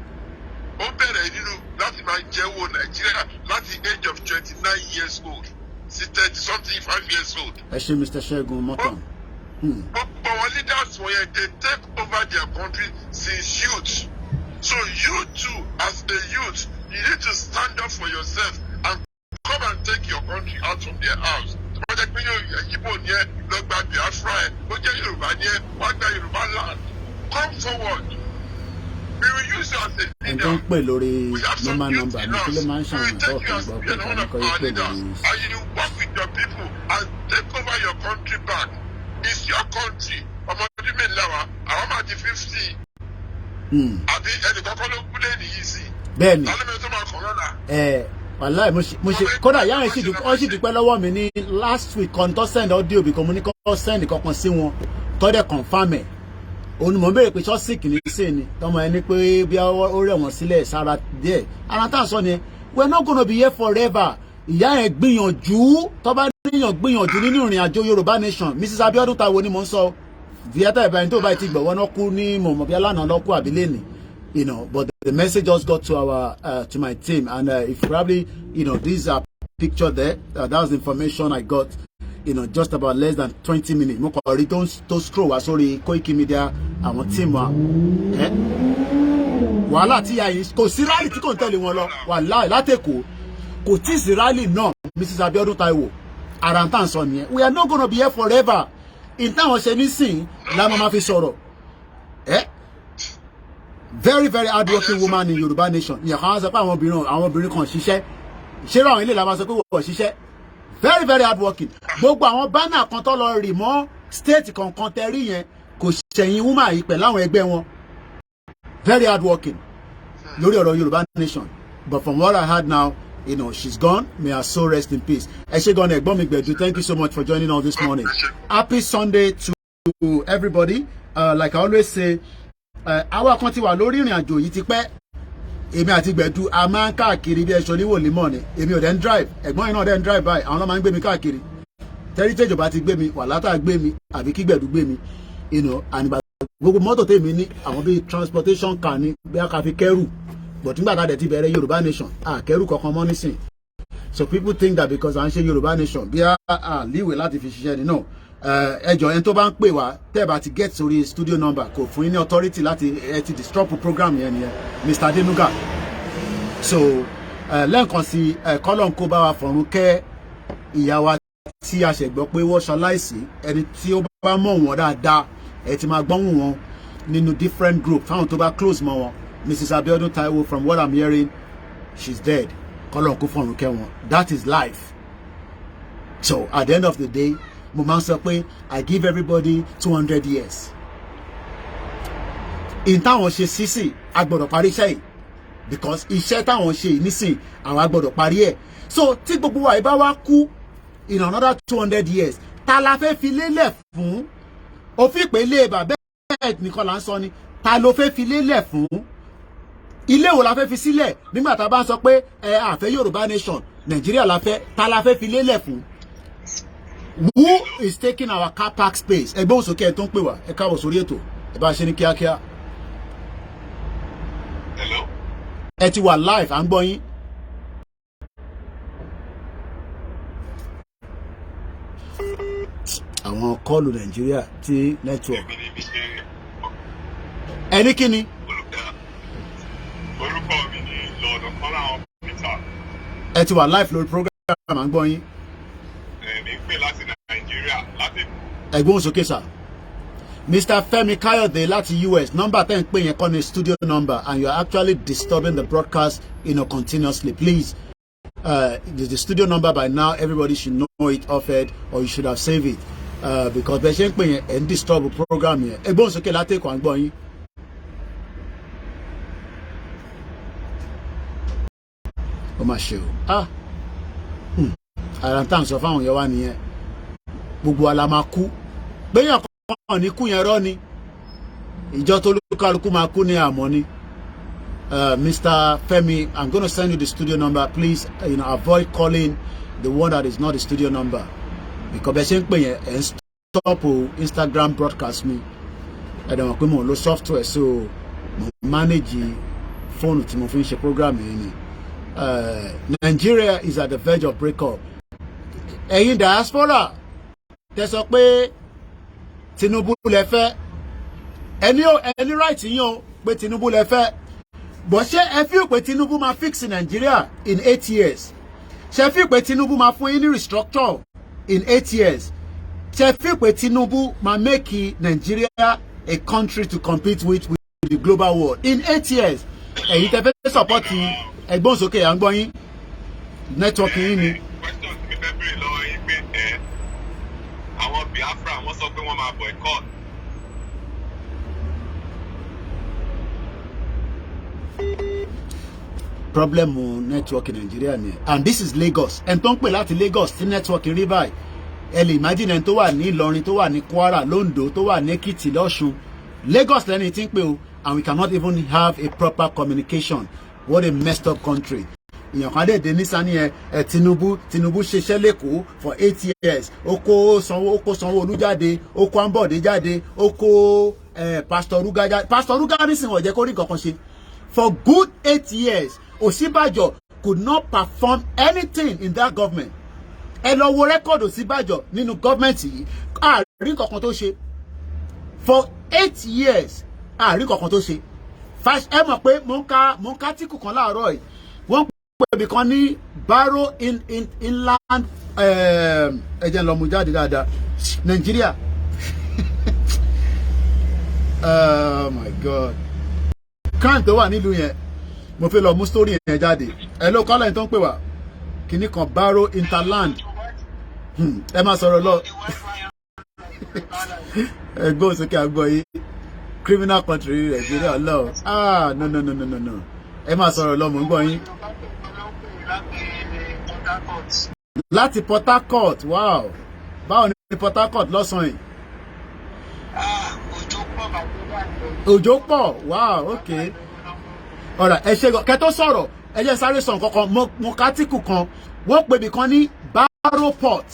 ó bẹ̀rẹ̀ nínú láti máa jẹ́wọ́ Nàìjíríà láti age of 29 years old sí 30-something 5 years old. ẹ ṣe Mr. Ṣẹ́gun Mọ́tàn. gbogbo àwọn leaders wọ̀nyẹn they take over their country since youth. So you too as a youth you need to stand up for yourself and come and take your country out from their house. wọ́n jẹ́ pé Ìgbò ní ẹ lọ gba Biafra ẹ ó jẹ́ Yorùbá ní ẹ wọ́n gba Yorùbá land come forward we will use you as a leader. ẹ̀jẹ̀ ń pè lórí normal number ní kílẹ̀ máa ń ṣàwọn ọ̀dọ́ kan gbọ́ pé kàn kọ́ yí pè lórí. and you work with your people and take over your country back it's your country ọmọdé mélòó wa àwọn máa di 50. àbí ẹnì kọ́kọ́ ló kú lẹ́nu yìí sí. bẹ́ẹ̀ni tálẹ́mẹ̀ tó máa kọ̀ lọ́la. wàláì mo ṣe kódà yára ọ sì dúpẹ́ lọ́wọ́ mi ní last week kan tó send audio bí kan mo ní kọ́ send kankan sí wọn tó dẹ̀ confam ẹ̀ òun mọ̀ ń béèrè pé ṣọ́ọ̀ṣì kìíní sí ni tọmọ ẹni pé bí ó rẹ̀ wọ́n sílẹ̀ sára díẹ̀ ara tá à ń sọ ni we're not gonna be here forever ìyá ẹ̀ gbìyànjú tó bá níyàn gbìyànjú nínú ìrìn àjò Yorùbá nation Mrs. Abiodun Taiwo ni mo ń sọ vieta ìbáyìí tó bá ti gbọ̀wọ́ náà kú ní mọ̀mọ́ bí alánà lọ́kù àbílẹ̀ ni. You know, but the message just got to our to my team, and if probably these are picture there, that's the information I got. Just about less than 20 minutes. Mo kàn rí tó scroll wá sórí Koikimedia àwọn team wa. Wàhálà tí a yìí kò sí rally tí kò ń tẹ̀lé wọn lọ. Wàhálà látẹ̀kọ̀ kò tí ì sí rally náà Mrs. Abiodun Taiwo. Àràǹtà sọ nìyẹn. We are not gonna be here forever. In táwọn ṣe nísìn la máa fi sọ̀rọ̀. Very very hardworking woman in Yorùbá nation. Ìyẹn kan á sọ pé àwọn obìnrin kan ṣiṣẹ́. Ṣé àwọn ilé la máa sọ pé wọ́n ṣiṣẹ́? Very very hardworking. Gbogbo àwọn bánà kan tó lọ rì mọ́ state kankan tẹ́rí yẹn kò ṣẹ̀yìn woman yìí pẹ̀lú àwọn ẹgbẹ́ wọn. Very hardworking. Lórí ọ̀rọ̀ Yorùbá nation. But from what I heard now, she's gone. May her soul rest in peace. Ẹ ṣé gan-an ẹ̀gbọ́n mi Gbẹ̀du. Thank you so much for joining us this morning. Happy Sunday to everybody. like I always say, àwa kan ti wà lórí ìrìn àjò yìí ti pẹ́. Èmi àti Gbẹ̀du a máa ń káàkiri bí ẹṣọ níwò límọ̀ ni. Èmi ò dẹ̀ ń drive. Ẹ̀gbọ́n yìí náà dẹ̀ ń drive báyìí. Àwọn náà máa ń gbé mi káàkiri. Heritage bá ti gbé mi, Wàlátà gbé mi, àbí kí Gbẹ̀du gbé mi. You know, and gbogbo mọ́tò tèmi ní àwọn bíi transportation car ní bí a kà fi kẹ́rù. But nígbà tá a dẹ̀ ti bẹ̀rẹ̀ Yorùbá nation, kẹ́rù kankan mọ́ nísìn. So people think that because à ń ṣe Yorùbá nation bí a líwèé láti fi ṣiṣẹ́ ni náà. Ẹjọ ẹni tó bá ń pè wá tẹ́ bá ti get sórí studio number kò fún yín ní authority láti ti disrupt program yẹn nìyẹn Mr. Adenuga. So lẹ́ẹ̀kan sí kọ́lọ̀ ń kó bá wa fọ̀run kẹ́ ìyá wa tí a ṣẹ̀ gbọ́ pé wọ́n ṣaláìsí ẹni tí ó bá mọ̀ wọ́n dáadáa ẹ ti máa gbọ́hùn wọn nínú different group fáwọn tó bá close mọ́ wọn Mrs. Abiodun Taiwo, from what I'm hearing, she's dead. Kọ́lọ̀ ń kó fọ̀run kẹ́ wọn. That is life. So at the end of the day, mo máa ń sọ pé I give everybody 200 years. In táwọn ṣe sísìn a gbọ́dọ̀ parí iṣẹ́ yìí because iṣẹ́ táwọn ṣe nísìn àwọn a gbọ́dọ̀ parí ẹ̀. So tí gbogbo wa ìbá wa kú in another 200 years ta la fẹ́ fi lélẹ̀ fún òfin pé ilé bàbá ẹ̀ nìkan là ń sọ ni ta ló fẹ́ fi lélẹ̀ fún ilé wo la fẹ́ fi sílẹ̀ nígbà tá a bá ń sọ pé àfẹ́ Yorùbá nation Nàìjíríà la fẹ́ ta la fẹ́ fi lélẹ̀ fún. Who is taking our car park space? Ẹgbẹ́ òsòkè ẹ̀ tó ń pè wá ẹ káàbọ̀ sórí ètò ẹ bá ṣe ní kíákíá. Hello. Ẹ ti wà live à ń gbọ́ yín. Àwọn kọ́ọ̀lù Nàìjíríà tí network. Ẹni kí ni? Orúkọ mi ni Lord Ọ̀kọ́láwọn Peter. Ẹ ti wà live lórí program à ń gbọ́ yín. Mi ń pè láti Nàìjíríà láti. Ẹ̀gbọ́n òsókè sà. Mr. Femi Kayode láti US, number 10 pé yẹn kọ́ ni studio number and you are actually disturbing the broadcast continuously. Please, the studio number by now, everybody should know it offered or you should have saved it. Because bẹ́ẹ̀ ṣe ń pè yẹn ẹ̀ ń disturb program yẹn. Ẹ̀gbọ́n òsókè láti ẹ̀kọ́ à ń gbọ́ yín. Ó mà ṣe o. Ara tá à ń sọ fáwọn yẹn wá nìyẹn. Gbogbo ala máa kú. Gbéyàn kan ní kú yẹn rọ́ ni. Ìjọ tó lúkálukú máa kú ní àmọ́ ni. Mr. Femi, I'm going to send you the studio number. Please, avoid calling the one that is not the studio number. Because bẹ́ẹ̀ ṣe ń pè yẹn ẹ̀ ń stop Instagram broadcast mi. Ẹ̀dẹ̀ mọ̀ pé mo ń lo software so mo manage fóònù tí mo fi ń ṣe program yìí ni. Nigeria is at the verge of breakup. Ẹ̀yin diaspora tẹ́ sọ pé Tinubu lẹ fẹ́ ẹni right yín o pé Tinubu lẹ fẹ́ but ṣé ẹ feel pé Tinubu máa fix Nigeria in 8 years? Ṣé ẹ feel pé Tinubu máa fún yín ní restructure in 8 years? Ṣé ẹ feel pé Tinubu máa make Nigeria a country to compete with the global world in 8 years? Ẹ̀yin tẹ́ fẹ́ support ẹ̀gbọ́n sókè à ń gbọ́ yín network yín ni. Question mi fẹ́ bèrè lọ́wọ́ yín pé àwọn Biafra wọ́n sọ pé wọ́n máa boycott. Problem network in Nigeria ni and this is Lagos ẹni tó ń pè láti Lagos tí network rí báyìí ẹ lè imagine ẹni tó wà ní Ìlọrin tó wà ní Kwara Londo tó wà ní Èkìtì lọ́ṣun Lagos lẹ́ni tí ń pè o and we cannot even have a proper communication. What a messed up country. Èèyàn kan dé ní sani ẹ Tinubu ṣiṣẹ́ lẹ́kọ̀ọ́ for 8 years ó kó Sanwó-Olú jáde ó kó Ambode jáde ó kó Pastor Ruga jáde. Pastor Ruga nísìnyí wọ́n jẹ́ kó rí nǹkan kan ṣe for good 8 years. Ọ̀ṣínbàjò could not perform anything in that government. Ẹ lọ wo record Ọ̀ṣínbàjò nínú government yìí àárí nǹkan kan tó ṣe for 8 years àárí nǹkan kan tó ṣe. Ẹ mọ̀ pé mo ń ká tíkù kan láàárọ̀ yìí wọ́n pè mí kan ní barrow inland ẹ̀jẹ̀ lọ́mú jáde dáadáa Nàìjíríà. Oh my God, crime tó wà nílùú yẹn mo fẹ́ lọ mú story yẹn jáde. Ẹ ló kọ́lẹ̀ tó ń pè wá kìíní kan barrow interland ẹ máa sọ̀rọ̀ lọ ẹgbẹ́ òsókè àgbọ̀ yìí criminal country Nigeria lọ no ẹ máa sọ̀rọ̀ lọ mò ń gbọ́ yín. Láti Port Harcourt wow báwo ni Port Harcourt lọ́sàn-án yìí. Òjò pọ̀ òjò pọ̀ wow okay ọ̀rọ̀ ẹ ṣe kẹ́ tó sọ̀rọ̀ ẹ jẹ́ sáré sọ nǹkan kan mo kátìkù kan wọ́n pè mí kan ní barrow port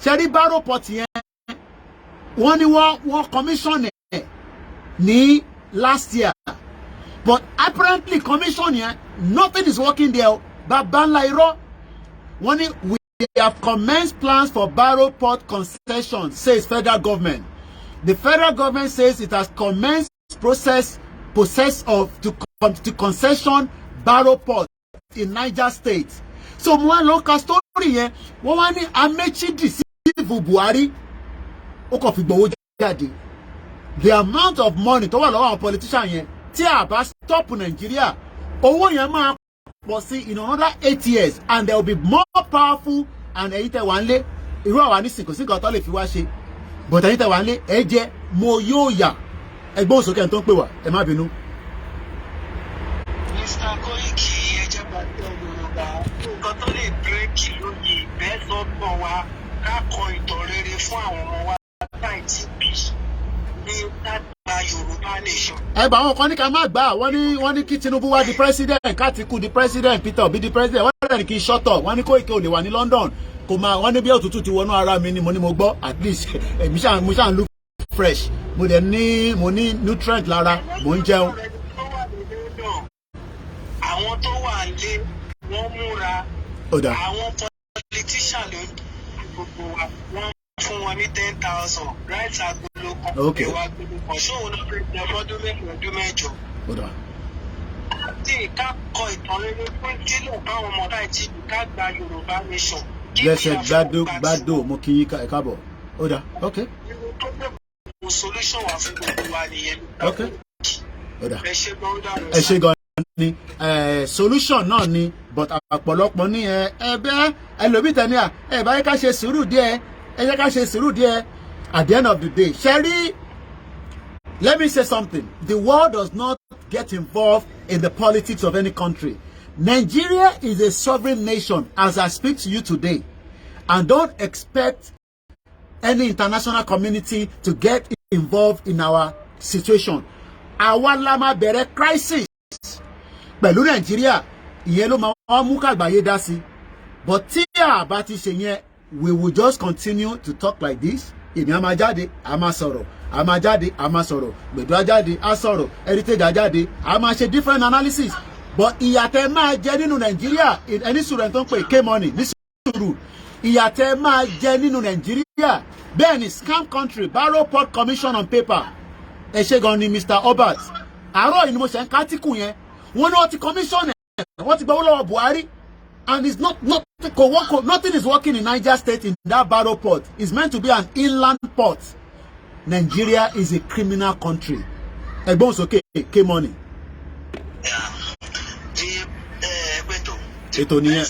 ṣe rí barrow port yẹn wọ́n ní wọ́n commission ẹ̀ ní last year but apparently commission yẹn nothing is working there bàbá ńlá irọ́ wọ́n ní we have commenced plans for barrow port concession says federal government. The federal government says it has commenced process to concession barrow port in Niger State. So mo wá lọ ka story yẹn wọ́n wá ní Amechi deceive Buhari ó kàn fi gbowó jáde. The amount of money tó wà lọ́wọ́ àwọn politician yẹn tí a bá stop Nigeria owó yẹn máa pọ̀ sí in another 8 years and they will be more powerful and èyí tẹ̀ wá ń lé irú àwa ní sìnkú sínkà tó lè fi wá ṣe but èyí tẹ̀ wá ń lé ẹ jẹ́ mo yóò yà ẹgbọ́n òsókè tó ń pè wá ẹ má bínú. Mr. Koiki ẹjẹ bá tẹ Yorùbá nǹkan tó lè bírèkì lóye ìbẹ́ sọ́gbọ̀n wa ká kọ ìtàn rere fún àwọn ọmọ wa láì tí bí ní dàgbà Yorùbá nation. ẹ bá àwọn kan ní ká má gbà wọ́n ní kí Tinubu wá di president káàtìkù di president Peter Obi di president wọ́n ní kí n shut up wọ́n ní Koiki ò lè wà ní London kò máa wọ́n ní bí òtútù ti wọnú ara mi ni mo gbọ́ at least mo ṣáà ń look fresh mo ní nutrient lára mo ń jẹun. àwọn tó wà lé wọ́n múra àwọn politician ló ń gbogbo wa wọ́n fún wọn ní 10,000 right agolo kan ẹwà agolo kan ṣóun náà fẹ́ jẹ fọ́dún ọdún mẹ́jọ. tí ká kọ ìtàn rere fún jílẹ̀ fáwọn ọmọ láìsí ká gba Yorùbá nation. lẹ́sẹ̀ gbádò mo kí yín káàbọ̀ ó dà ok. solution wà fún gbogbo wa nìyẹn. ok ó dà ẹ ṣe gan ni solution náà ni but àpọ̀lọpọ̀ ní ẹbẹ́ ẹlòmíì tẹ̀ ní ẹ bá yẹ ká ṣe sùúrù díẹ̀ ẹ yẹ ká ṣe sùúrù díẹ̀ at the end of the day Sherry, let me say something. The world does not get involved in the politics of any country. Nigeria is a sovereign nation as I speak to you today, and don't expect any international community to get involved in our situation. Àwa la máa bẹ̀rẹ̀ crisis pẹ̀lú Nigeria ìyẹn ló máa mú kàgbáyé dá sí but tí a bá ti ṣe yẹn we will just continue to talk like this. Èmi á máa jáde á máa sọ̀rọ̀ á máa jáde á máa sọ̀rọ̀ gbẹ̀dọ̀ á jáde á sọ̀rọ̀ heritage á jáde á máa ṣe different analysis but ìyàtẹ̀ máa jẹ nínú Nigeria ẹni sùúrù tó ń pè K-money ní sùúrù ìyàtẹ̀ máa jẹ nínú Nigeria bẹ́ẹ̀ ni scam country barrow port commission on paper ẹ ṣe gan ni Mr. Obert àárọ̀ yìí ni mo ṣe ń kátìkù yẹn wọ́n ní wọ́n ti commission ẹ̀ wọ́n ti gbowó lọ́wọ́ Buhari and it's nothing is working in Niger State in that barrow port. It's meant to be an inland port. Nigeria is a criminal country. Ẹ̀gbọ́n sókè K-money. Ètò nìyẹn.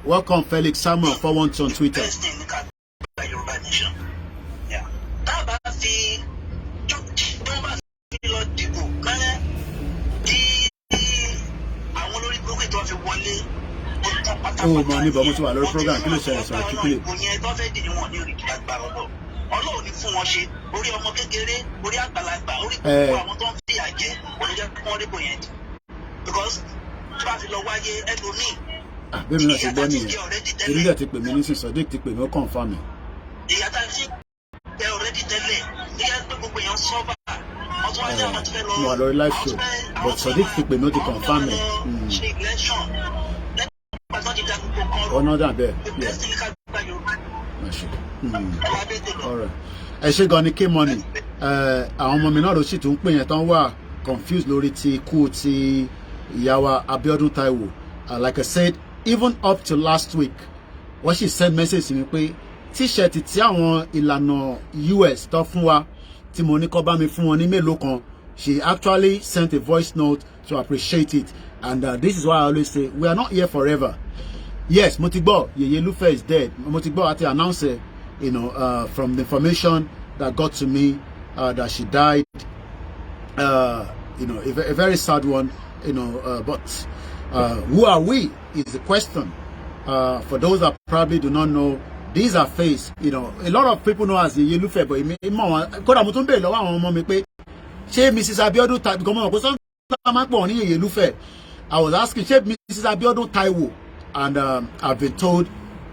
Welcome Felix Samuel 412 on Twitter. Oh, mo ní bọ̀ mo ti wà lórí program kí ló ṣẹlẹ̀ sọ̀rọ̀ kíkúlẹ̀. Ọlọ́run ní fún wọn ṣe orí ọmọ kékeré orí àgbàlagbà orí gbogbo àwọn tó ń fi àjẹ oníjẹ́ kí wọ́n rí bò yẹn because tí wọ́n ti lọ wáyé ẹlòmíì. Bẹ́ẹ̀ni náà ṣe gbọ́ nìyẹn èmi dẹ̀ ti pè mí nísìnyí Sodiq ti pè mí ó confirm mi. ìyá tá a fi jẹ ọ̀rẹ́dì tẹ́lẹ̀ nígbà pé gbogbo èèyàn sọ́ọ̀bà ọtún wájú àwọn tó fẹ́ lọ. mo wà lórí live show but Sodiq ti pè mí ó ti confirm mi. ọ̀nà dà bẹ́ẹ̀ ẹ ṣe gan ni K-money àwọn ọmọ mi náà ló sì tún pè yẹn tán wà confused lórí ti ikú ti ìyá wa Abiodun Taiwo like I said even up to last week wọ́n sì send message mi pé t-shirt tí àwọn ìlànà US tó fún wa tí mo ní kó bá mi fún wọn ní mélòó kan she actually sent a voice note to appreciate it and this is why I always say we are not here forever. Yes, mo ti gbọ́ Yeye Lufe is dead. Mo ti gbọ́ àti announce from the information that got to me that she died. A very sad one. But who are we is the question. For those that probably do not know, these are face. A lot of people know as Yeye Lufe, but kódà mo tún bèèrè lọ́wọ́ àwọn ọmọ mi pé ṣé Mrs. Abiodun Taiwo because mo mọ̀ pé sọ́ńtà máa pọ̀ ní Yèyélúfẹ̀. I was asking ṣé Mrs. Abiodun Taiwo and I've been told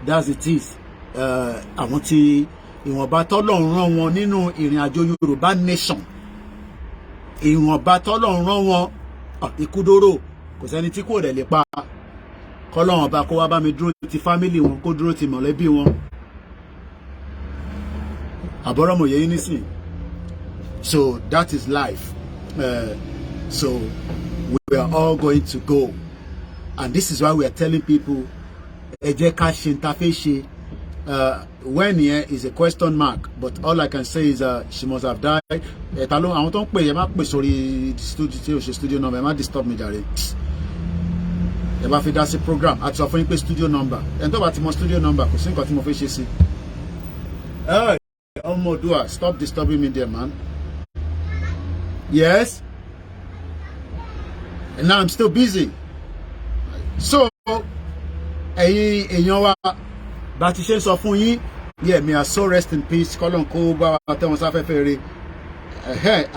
that's it is. Àwọn tí ìwọ̀nba tọ́lọ́run rán wọn nínú ìrìn àjò Yorùbá nation. Ìwọ̀nba tọ́lọ́run rán wọn ìkúdóró kò sẹ́ni tí kò dẹ̀ lè pa. Kọ́lọ́run ọba kó wá bá mi dúró ti family wọn kó dúró ti mọ̀lẹ́bí wọn. Àbọ̀rọ̀mọ̀ yẹn nísìn. So that is life. So we are all going to go. And this is why we are telling people, ẹ jẹ́ ká ṣe ta fẹ́ ṣe. When here is a question mark, but all I can say is she must have died. Talo, àwọn tó ń pè yẹn má pè sórí studio number, ẹ má disturb me jàre. Ẹ bá fi dá sí program, àti sọ fún yín pé studio number. Ẹni tó bá ti mọ studio number, kò sí nǹkan tí mo fẹ́ ṣe sí. Omodua, stop disturbing me there, man. Yes? And now I'm still busy. So, èèyàn wa bá ti ṣe sọ fún yín, yeah, may I so rest in peace. Kọ́lọ́n kó bá wa tẹ́ wọn sáfẹ́fẹ́ rẹ̀.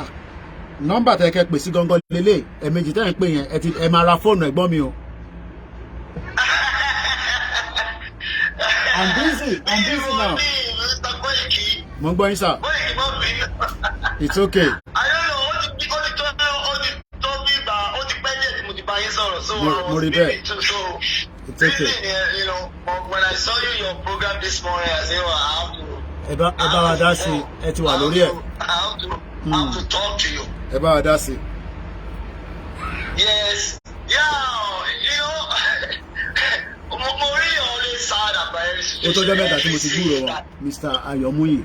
Nọ́mbà tẹ́ kẹ́ pè sí gangan lélẹ̀, ẹ̀mejì tẹ́ ń pè yẹn, ẹ máa ra fóònù ẹ̀gbọ́n mi o. I'm busy now. Mo ń gbọ́ yín sà. It's okay. Mo rí bẹ́ẹ̀. It's okay. You know, when I saw your program this morning, I said, well, I have to. Ẹ bá wa dá sí, ẹ ti wà lórí ẹ̀. I have to talk to you. Ẹ bá wa dá sí. Yes. Yeah, you know, mo really always sad about every situation. Ó tó jẹ́ mẹ́ta tí mo ti gbúròó wọn, Mr. Ayọ̀múyì.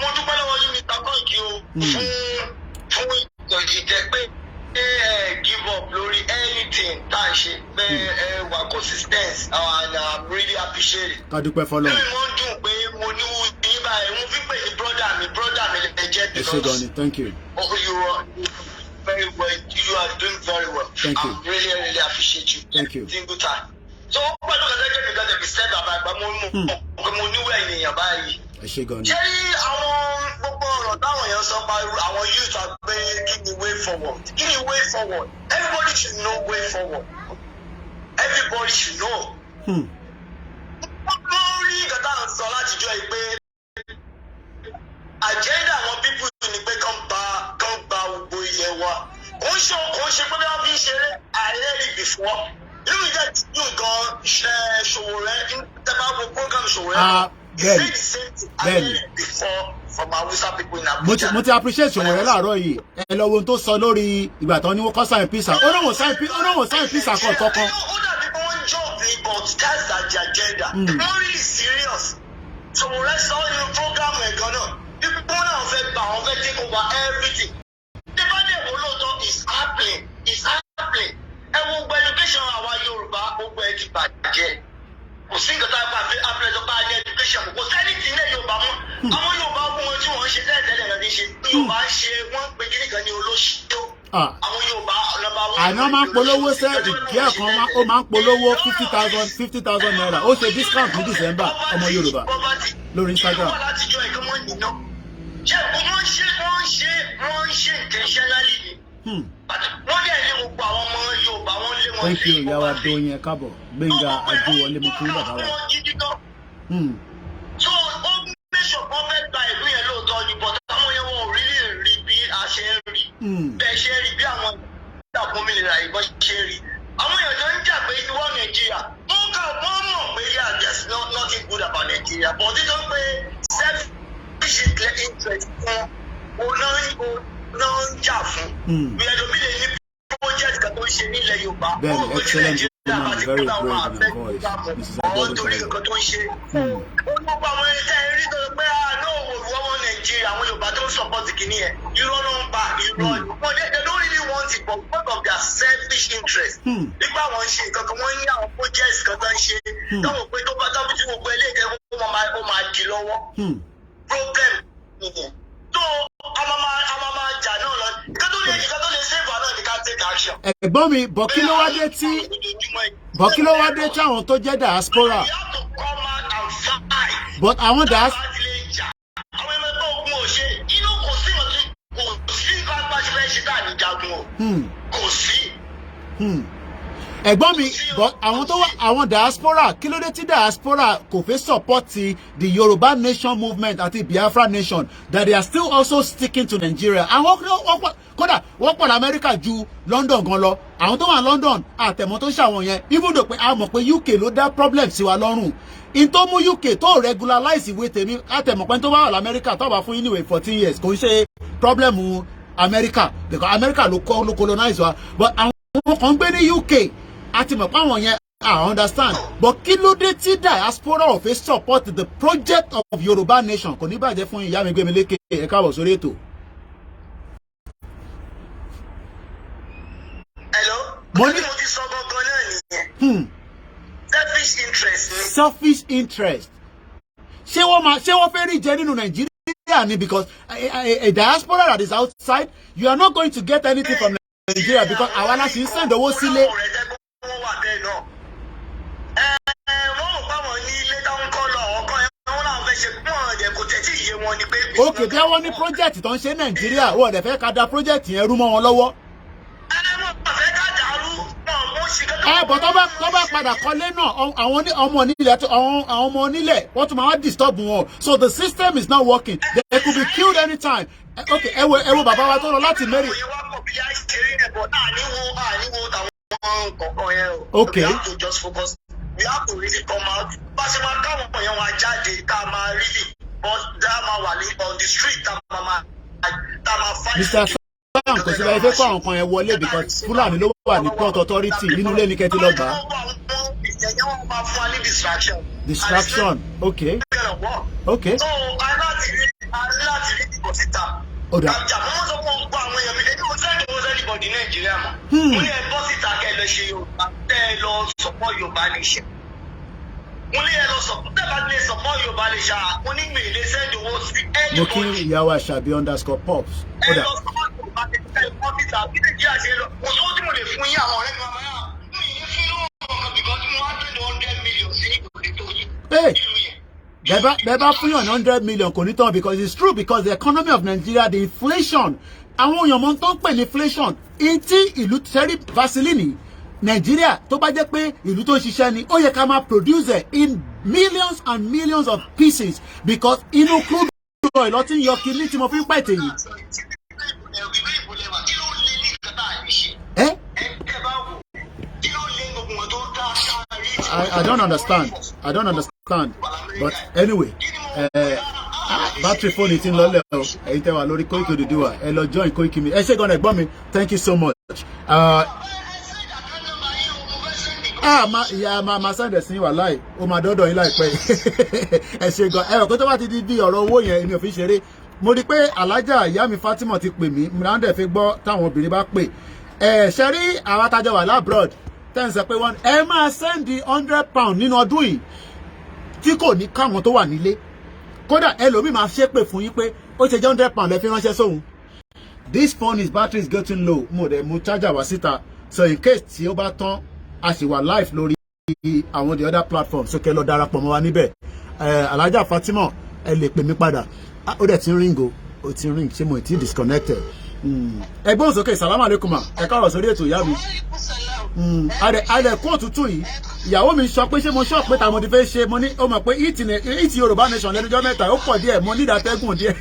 Mo dúpẹ́ lọ́wọ́ yín Mr. Koiki o fún ìjẹ́ pé give up lórí anything tá a ṣe pé wà consistent and I'm really appreciate it. Ká dúpẹ́ fọlọ́run. Lórí mo ń dùn pé mo ní ní báyìí mo fi pè ní brother mi lè jẹ́ because. Ẹ ṣé gan ni, thank you. You are very well. You are doing very well. Thank you. I really appreciate you. Thank you. Single time. So pẹ̀lú kẹ̀kẹ́ mi gẹ́gẹ́ bí sẹ́ẹ̀bà àgbà mo níwẹ̀ ènìyàn báyìí. Ẹ ṣé gan ni. Ṣé àwọn gbogbo ọ̀rọ̀ táwọn èèyàn sọ pa àwọn youth àgbẹ̀ kí ni way forward? Kí ni way forward? Everybody should know way forward. Everybody should know. Wọ́n rí ìgbà táwọn sọ láti jọ ìpè agenda àwọn people ni pé kán gba gbogbo ilẹ̀ wa. Kò ń ṣe pé bí wọ́n fi ń ṣeré àìrẹ́rì before. Inú mi jẹ́ ìdíjú gan Ṣòwòrẹ́ tẹ́lá wo program Ṣòwòrẹ́. Bẹ́ẹ̀ni. Mo ti appreciate Ṣòwòrẹ́ láàárọ̀ yìí. Ẹ lọ wo ohun tó sọ lórí ìgbà tán ni wọ́n kọ́ sign peace. Ó náà wọ́n sign peace kan kankan. Ó dàbí pé wọ́n job ni but that's the agenda. Wọ́n really serious. Ṣòwòrẹ́ sọ nínú program ẹ̀ gan náà. People náà fẹ́ gbà wọ́n fẹ́ take over everything. The body of olóòótọ́ is happening. Ẹ wo gbogbo education àwa Yorùbá gbogbo ẹ ti bàjẹ́. Kò sí nǹkan tá a bá fi àpẹẹrẹ bá ní education kò sẹ́ni tí ilé Yorùbá mọ́. Àwọn Yorùbá fún wọn tí wọ́n ń ṣe tẹ́lẹ̀tẹ́lẹ̀ náà ní ṣe. Yorùbá ń ṣe wọ́n pe kíní kan ní olóṣèlú. Àwọn Yorùbá lọ́ba wọn. Àná máa ń polówó sẹ́ ìdíyẹ kan ó máa ń polówó 50,000 naira. Ó ṣe discount ní December ọmọ Yorùbá lórí Instagram. Ṣé wọ́n ṣe intentionally ni? Wọ́n dẹ̀ ní gbogbo àwọn ọmọ Yorùbá wọ́n lé wọn. Thank you ìyàwó Adóyin kábọ̀ Gbénga Adéwọlé mo kú bàbá wa. So ó mẹ́sọ̀ kan fẹ́ gba ìlú yẹn lóòótọ́ ni but àwọn yẹn wọn ò rí lè rí bí a ṣe ń rí. Bẹ́ẹ̀ ṣe rí bí àwọn ìdàgbòmìnira ìbọn ṣe rí. Àwọn èèyàn tó ń jà pé ìwọ Nàìjíríà wọ́n mọ̀ pé yeah there's nothing good about Nigeria but títọ́ pé selfish interest fún náà ń jà fún. Ìyẹ̀dọ̀mí lè ní project kan tó ń ṣe nílẹ̀ Yorùbá. Bẹ́ẹ̀ni excellent woman very brave in her voice Mrs. Abiodun Torí nǹkan tó ń ṣe. Ó gbogbo àwọn ẹ̀ka ẹ̀rí tó pé àná òwò ọmọ Nàìjíríà àwọn Yorùbá tó ń support kìíní ẹ̀ irọ́ ló ń pa irọ́. But they don't really want it but because of their selfish interest. Nígbà wọn ṣe nǹkan kan wọ́n ní àwọn projects kan tó ń ṣe. Táwọn pé tó bá tábí tí gbogbo eléyìí ó máa di lọ́wọ́. Problem nìyẹn. So a máa jà náà lọ. Ìkan tó lè save wa náà ni ká take action. Ẹ̀gbọ́n mi bọ̀ kí ló wá dé tí àwọn tó jẹ́ diaspora. But àwọn diaspora. Àwọn ẹgbẹ́ ogun ò ṣe inú kò sí ìmọ̀ tí kò Kò sí. Ẹ̀gbọ́n mi, but àwọn diaspora, kí ló dé tí diaspora kò fẹ́ support the Yoruba nation movement àti Biafra nation that they are still also sticking to Nigeria. Àwọn kódà wọ́n pọ̀ ní America ju London gan lọ. Àwọn tó wà London àtẹ̀mọ́ tó ṣàwọn yẹn, even though pé a mọ̀ pé UK ló dá problem sí wa lọ́rùn. In tó mú UK tó regularize ìwé tèmi àtẹ̀mọ́ pé tó bá wà ní America tó bá fún yín níwèé 14 years kò ń ṣe problem America because America ló colonize wa, but àwọn kan gbé ní UK àti mọ̀ páwọn yẹn I understand, but kí ló dé tí diaspora of a support the project of Yoruba nation? Kò ní bàjẹ́ fún ìyá mi gbé mi lékè ẹ káàbọ̀ sórí ètò. Hello. Mo ní mo ti sọ gangan náà nìyẹn. Selfish interest. Selfish interest. Ṣé wọ́n fẹ́ rí jẹ nínú Nàìjíríà ni because a diaspora that is outside you are not going to get anything from Nigeria because àwa la ṣì ń send owó sílé. Okay, bí wọ́n ní project tó ń ṣe Nàìjíríà wọ́n dẹ̀ fẹ́ ká da project yẹn rú mọ́ wọn lọ́wọ́. But tó bá padà kọ́lé náà àwọn ọmọ onílẹ̀ wọ́n tún máa disturb wọn, so the system is not working. They could be killed anytime. Okay, ẹ wo bàbá wa tó lọ láti Mary. Okay. We have to just focus. We have to really come out. But on the street, Mr. Sam kò sí báyìí fẹ́ kọ́ àwọn kan yẹn wọlé because Fúlàní ló wà ní port authority nínú ilé ní kẹ́tí lọ́gbà. Distraction. Okay. Okay. So I'm not Oda. Mo kí ìyàwó Àṣàbí _pops. Oda. Hey, bẹ́ẹ̀ fún yàn 100 million kò ní tán because it's true because the economy of Nigeria, the inflation, àwọn èèyàn mọ̀ tó ń pè ní inflation, etí ìlú tẹ́rí Vaseline Nigeria tó bá jẹ́ pé ìlú tó ń ṣiṣẹ́ ni ó yẹ ká máa produce in millions and millions of pieces because inú crude oil ló ti ń yọ kíní tí mo fi ń pẹ̀tẹ̀ yìí. I don't understand. But anyway, battery phone is in lọ́lẹ̀ o. Ẹ̀yin tẹ́ wà lórí Koikimedia, ẹ lọ join Koikimedia. Ẹ ṣé gan ẹ̀gbọ́n mi. Thank you so much. Ma send ẹ̀sìn wà láì. O máa dọ́dọ̀ yín láìpẹ́. Ẹ ṣé gan. Ẹ rò pé tó bá ti di bí ọ̀rọ̀ owó yẹn èmi ò fi ṣeré. Mo rí pé Alájà ìyá mi Fatima ti pè mí. Mo náà dẹ̀ fi gbọ́ táwọn obìnrin bá pè. Ṣe rí àwọn atajọ wà labroad. Tẹ́ ń sọ pé ẹ máa send £100 nínú ọdún yìí tí kò ní káwọn tó wà nílé. Kódà ẹlòmíì máa ṣépè fún yín pé ó ṣe jẹ́ £100 lẹ fi ránṣẹ́ sóhun. This phone is battery is getting low. Mo charger wá síta. So in case tí ó bá tán a sì wà live lórí àwọn the other platforms. So kẹ́ lọ darapọ̀ mọ́ wa níbẹ̀. Alájà Fatima ẹ lè pè mí padà. Ó dẹ̀ ti ń ring o. Ó ti ń ring ṣé mo ti disconnected. Ẹgbọ́n sókè salamu alaikum ẹ káàbọ̀ sórí ètò ìyá mi. Adẹ kó òtútù yìí ìyàwó mi sọ pé ṣé mo ṣọ́ pé ta mo ti fẹ́ ṣe mo ní ó mọ̀ pé ìtì Yorùbá nation lẹ́nujọ́ mẹ́ta ó pọ̀ díẹ̀ mo ní ìdátẹ́gùn díẹ̀.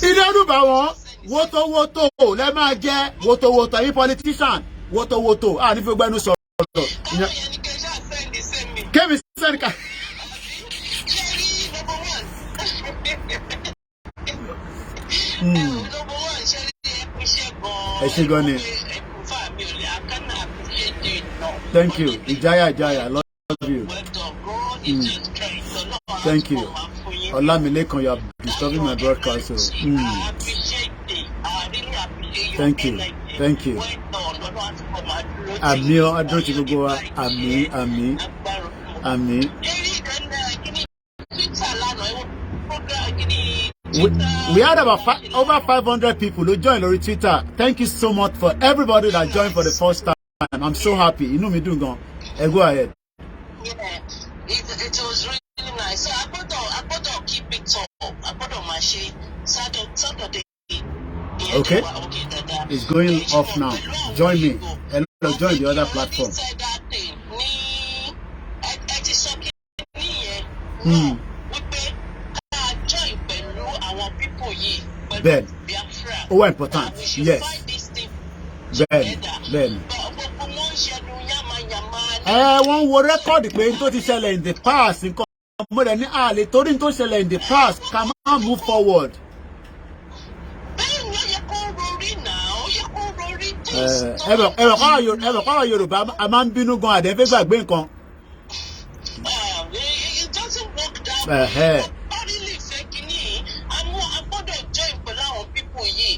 Ìdẹ́rùbà wọn wótówótó lẹ́ máa jẹ́ wótówótó yín politician wótówótó ní fi gbẹ́nu sọ̀rọ̀. Kẹ́mi sẹ́ni ká. Ẹ ṣé gan ni. Thank you. Ijaya, I love you. Thank you. Olamilekan, you are disturbing my broadcast. Thank you. Àmì o, adúró ti gbogbo wa. Àmì. We had over 500 people who joined on Twitter. Thank you so much for everybody that joined for the first time. I'm so happy. Inú mi dùn gan. Go ahead. Yeah, it was really nice. So I got to keep it up. I got to Saturday. Okay. It's going off now. Join me. Hello, join the other platform. Ben. Oh, important. Yes. Ben. Wọ́n wo rẹ́kọ̀dì pé n tó ti ṣẹlẹ̀ in the past nǹkan mo rẹ̀ ní àlè torí n tó ṣẹlẹ̀ in the past ká máa move forward. Ẹ̀rọ kọ́rọ̀ Yorùbá a máa ń bínú gan àdẹ́fẹ́ gbàgbé nǹkan.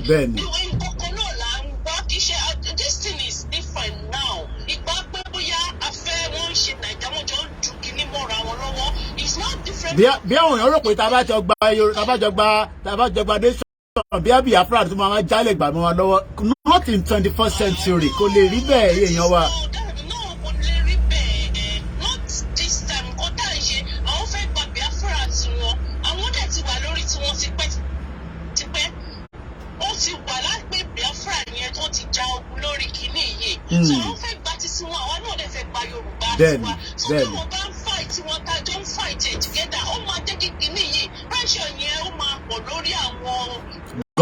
Bẹ́ẹ̀ni. Bí àwọn èèyàn rò pé tá a bá jọ gba nation bí a Biafra tó máa jálẹ̀ gbà mọ́ wa lọ́wọ́ not in 21st century kò lè rí bẹ́ẹ̀ èèyàn wa. Bẹ́ẹ̀ni.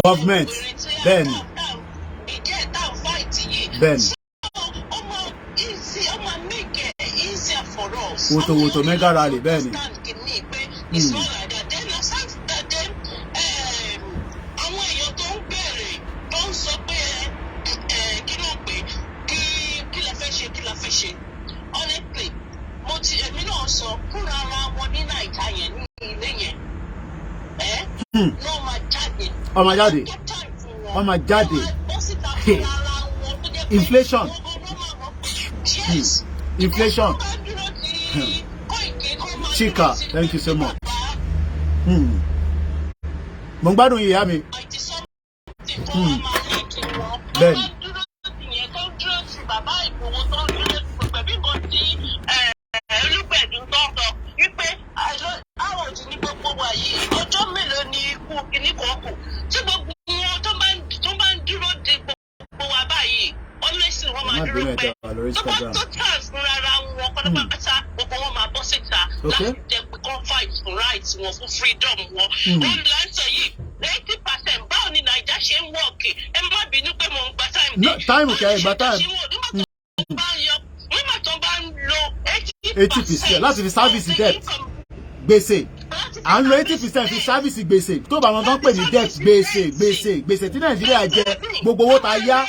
Government. Bẹ́ẹ̀ni. Woto mega rally bẹ́ẹ̀ni. Ọmọ jáde. Inflation. Inflation. Chika, thank you so much. Mo ń gbádùn ìyá mi. Bẹ́ẹ̀ni. Okay. No, time okay, but time. 80% láti fi service debt gbèsè à ń lo 80% fi service gbèsè tó bá wọn tán pè ní debt gbèsè tí Nàìjíríà jẹ gbogbo owó tá a yá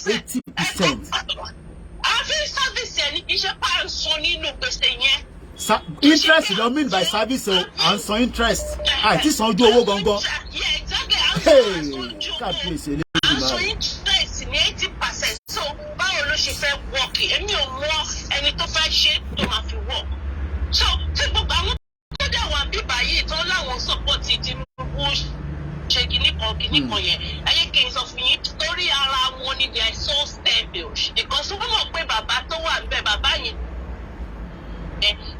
80%. Interest ló mean by service o à ń san interest àti san ojú owó gangan. Kábíyèsí eléyìí máa rẹ̀. Ní 80%. So báwo ló ṣe fẹ́ wọ́ọ̀kì èmi ò mọ ẹni tó fẹ́ ṣe tó máa fi wọ́ọ̀k. So tí gbogbo àwọn tó dẹ̀ wà bíbá yìí tó láwọn sọ́pọ̀tì Tinubu ṣe kìnnìkan yẹn ẹyẹ kì í sọ fún yín torí ara wọn ni they are so stable because wọ́n mọ̀ pé bàbá tó wà níbẹ̀ bàbá yìí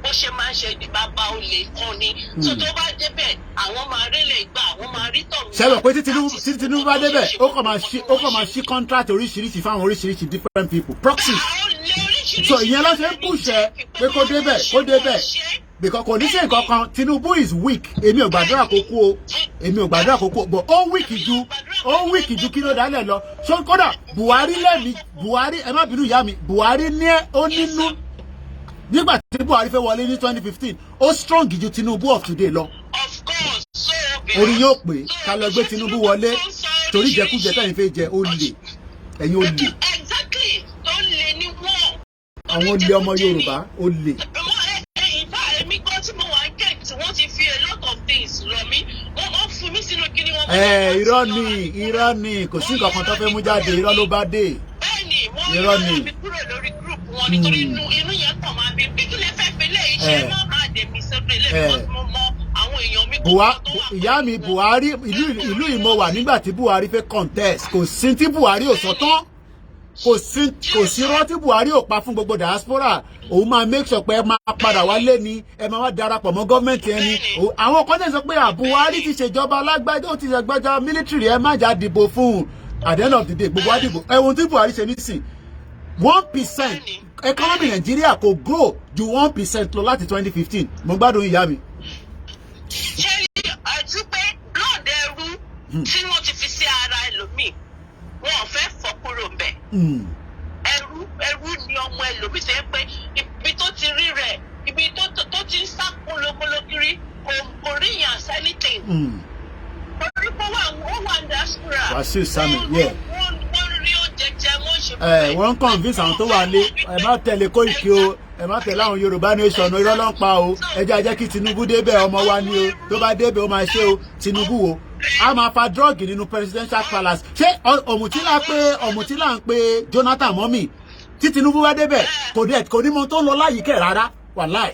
bó ṣe máa ń ṣe di bàbá olè kan ni tó tó bá débẹ̀ àwọn máa rélẹ̀ gbà àwọn máa rí tọ̀hún. ṣẹlẹ̀ pé tí Tinubu bá débẹ̀ ó kàn máa ṣí contract oríṣiríṣi fáwọn oríṣiríṣi different people proxy so ìyẹn ló ṣe ń pùṣẹ pé kó débẹ̀ because kò ní ṣe nǹkan kan Tinubu is weak èmi ò gbàdúrà kó kú o but ó weak ju kí ló dálẹ̀ lọ so kódà Buhari ẹ má bínú ìyá mi Buhari ó nínú nígbà tí Buhari fẹ́ wọlé ní 2015 ó strong ju Tinubu of today lọ. Of course, so orí yóò pé ká lọ gbé Tinubu wọlé torí jẹkújẹ tẹ̀yin fẹ́ jẹ ó lè ẹ̀yin ó lè. Exactly tó lè ní wọ́n. àwọn olè ọmọ Yorùbá ó lè. ìfà èmi kan tí mo wà ń kẹ́ tí wọ́n ti fi a lot of things lọ mí wọ́n fún mi sínú kíní wọn. irọ́ ni kò sí nǹkan kan tó fẹ́ mú jáde irọ́ ló bá dé. bẹ́ẹ̀ni wọ́n yọ mi kúrò lórí group wọn nítorí inú yẹn kàn máa bí kíkílẹ̀ fẹ́ fi lé iṣẹ́ náà máa dé mi sẹ́pẹ̀ lẹ́ẹ̀kan mo mọ àwọn èèyàn mi. ìyá mi Buhari ìlú ìmọ̀ wà nígbà tí Buhari fẹ́ contest kò sí tí Buhari ò sọ tán kò sí rọ́ tí Buhari ò pa fún gbogbo diaspora òun máa make sure pé ẹ máa padà wálé ni ẹ máa wá darapọ̀ mọ́ gọ́ọ̀mẹ̀ntì ẹni àwọn kan náà sọ pé Buhari ti ṣèjọba alágbájá ó ti ṣèjọba military ẹ má jà dìbò fún un at the end of the day gbogbo àdìbò ẹ̀wọ̀n tí Buhari ṣe nísìn 1% economy Nigeria kò grow ju 1% lọ láti 2015 mo gbádùn ìyá mi. ṣé àti pé blood ẹrú tí wọ́n ti fi sí ara ẹlòmíì wọn ò fẹ́ fọ́ kúrò ń bẹ̀. ẹrú ni ọmọ ẹlòmíì tó yẹ pé ibi tó ti rí rẹ̀ ibi tó ti ń sá polopolo kiri kò rí yàn anything. orí pé wọ́n wà ní diaspora. Wàsíù Sami yẹ. wọ́n rí oúnjẹ jẹ wọ́n ṣe fún wọ́n convince àwọn tó wà lé ẹ má tẹ̀lé Koiki o ẹ má tẹ̀lé àwọn Yorùbá nation irọ́ ló ń pa o ẹ jẹ́ kí Tinubu débẹ̀ ọmọ wa ni o tó bá débẹ̀ ó máa ṣe o Tinubu o a máa fa drug nínú presidential palace ṣé ọ̀mùtílà ń pe Jonathan mọ́mì tí Tinubu bá débẹ̀ kò ní mọ tó ń lọ láyìíkẹ́ rárá wàláì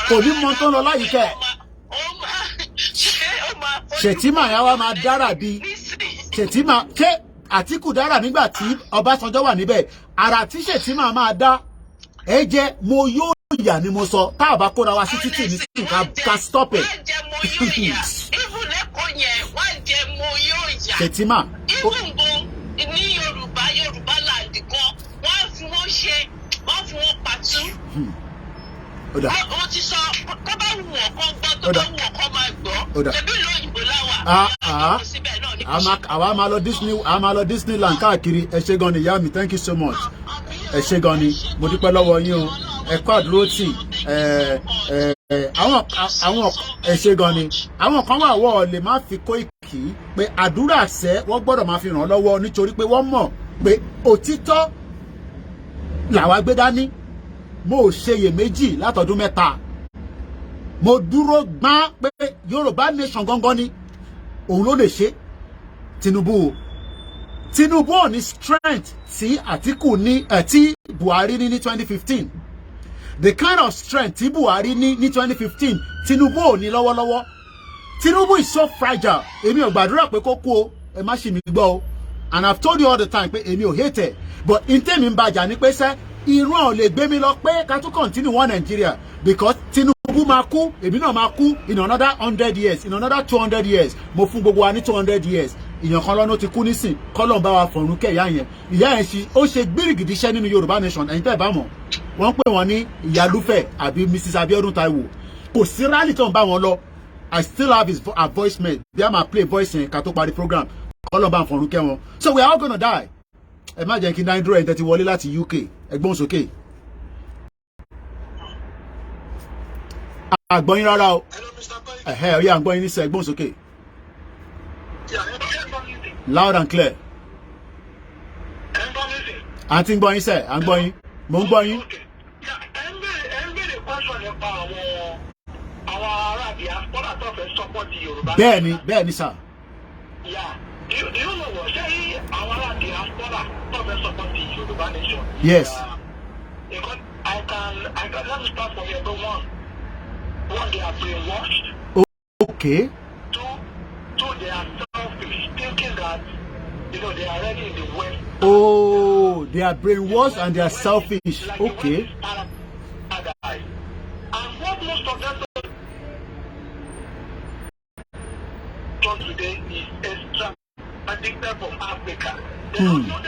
kò ní mọ tó ń lọ láyìíkẹ́ Ṣètìmá yà wá máa dára bíi Ṣètìmá ṣé Àtíkù dára nígbà tí Ọbásanjọ́ wà níbẹ̀ ara tí Ṣètìmá máa dá ẹ jẹ́ mo yóò yà ni mo sọ tá a bá kóra wa sí títì ní sí ká stop ẹ̀. Ṣètìmá. ní Yorùbá láǹdì kan wọ́n fi wọ́n pàtó. wọ́n ti sọ tó bá wù wọ́n kán gbọ́ tó bá wù wọ́n kán máa gbọ́ ṣebí ìlú òyìnbó láwà. àwa máa lọ Disneyland káàkiri ẹ ṣé gan ni ìyá mi thank you so much ẹ ṣé gan ni mo dúpẹ́ lọ́wọ́ yín o ẹ kọ́ àdúró tì àwọn ẹ ṣé gan ni àwọn kan wà wọ́ọ̀ lè má fi Koiki pé àdúrà ṣẹ́ wọ́n gbọ́dọ̀ máa fi ràn án lọ́wọ́ nítorí pé wọ́n mọ̀ pé òtítọ́ làwa gbé dání mo ò ṣeyèméjì látọdún mẹ́ta mo dúró gbọ́n pé Yorùbá nation gangan ni òun ló lè ṣe Tinubu ò ní strength tí Àtíkù ní tí Buhari ní 2015 the kind of strength tí Buhari ní 2015 Tinubu ò ní lọ́wọ́lọ́wọ́ Tinubu is so fragile èmi ò gbàdúrà pé kó kú o ẹ má ṣì mí gbọ́ o and I've told you all the time pé èmi ò hate ẹ but in tèmi ń bàjá ní pé sẹ́ ìran ò lè gbé mi lọ pé ká tún continue one Nigeria because Tinubu máa kú èmi náà máa kú in another 100 years in another 200 years mo fún gbogbo wa ní 200 years ìyàn kan lọ́nà ti kú nísìn kọ́lọ́n bá wa fọ̀run kẹ́ ìyá yẹn ó ṣe gbírìgìdì iṣẹ́ nínú Yorùbá nation ẹ̀yin tẹ́ ẹ̀ bá mọ̀ wọ́n pè wọ́n ní ìyálúfẹ̀ àbí Mrs Abiodun Taiwo kò sí rally tó ń bá wọn lọ I still have his voicemail bí a máa play voice yẹn ká tó parí program kọ́lọ́n bá fọ̀run kẹ́ wọn so we are all gonna die ẹ má jẹ́ kí n dá dúró ẹ̀ tẹ́ ti wọlé láti UK ẹgbọ́n sókè àgbọ̀yìn rárá o ọ̀yà àgbọ̀yìn ní sẹ́ ẹgbọ́n sókè loud and clear à ń tí ń gbọ́ yín sẹ́ à ń gbọ́ yín mò ń gbọ́ yín. bẹ́ẹ̀ni sà. Yes. I can let me start from here. One, they are brainwashed. Okay. Two, they are selfish, thinking that they are already in the West. Oh, they are brainwashed and they are selfish. Like okay. And what most of them today is extra addicted from Africa. They don't know.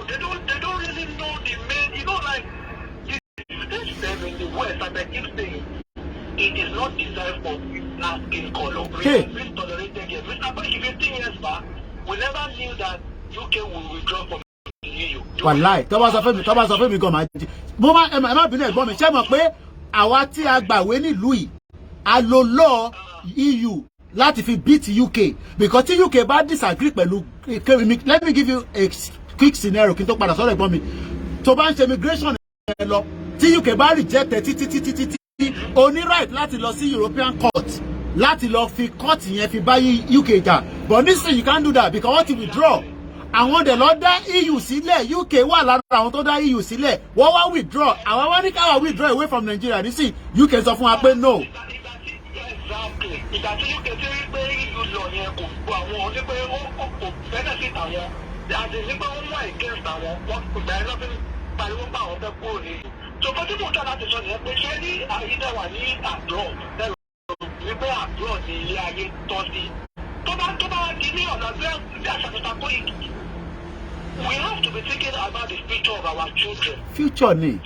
They don't really know the main. Like this them in the West, and they keep saying it is not designed for black skin color. We have been tolerated here. Mr. Bush, 15 years back, we never knew that UK will withdraw from the EU. Wàláì, tó bá sọ fún mi gan máa jí. Mo máa ẹ má bínú ẹ̀gbọ́n mi. Ṣé mọ̀ pé àwa tí a gbàwé nílùú yìí, a lo law EU láti fi beat UK because tí UK bá disagree pẹ̀lú let me give you a quick scenario kí n tó padà sọ́dọ̀ ẹ̀gbọ́n mi. Tó bá ń ṣe immigration ẹ lọ tí UK bá reject títí o ní right láti lọ sí European court láti lọ fi court yẹn fi bá UK jà but this thing you can't do that because wọ́n ti withdraw àwọn dẹ̀ lọ dá EU sílẹ̀ UK wà lára àwọn tó dá EU sílẹ̀ wọ́n wá withdraw àwọn wá ní káwá withdraw away from Nigeria nísìn UK sọ fún wa pé no. ìgbà tí UK ti rí pé EU lọ yẹn kò gbọ́ àwọn onípe ó kò benefit àwọn àti nípa wọn wà against àwọn wọn kò gbà ẹ́ lọ́fẹ́ pariwo pa àwọn fẹ́ kúrò ní ìlú. Sọ̀kọ́ tí mo tọ́ láti sọ nìyẹn pé ṣé ní àyídáwà ní àbúrò ẹ̀rọ wípé àbúrò ní ilé ayé tọ́ sí. Tó bá di We have to be thinking about the future of our children. Future ni.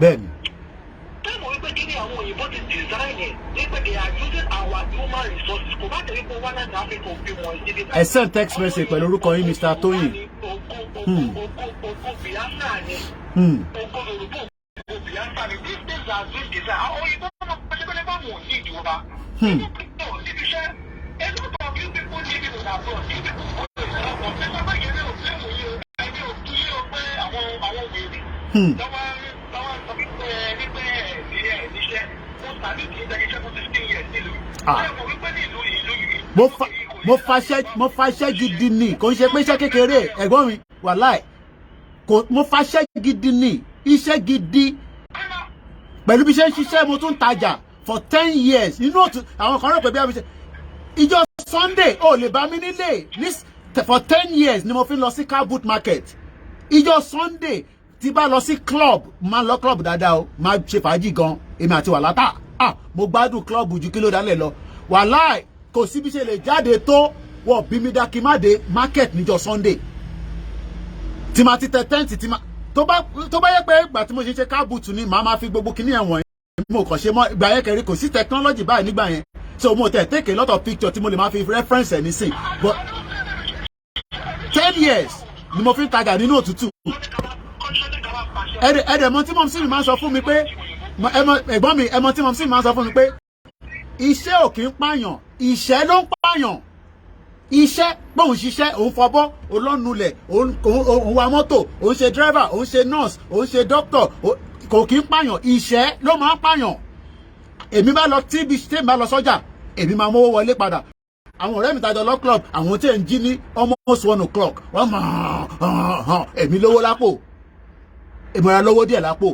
Bẹ́ẹ̀ni. Ẹ send text message pẹ̀lú orúkọ yín Mr. Toyin. Mo faṣẹ́ gidi ni kò ń ṣe pé iṣẹ́ kékeré ẹ̀gbọ́n mi wàláì mo faṣẹ́ gidi ni iṣẹ́ gidi pẹ̀lú bí iṣẹ́ ń ṣiṣẹ́ mo tún tajà for 10 years inú òtún àwọn kan rò pé bí a fi ṣe ìjọ Sunday ò lè bá mi nílé for 10 years ni mo fi lọ sí car boot market ìjọ Sunday tí bá lọ sí club máa lọ club dáadáa o máa ṣe fàájì gan èmi àti wàlátà mo gbádùn club ju kí ló dálẹ̀ lọ wàláì kò sí bí ṣe lè jáde tó wọ́n bí mi dá kí má dé market níjọ Sunday tí ma ti tẹ tẹ́ǹtì tí ma tó bá yẹ pé ìgbà tí mo ṣe car boot ni màá máa fi gbogbo kíní ẹ̀wọ̀n mo kàn ṣe mọ́ ìgbà yẹn kẹrin kò sí technology báyìí nígbà yẹn so mo take a lot of picture tí mo lè máa fi reference ẹ̀ nísìn but 10 years ni mo fi ń tajà nínú òtútù ẹ̀dẹ̀ mọ tí mo sì máa ń sọ fún mi pé ẹ̀gbọ́n mi ẹ̀mọ tí mo sì máa ń sọ fún mi pé iṣẹ́ ò kí ń pààyàn ìṣẹ́ ló ń pààyàn iṣẹ́ bóun ṣiṣẹ́ òun fọbọ́ olónulẹ̀ òun wa mọ́tò òun ṣe driver òun ṣe nurse òun ṣe doctor kò kí ń pààyàn ìṣẹ́ ló máa ń pààyàn èmi bá lọ tí mi bá lọ sọ́jà èmi máa mówó wọlé padà àwọn ọ̀rẹ́ mi tajọ lọ club àwọn tí ń jí ní almost 1 o'clock wọ́n máa èmi lówó lápò èmi ra lówó díẹ̀ lápò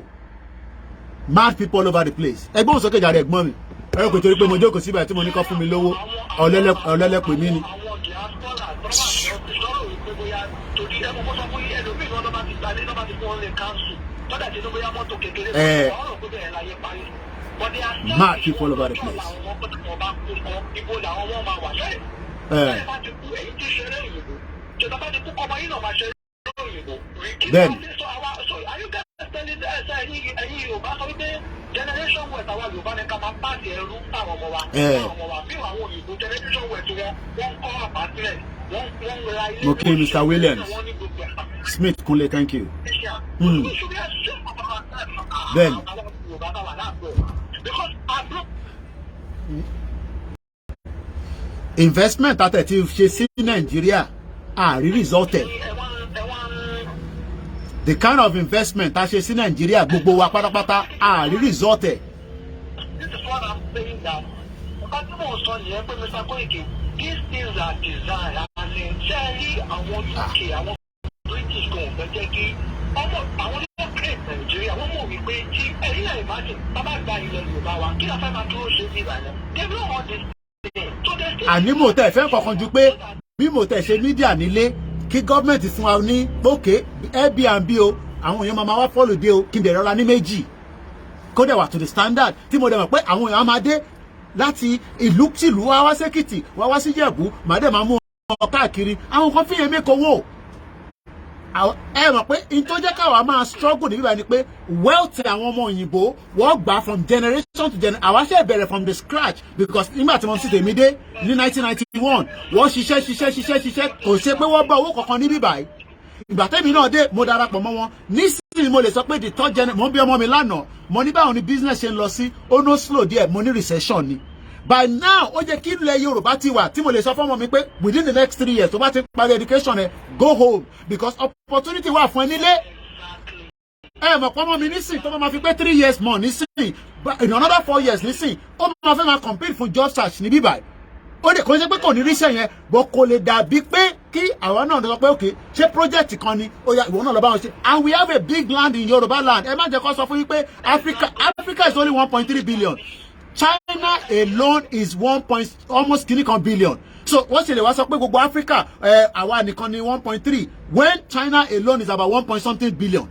mad people all over the place ẹgbọ́n sókè jàre ẹ̀gbọ́n mi ẹ̀rọ kò torí pé mo jókòó síbẹ̀ tí mo ní kọ́ fún mi lówó ọ̀lẹ́lẹ́pẹ̀ mí ni. Mad people all over the place. Then. Okay, Mr. Williams. Smith Kunle, thank you. Then. Investment that ti ṣe sí Nigeria resulted. The kind of investment that ṣe sí Nigeria gbogbo wa pátápátá resulted. This is what I'm saying that these things are designed and sincerely àwọn UK àwọn British go fẹ́ kí ọmọ àwọn ilé great Nigeria wọ́n mọ̀ wípé tí ẹ̀rí ẹ̀ imagine bàbá gba ilẹ̀ Yorùbá wa kí la fẹ́ máa dúró ṣe bí ìbàdàn they don't want this thing. Àní mo tẹ̀ fẹ́ kankan ju pé bí mo tẹ̀ ṣe mídíà nílé kí gọ́ọ̀mẹ̀ntì fún wa ní òkè Airbnb o àwọn èèyàn máa wá fọ́lù dé o kí n dẹ̀ rọra ní méjì kó dẹ̀ wà to the standard tí mo dẹ̀ mọ̀ pé àwọn èèyàn máa dé láti ìlú tìlú wá wá sékìtì wá sí Jẹ̀bú màá dẹ̀ máa mú ọ káàkiri àwọn kan fi yẹn mẹ́kọ̀ọ́ ẹ mọ̀ pé in tó jẹ́ káwa máa struggle níbí báyìí ni pé wealth àwọn ọmọ òyìnbó wọ́n gbà from generation to generation àwa ṣe bẹ̀rẹ̀ from the scratch because nígbà tí wọ́n sì tèmi dé ní 1991 wọ́n ṣiṣẹ́ kò ṣe pé wọ́n bá owó kankan níbí báyìí ìgbà tẹ́mi náà dé mo darapọ̀ mọ́ wọn nísìnyí mo lè sọ pé the third generation mo ń bí ọmọ mi lánàá mo ní báwọn ni business ṣe ń lọ sí ó no slow díẹ̀ mo ní recession ni by now ó jẹ́ kí ilẹ̀ Yorùbá ti wà tí mo lè sọ fún ọmọ mi pé within the next 3 years tó bá ti parí education ẹ go home because opportunity wà fún ẹ nílé ẹ mọ̀ pé ọmọ mi nísìn tó máa fi pé 3 years more nísìn in another 4 years nísìn ó máa fẹ́ máa compete fún job search ní bíbáyìí ó lè kó ṣe pé kò ní ríṣẹ́ yẹn bọ́ kò lè dàbí pé kí àwa náà sọ pé okay ṣé project kan ni ó yá ìwọ náà lọ bá wọn ṣe and we have a big land in Yoruba land ẹ má jẹ́ kó sọ fún yín pé Africa is only 1.3 billion China alone is almost billion so wọ́n ṣe lè wá sọ pé gbogbo Africa àwa nìkan ni 1.3 when China alone is about 1 point something billion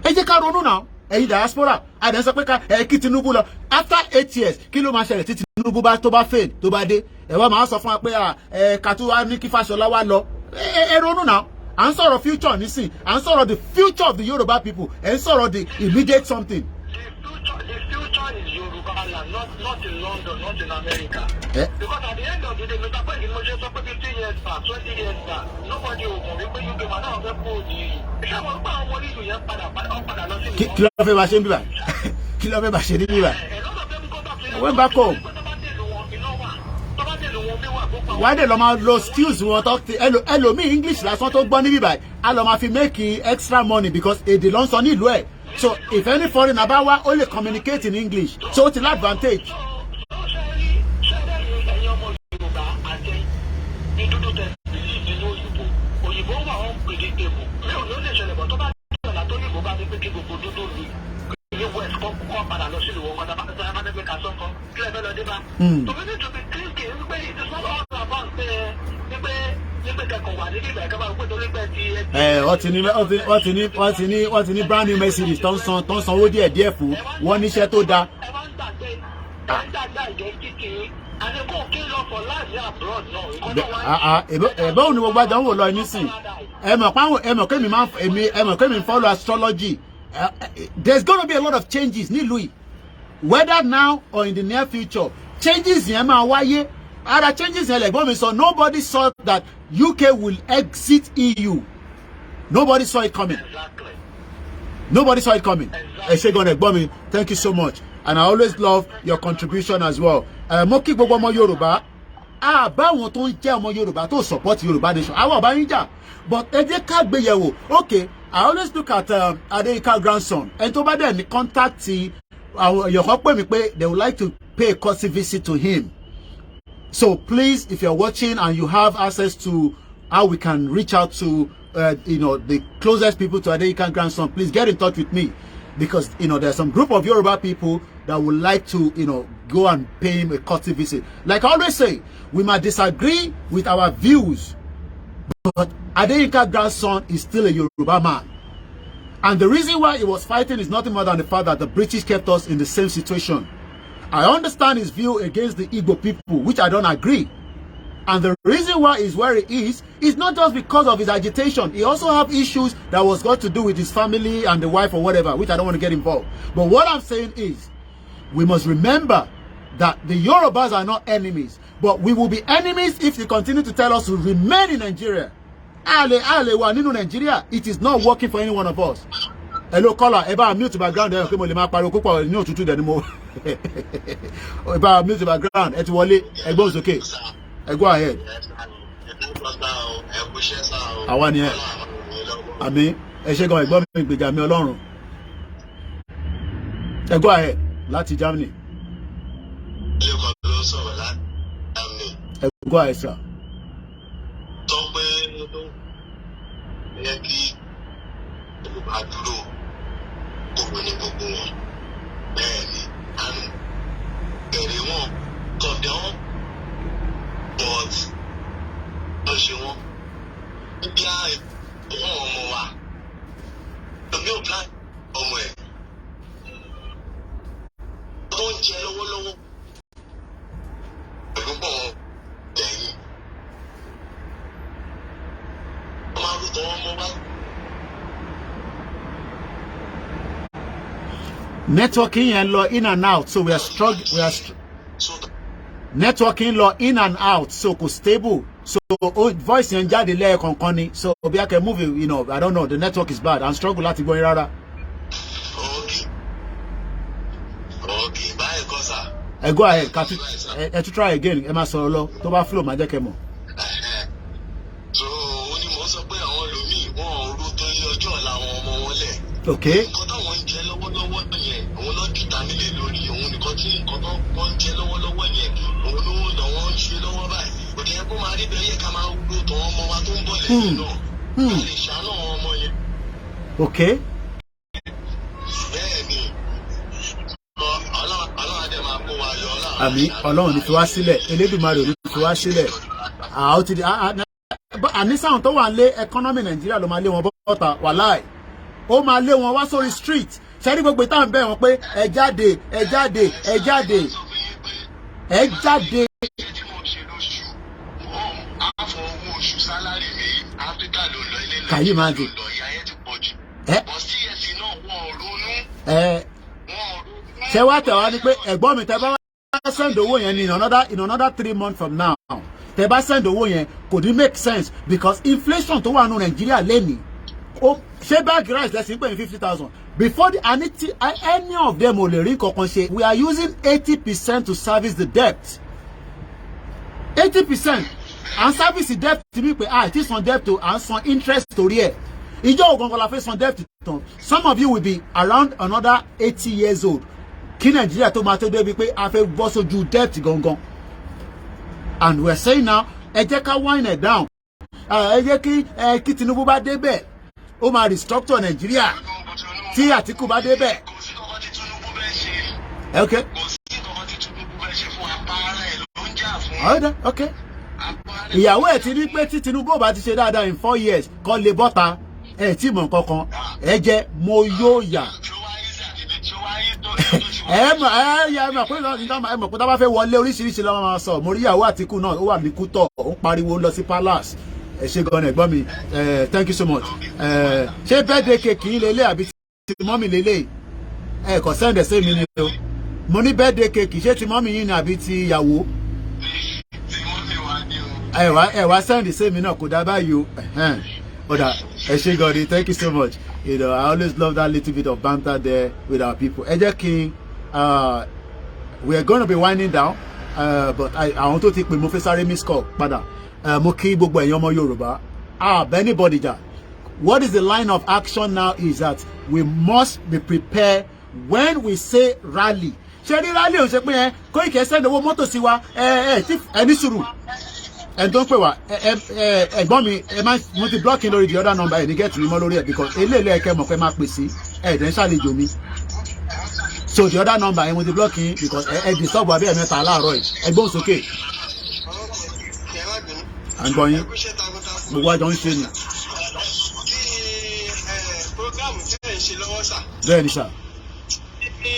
ẹ jẹ́ ká ronú náà ẹ̀yin diaspora àdán sọ pé ká kí Tinubu lọ after 8 years kí ló máa ṣẹlẹ̀ tí Tinubu bá tó bá fail tó bá dé ẹ wá máa sọ fún wa pé ká tó wá ní kí Fáṣọlá wá lọ ẹ ronú náà à ń sọ̀rọ̀ future nísìn à ń sọ̀rọ̀ the future of the Yoruba people ẹ ń sọ̀rọ̀ the immediate something. The future is Yoruba land, not in London, not in America. Because at the end of the day, Mr. President, mo ṣe sọ pé 15 years back, 20 years back, nobody will mọ̀ wípé UK máa náà fẹ́ kó di ìlú. Ṣé àwọn ọgbà àwọn onílù yẹn padà lọ sí ìlú? Kí ló fẹ́ bá ṣe ń bíbà? Kí ló fẹ́ bá ṣe ní bíbà? Wọ́n bá kọ̀. Why dẹ̀ lọ máa lo skills wọn tó ẹlòmíì English lásán tó gbọ́ ní bíbà á lọ máa fi make extra money because èdè ló ń sọ nílùú ẹ̀. So if any foreigner bá wá ó lè communicate in English so ó ti lá advantage. wọ́n ti ní brand new Mercedes tó ń sanwó díẹ̀ fún wọn níṣẹ́ tó dáa. ẹ̀bẹ̀ òní gbogbo àjọ ń wò lọ nísìn ẹ̀mọ̀ kémi follow astrology. There's going to be a lot of changes nílùú yìí whether now or in the near future changes yẹn máa wáyé. Other changes yẹn lẹ́gbọ́n mi sọ nobody saw that UK will exit EU. Nobody saw it coming. Exactly. Nobody saw it coming. Ẹ ṣé gan ẹ̀gbọ́n mi, thank you so much and I always love your contribution as well. Mo kí gbogbo ọmọ Yorùbá báwọn tó ń jẹ́ ọmọ Yorùbá tó support Yorùbá nation àwọn ọba yín jà but ẹ jẹ́ ká gbéyẹ̀wò. Okay, I always look at Adeyinka grandson ẹni tó bá dẹ̀ ní contact àwọn èèyàn kan pè mí pé they would like to pay a courtesy visit to him. So please, if you're watching and you have access to how we can reach out to the closest people to Adeyinka grandson, please get in touch with me because there's some group of Yoruba people that would like to go and pay him a courtesy visit. Like I always say, we might disagree with our views, but Adeyinka grandson is still a Yoruba man. And the reason why he was fighting is nothing more than the fact that the British kept us in the same situation. I understand his view against the Igbo people, which I don't agree. And the reason why he's where he is not just because of his agitation. He also have issues that was got to do with his family and the wife or whatever, which I don't want to get involved. But what I'm saying is, we must remember that the Yorubas are not enemies. But we will be enemies if they continue to tell us to remain in Nigeria. Nigeria, it is not working for any one of us. Hello caller, eba mute background ẹ pé mo lè máa pariwo púpọ̀ ní òtútù dẹ̀ ni mo eba mute background ẹ ti wọlé ẹ gbọ́ sókè ẹ go ahead. Àwa ni ẹ àmì ẹ ṣe gan ẹ̀gbọ́n mi gbèjà mi Ọlọ́run ẹ go ahead láti Germany. Ẹ go ahead sir. Gbogbo ní gbogbo wọn bẹ́ẹ̀ ni àánú èrè wọn kọ̀dẹ̀ wọn but ló ṣe wọn níbi àwọn ọmọ wa lómi ò plan ọmọ ẹ̀ tó ń jẹ lọ́wọ́lọ́wọ́ pẹ̀lú pọ̀ lẹ́yìn wọ́n máa rútọ̀ wọn mọ́ wá. Networking and law in and out, so we are struggling. Networking law in and out, so stable. So voice and jadi le konkoni. So we can move it, I don't know. The network is bad. I'm struggling lati go rara. Okay, bye, Kosa. I go ahead. To try again. Emma solo. To ba flow ma je kemo. So oni mo sọ pé àwọn lomi wọ́n ru to ile ọjọ́ la àwọn ọmọ wọn lẹ̀. Okay. Okay. Àmì Ọlọ́run ní fi wá sílẹ̀ Elédùmarè ní fi wá sílẹ̀ ó ti di àní sáwọn tó wà lé economy Nàìjíríà ló máa lé wọn bọ́ta wàláì ó máa lé wọn wá sórí street ṣẹ́rí gbogbo ìtàn bẹ́ẹ̀ wọ́n pé ẹ jáde ẹ jáde ẹ jáde ẹ jáde. Kàyí máa dùn. Ṣé wá tẹ̀ wá ní pé ẹ̀gbọ́n mi tẹ́ bá wá send owó yẹn ní in another 3 months from now tẹ́ bá send owó yẹn kò ní make sense because inflation tó wà nù Nàìjíríà lẹ́nìí ṣé báàgì rice lẹ́sìn pé ní 50,000 before any of them ò lè rí kankan ṣe. We are using 80% to service the debt. 80% and service the debt ti bí pé ti san debt to and san interest torí ẹ̀. Ìjọ ògùn kan la fẹ́ san debt tán. Some of you will be around another 80 years old. Kí Nàìjíríà tó máa tó débi pé a fẹ́ bọ́ sójú debt gangan. And we are saying now ẹ jẹ́ ká wind it down. Ẹ jẹ́ kí Tinubu bá débẹ̀ ó máa restructure Nàìjíríà tí Àtíkù bá débẹ̀. Okay. Okay. Ìyàwó ẹ̀ ti rí pé tí Tinubu bá ti ṣe dáadáa in 4 years kọ́ lè bọ́ta ẹ̀ tí mọ̀ kankan ẹ jẹ́ mo yóò yà. Ẹ mọ̀ pé tá bá fẹ́ wọlé oríṣiríṣi lọ́wọ́ máa sọ. Mo rí ìyàwó Àtíkù náà ó wà ní Kútọ̀ ó pariwo lọ sí palace. Ẹ ṣé gan ẹ̀gbọ́n mi thank you so much. Ṣé birthday cake yín lélẹ̀ àbí ti mọ́mì lélẹ̀? Ẹ kò send ẹ̀ sí mi ni o. Mo ní birthday cake ṣé ti mọ́mì yín ni àbí ti ìyàwó? Ẹ wá send sí mi náà kò dá báyìí o. Oda, ẹ ṣé gan ni thank you so much. You know, I always love that little bit of banter there with our people. Ẹ jẹ́ kí we are going to be winding down but àwọn tó ti pè mo fẹ́ sáré miss call padà. Mo kí gbogbo ẹ̀yin ọmọ Yorùbá anybody jà. What is the line of action now is that we must be prepared when we say rally. Ṣé rí rally ò ṣe pé ẹ Koiki send owó mọ́tò sí wa ẹni sùúrù ẹ tó ń pè wá ẹ̀gbọ́n mi mo ti block in lórí the other number ẹ̀ ní get mi mọ́ lórí ẹ̀ because eléèlé ẹ̀kẹ́ mọ̀ pé máa pè sí ẹ̀ẹ́dẹ̀ ń ṣàlejò mi. So the other number ẹ̀ mo ti block in because ẹ̀ disturb abẹ́ ẹ̀mẹ́ta láàárọ̀ ẹ̀ ẹgbọ́n sókè. À ń gbọ́ yín gbogbo àjọ ń ṣe ni. Bẹ́ẹ̀ ni sà. Ní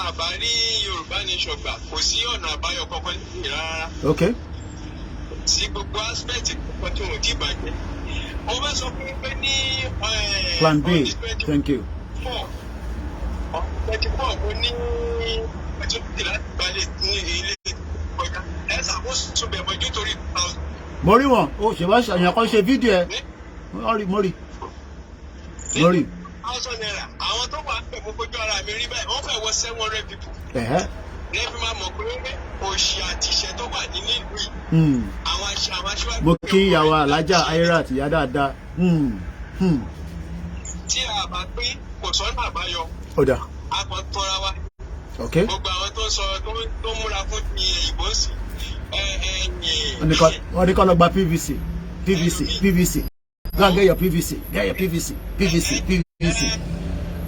àbárí Yorùbá nation gbà kò sí ọ̀nà àbáyọ kankan níbi rárá. Okay. Sí gbogbo aspect kan tí wọ́n ti bàjẹ́. Wọ́n bá sọ pé ní Plan B. Thank you. 24 mo ní ọjọ́ láti balẹ̀ ní ilé ìkọjá. Ẹ ṣàkóso bẹ̀ mọ́jú torí 2,000. Mo rí wọn ó ṣe wá ṣàyàn kan ṣe fídíò ẹ mo rí. 1,000 naira àwọn tó wà pẹ̀ mo fojú ara mi rí báyìí wọ́n fẹ́ wọ 700 people. Lẹ́bí máa mọ̀ pé òṣì àti ìṣẹ́ tó wà nínú ìlú yìí. Àwọn aṣáájú. Mo kí ìyàwó alájà ayéra àti ìyá dáadáa. Tí a bá pín kò sọ́nà àbáyọ. Ọ̀dà. A kàn tọ́ra wa. Gbogbo àwọn tó ń sọ tó múra fún ti ìbò sí. Wọ́n ní kọ́ lọ gba PVC. Go and get your PVC.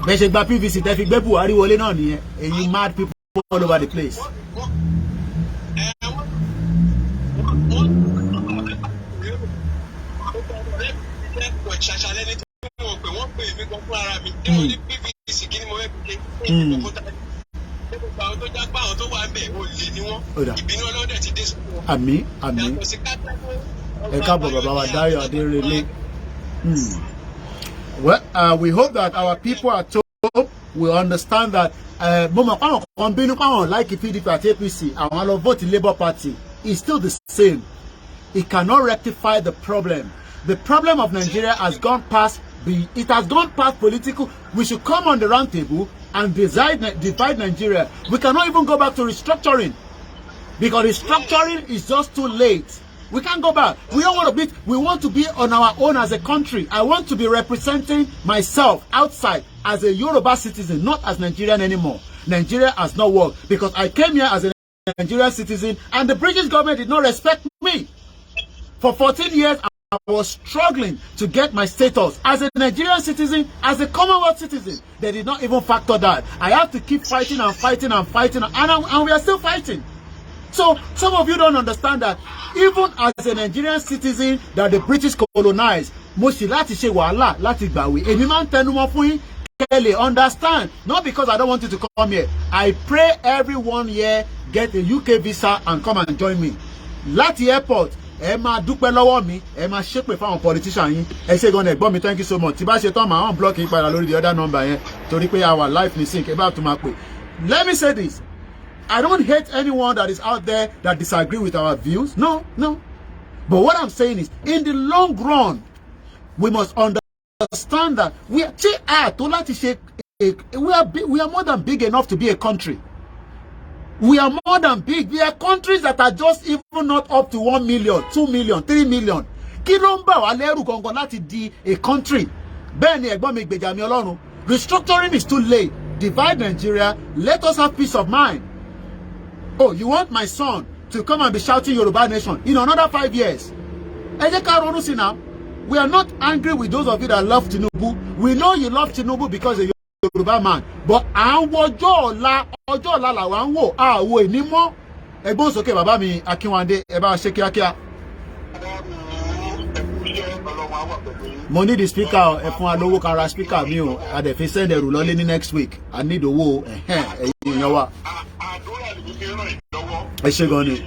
Bẹ́ẹ̀ ṣe gba PVC tẹ́ fi gbé Buhari wọlé náà nìyẹn. Èyí mad people all over the place. Àmín. Ẹ káàbọ̀ bàbá wa Dáyọ̀ Adérelé. Well, we hope that our people at home will understand that mo mọ̀ pàwọn kan bínú pàwọn like PDP àti APC àwọn lọ vote Labour Party is still the same. It cannot rectify the problem. The problem of Nigeria has gone past political. We should come on the round table and divide Nigeria. We cannot even go back to restructuring because restructuring is just too late. We can't go back. We don't want to be. We want to be on our own as a country. I want to be representing myself outside as a Yoruba citizen, not as Nigerian anymore. Nigeria has not worked because I came here as a Nigerian citizen and the British government did not respect me. For 14 years, I was struggling to get my status as a Nigerian citizen, as a Commonwealth citizen. They did not even factor that. I have to keep fighting and we are still fighting. So some of you don't understand that even as a Nigerian citizen that the British colonized, mo ṣì láti ṣe wàhálà láti gbàwé. Èmi máa ń tẹnumọ́ fún yín Kelly, understand. Not because I don't want you to come here. I pray everyone here get a UK visa and come and join me. Láti airport, ẹ máa dúpẹ́ lọ́wọ́ mi, ẹ máa ṣépè fáwọn politician yín. Ẹ ṣé gan ẹ̀gbọ́n mi, thank you so much. Tí bá ṣe tán máa unblock yín padà lórí the other number yẹn. Torí pé our life ní sync, ẹ bá tún máa pè. Let me say this. I don't hate anyone that is out there that disagree with our views. No, no. But what I'm saying is, in the long run, we must understand that we are more than big enough to be a country. We are more than big. We are countries that are just even not up to 1 million, 2 million, 3 million. Kí ló ń bà wá lẹ́rù gangan láti di a country? Bẹ́ẹ̀ ni ẹ̀gbọ́n mi gbèjà mi Ọlọ́run. Restructuring is too late. Divide Nigeria. Let us have peace of mind. Oh, you want my son to come and be shouting Yoruba Nation in another 5 years? Ẹ jẹ́ ká ronú sí now. We are not angry with those of you that love Tinubu. We know you love Tinubu because you're a Yoruba man. But àwọn ọjọ́ ọ̀la làwa ń wò, àwọ̀ èní mọ́. Ẹgbọ́n sókè bàbá mi Akínwándé, ẹ bá ṣe kíákíá. Mo need the speaker, ẹ fún wa lówó kára speaker mi o. A dẹ̀ fi send ẹrù lọ́lé ní next week. I need owó ẹ̀yìn èèyàn wa. Ẹ ṣé gan ni.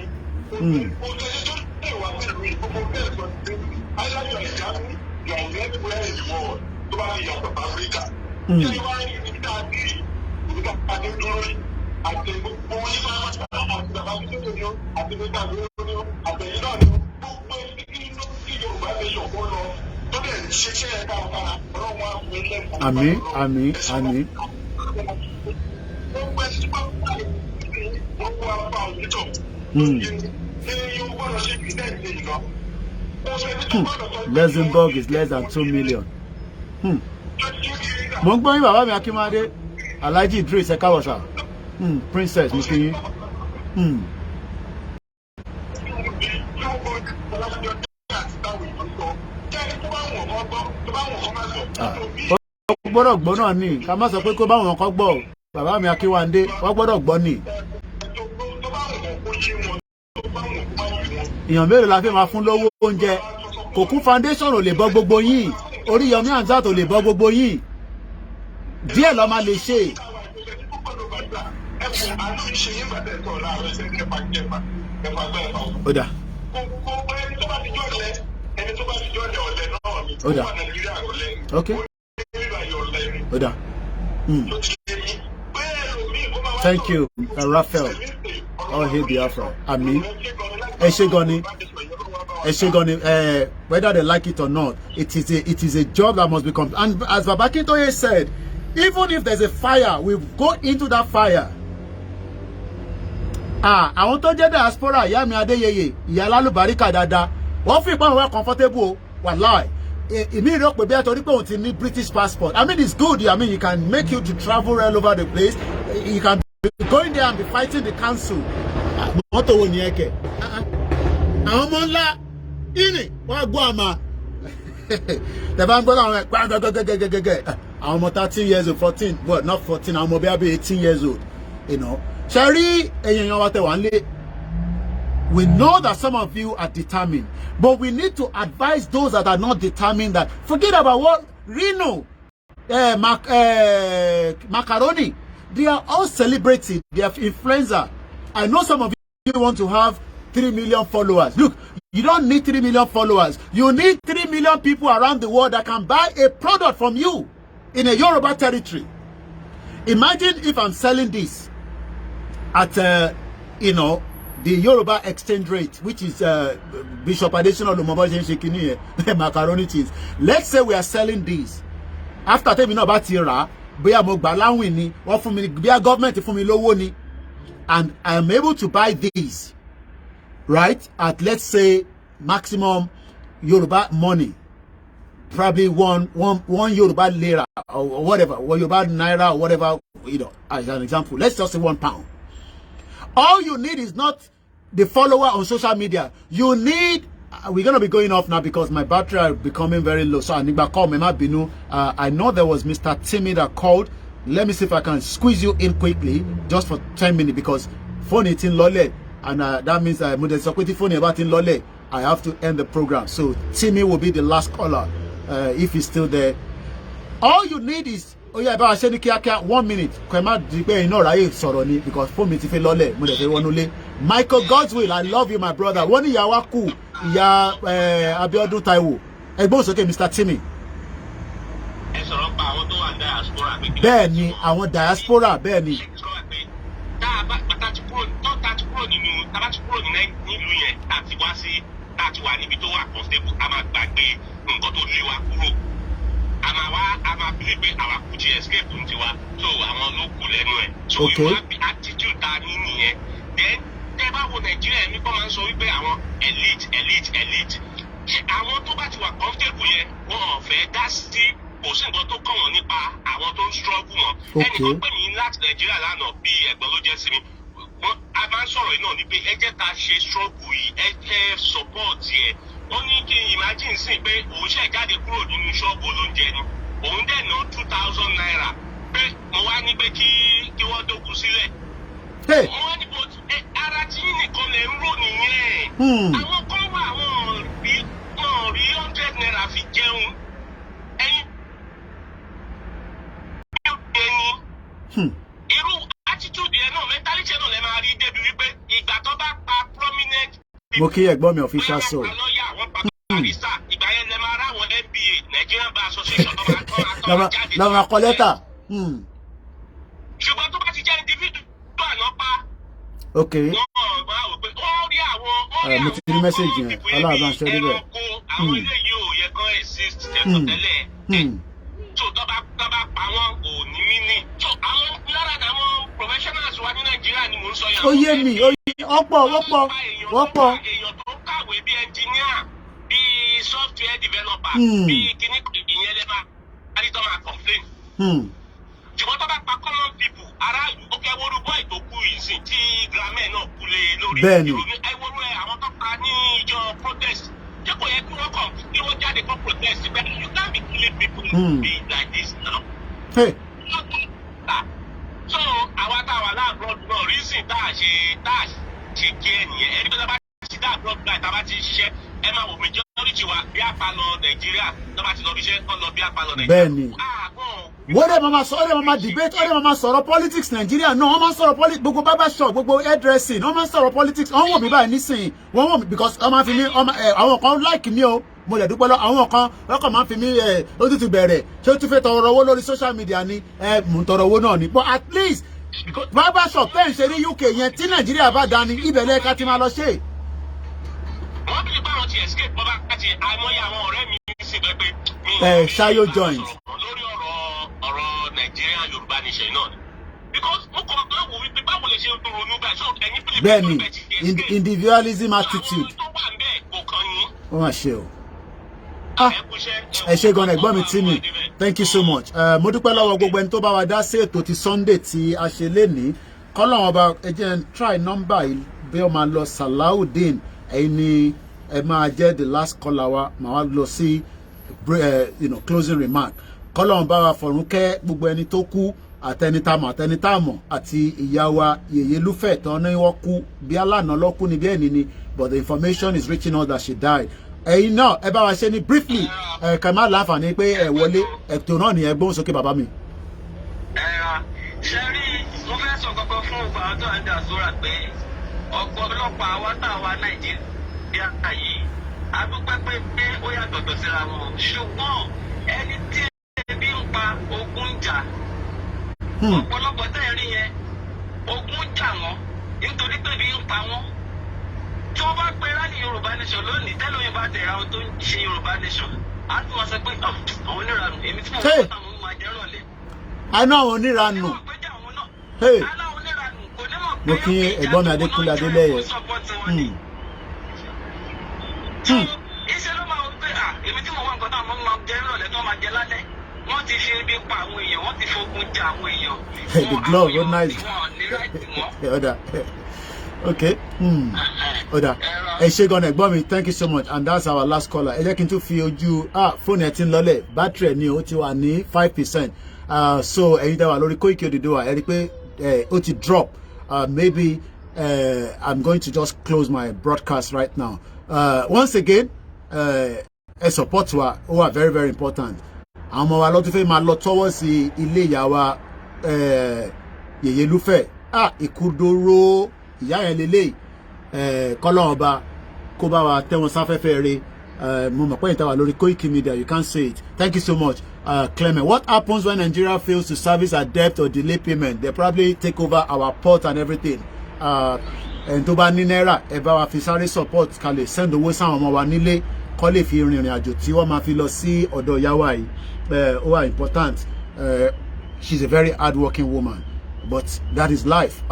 Àmín, àmín, àmín. Luxembourg is less than 2 million. Mo ń gbọ́ yín bàbá mi Akínwándé, Alhaji Idris ẹ káàbọ̀ sà. Princess mo kí yín. Gbọ́dọ̀ gbọ́ náà ni, ká má sọ pé kó báwọn kan gbọ́. Bàbá mi Akínwándé, wọ́n gbọ́dọ̀ gbọ́ ni. Èèyàn mélòó la fi máa fún lówó oúnjẹ? Kòkú foundation ò lè bọ́ gbogbo yín. Oríyọmí Hamzat ò lè bọ́ gbogbo yín. Díẹ̀ ló máa lè ṣe. Oda. Oda. Okay. Oda. Thank you, Raphael. Oh, hey, Biafra. Àmín. Ẹ ṣé gan ni. Ẹ ṣé gan ni. Whether they like it or not, it is a job that must be complete. And as Baba Akintoye said, even if there's a fire, we go into that fire. Àwọn tó jẹ́ diaspora, ìyá mi Adéyẹyẹ, ìyá lálùbáríkà dáadáa, wọ́n fi ìpamọ́ wa comfortable, wallahi. Èmi rò pé bí a torí pé òun ti ní British passport. I mean, it's good. I mean, it can make you to travel all over the place. You can be going there and be fighting the council. Mọ́tò wo ni ẹ kẹ̀? Àwọn ọmọ ńlá ìní wọ́n gbọ́ àmà. Tẹ̀bá ń gbọ́dọ̀ àwọn ẹ̀pá gẹ́gẹ́gẹ́gẹ́gẹ́. Àwọn ọmọ 13 years old, 14, well, not 14, àwọn ọmọ bí i 18 years old. You know. Ṣẹ́rí èèyàn wa tẹ̀ wá ń lé. We know that some of you are determined, but we need to advise those that are not determined that forget about what Reno, Macaroni, they are all celebrating, they are influencer. I know some of you want to have 3 million followers. Look, you don't need 3 million followers. You need 3 million people around the world that can buy a product from you in a Yoruba territory. Imagine if I'm selling this at, the Yoruba exchange rate, which is Bishop Adesina Olumoboje Shekini macaroni cheese. Let's say we are selling these. After telling me about Tira, bóyá mo gbà láwìn ni, wọ́n fún mi, bóyá government fún mi lówó ni, and I am able to buy these, right? At let's say maximum Yoruba money, probably one Yoruba lira or whatever, or Yoruba naira or whatever, as an example. Let's just say £1. All you need is not the follower on social media. You need, we're going to be going off now because my battery are becoming very low. So I need to call me. I know there was Mr. Timmy that called. Let me see if I can squeeze you in quickly just for 10 minutes because phone is in lole. And that means phone about in lole. I have to end the program. So Timmy will be the last caller if he's still there. All you need is ó yá ìbára ṣe ní kíákíá 1 minute kò ẹ má di pé iná ráyè sọ̀rọ̀ ni because fóònù mi ti fi lọ́lẹ̀ mo dẹ̀ fẹ́ wọnú lé. Michael Godswill, I love you my brother. Wọ́n ní ìyá wa kù ìyá Abíọ́dún Táíwò ẹgbọ́n sókè Mr. Timmy. ẹ sọ̀rọ̀ pa àwọn tó wà ní diaspora. bẹ́ẹ̀ ni àwọn diaspora bẹ́ẹ̀ ni. tá a ti kúrò nílùú yẹn tá a ti wá sí tá a ti wà níbi tó wà comfortable a máa gbàgbé nǹkan tó lé wa kúrò a máa bí pé àwa kú jí escape ń tiwa so àwọn ló kù lẹ́nu ẹ̀ so ìwà attitude ta ní nìyẹn then tẹ́ bá wo Nàìjíríà mi kọ́ máa ń sọ wípé àwọn elite àwọn tó bá ti wà comfortable yẹn wọn ò fẹ́ dá sí kò sí nǹkan tó kàn wọ́n nípa àwọn tó ń struggle wọn ẹnìkan pè mí láti Nàìjíríà lánàá bí ẹ̀gbọ́n ló jẹ́ sí mi a máa ń sọ̀rọ̀ yìí náà ni pé ẹ jẹ́ ká ṣe struggle yìí ẹ jẹ́ support yẹ wọ́n ní kí n imagine sí pé òun ṣe jáde kúrò nínú ṣọ́ọ̀bù olóúnjẹ ni òun dẹ̀ ná 2,000 naira pé mo wá ní pé kí wọ́n dókun sílẹ̀. mo wá ní bó ara tí nìkan lè ń rò nìyẹn àwọn kan wà wọn rí 100 naira fi jẹun ẹyin irú attitude yẹn náà mentality náà lè máa rí débi wípé ìgbà tó bá pa prominent. mo kí ẹ̀gbọ́n mi official soul. ìgbà yẹn lè máa ráwọn NBA Nigerian Bar Association tó máa jáde. làwọn akọ lẹ́tà. ṣùgbọ́n tó bá ti jẹ́ individual náà pa. ok. wọ́n máa wò pé ó rí àwọn mo ti rí mẹ́sẹ̀gì yẹn aláàbá ń ṣe rí bẹ́ẹ̀. àwọn eléyìí ò yẹ kán exist tẹ́lẹ̀ so tó bá pa wọn kò ní mí ní. so àwọn lára àwọn professionals wa ní Nàìjíríà ni mò ń sọ yẹn. ó yé mi ọ̀pọ̀. èèyàn tó kàwé bí engineer bí software developer bí kíní ìyẹn lè máa àdìtọ́ máa complain. ṣùgbọ́n tó bá pa common people aráàlú ó kẹ́ wọ́rú bọ́ ìtókù ìsìn tí gramẹ̀ náà kú lé lórí. bẹ́ẹ̀ni ẹwọ́rú ẹ àwọn tó pa ní ìjọ protest ṣé kò yẹ kí wọ́n kàn kí wọ́n jáde kó protest but you can't be killing people be like this now. Hey. so àwa tá a wà láàbùrọ̀ náà reason tá a ṣe kí ẹnìyẹn ẹni tó bá ti dá àbúrò gbà tá a bá ti ṣiṣẹ́ ẹ máa wò majority wa bí apalọ Nàìjíríà tó bá ti lọ bí iṣẹ́ kọ́ lọ bí apalọ Nàìjíríà. bẹ́ẹ̀ni wọ́n dẹ̀ máa debate wọ́n dẹ̀ máa sọ̀rọ̀ politics Nàìjíríà náà wọ́n máa sọ̀rọ̀ politics gbogbo barber shop gbogbo hairdressing wọ́n máa sọ̀rọ̀ politics wọ́n wò mí báyìí nísìnyí wọ́n wò mí because wọ́n máa fi mí àwọn kan like mi o mo lè dúpẹ́ lọ àwọn kan lọ́kàn máa fi mí ó tún ti bẹ̀rẹ̀ ṣé ó tún fẹ́ tọrọ owó lórí social media ni mò ń tọrọ owó náà ni but at least barber shop tẹ́ ń ṣe ní UK yẹn tí Nàìjíríà bá dání ibẹ̀ lẹ́ẹ̀ka ti máa lọ ṣe. wọ́n bí báwọn ti escape bọ́ bá káàtì àìmọye àwọn ọ̀rẹ́ mi sì gbẹ pé. ṣayo joint. lórí ọ̀rọ̀ Nigerian Yorùbá nation náà ni because mo kàn máa wò wípé báwo lè ṣe ń ronú bá so ẹ̀yin Philippines. bẹ́ẹ̀ni individualism attitude. àwọn tó wà ń bẹ́ẹ̀ kò kàn yín. wọ́n máa ṣe o. ẹ ṣé gan ẹ̀gbọ́n mi tí mi thank you so much. mo dúpẹ́ lọ́wọ́ gbogbo ẹni tó bá wa dá sí ètò ti Sunday tí a ṣe lénìí kọ́lọ́wọ́n ọba ẹ jẹ́ n try number yìí bí ó máa lọ Salaudeen ẹ̀yin ni ẹ máa jẹ́ the last caller wa màá wá lọ sí closing remark kọ́lọ́wọ́n bá wa fọ̀rún kẹ́ gbogbo ẹni tó kú àtẹnitámọ̀ àti ìyá wa Yèyé Lúfẹ̀ tán ní wọ́n kú bí alánà lọ́kú ni bí ẹni ni but the information is reaching us that she died. ẹ̀yin náà ẹ bá wa ṣe ní briefly kẹ́ má láǹfààní pé ẹ wọlé ètò náà ni ẹ gbóhùn sókè bàbá mi. ṣe rí mo fẹ́ sọ kankan fún ọgbà tó ń dà sóra pé ọ̀pọ̀lọpọ̀ àwọn táwa Nàìjíríà yìí adúpẹ́ pé ó yàtọ̀tọ̀ síra wọn ṣùgbọ́n ẹni tí ebi ń pa ogun ń jà ọ̀pọ̀lọpọ̀ tẹ́ rí yẹn ogun jà wọ́n nítorí pé ebi ń pa wọ́n tí wọ́n bá pe rally Yorùbá nation lónìí tẹ́lóyìn bá tẹ̀ra ohun tó ń ṣe Yorùbá nation á tún wọ́n sọ pé àwọn oníranù èmi tí mo wọ́n tà wọ́n máa jẹ́ rọ̀lẹ́. àná àwọn oníranù mo kí ẹ̀gbọ́n mi Adékúnlé Adélẹ́yẹ. iṣẹ́ ló máa ń pè èmi tí mo wá nǹkan táwọn máa jẹ́ rọ̀lẹ́ tó máa jẹ lálẹ́ wọ́n ti fi ebi pa àwọn èèyàn wọ́n ti fogun jà àwọn èèyàn. the glove so nice. okay oda ẹ ṣé gan ẹ̀gbọ́n mi thank you so much and that's our last caller ẹ jẹ́ kí n tún fi ojú fóònù ẹ ti ń lọlẹ̀ battery ẹ ní o ti wà ní 5%. So ẹ̀yin tẹ́ wà lórí Koiki Oduduwa ẹ rí pé ó ti drop maybe I'm going to just close my broadcast right now. Once again ẹ support wa ó wà very very important àwọn ọmọ wa lọ tún fẹ́ máa lọ tọwọ́ sí ilé ìyá wa Yèyé Lúfẹ̀ ìkúdóró ìyá yẹn lélẹ̀ kọ́lọ́run ọba kó bá wa tẹ́ wọn sáfẹ́fẹ́ rẹ̀ mo mọ̀ pé ìta wà lórí Koikimedia, you can't say it. Thank you so much. Clement, what happens when Nigeria fails to service our debt or delay payment? They probably take over our port and everything. And tó bá ní náírà ẹ bá wa fi sáré support ká lè send owó sáwọn ọmọ wa nílé kó lè fi rìnrìn àjò tí wọ́n máa fi lọ sí ọ̀dọ̀ ìyá wa yìí. Ó wà important. She's a very hardworking woman, but that is life.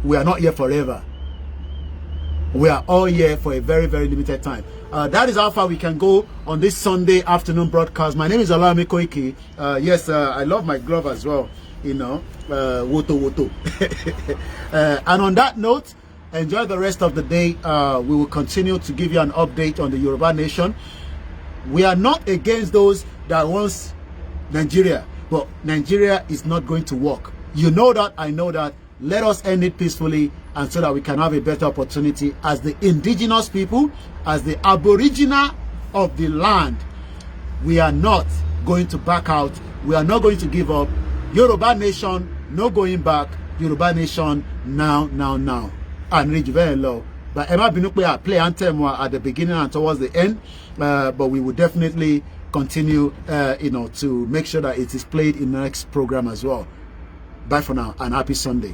We are not here forever. We are all here for a very, very limited time. That is how far we can go on this Sunday afternoon broadcast. My name is Olawumi Koiki. Yes, I love my glove as well. You know, woto. And on that note, enjoy the rest of the day. We will continue to give you an update on the Yoruba nation. We are not against those that wants Nigeria, but Nigeria is not going to work. You know that, I know that. Let us end it peacefully, and so that we can have a better opportunity as the indigenous people, as the aboriginal of the land. We are not going to back out. We are not going to give up. Yoruba nation, no going back. Yoruba nation, now. And reach very low. But Emma Binukwe play anthem at the beginning and towards the end. But we will definitely continue, to make sure that it is played in the next program as well. Bye for now, and happy Sunday.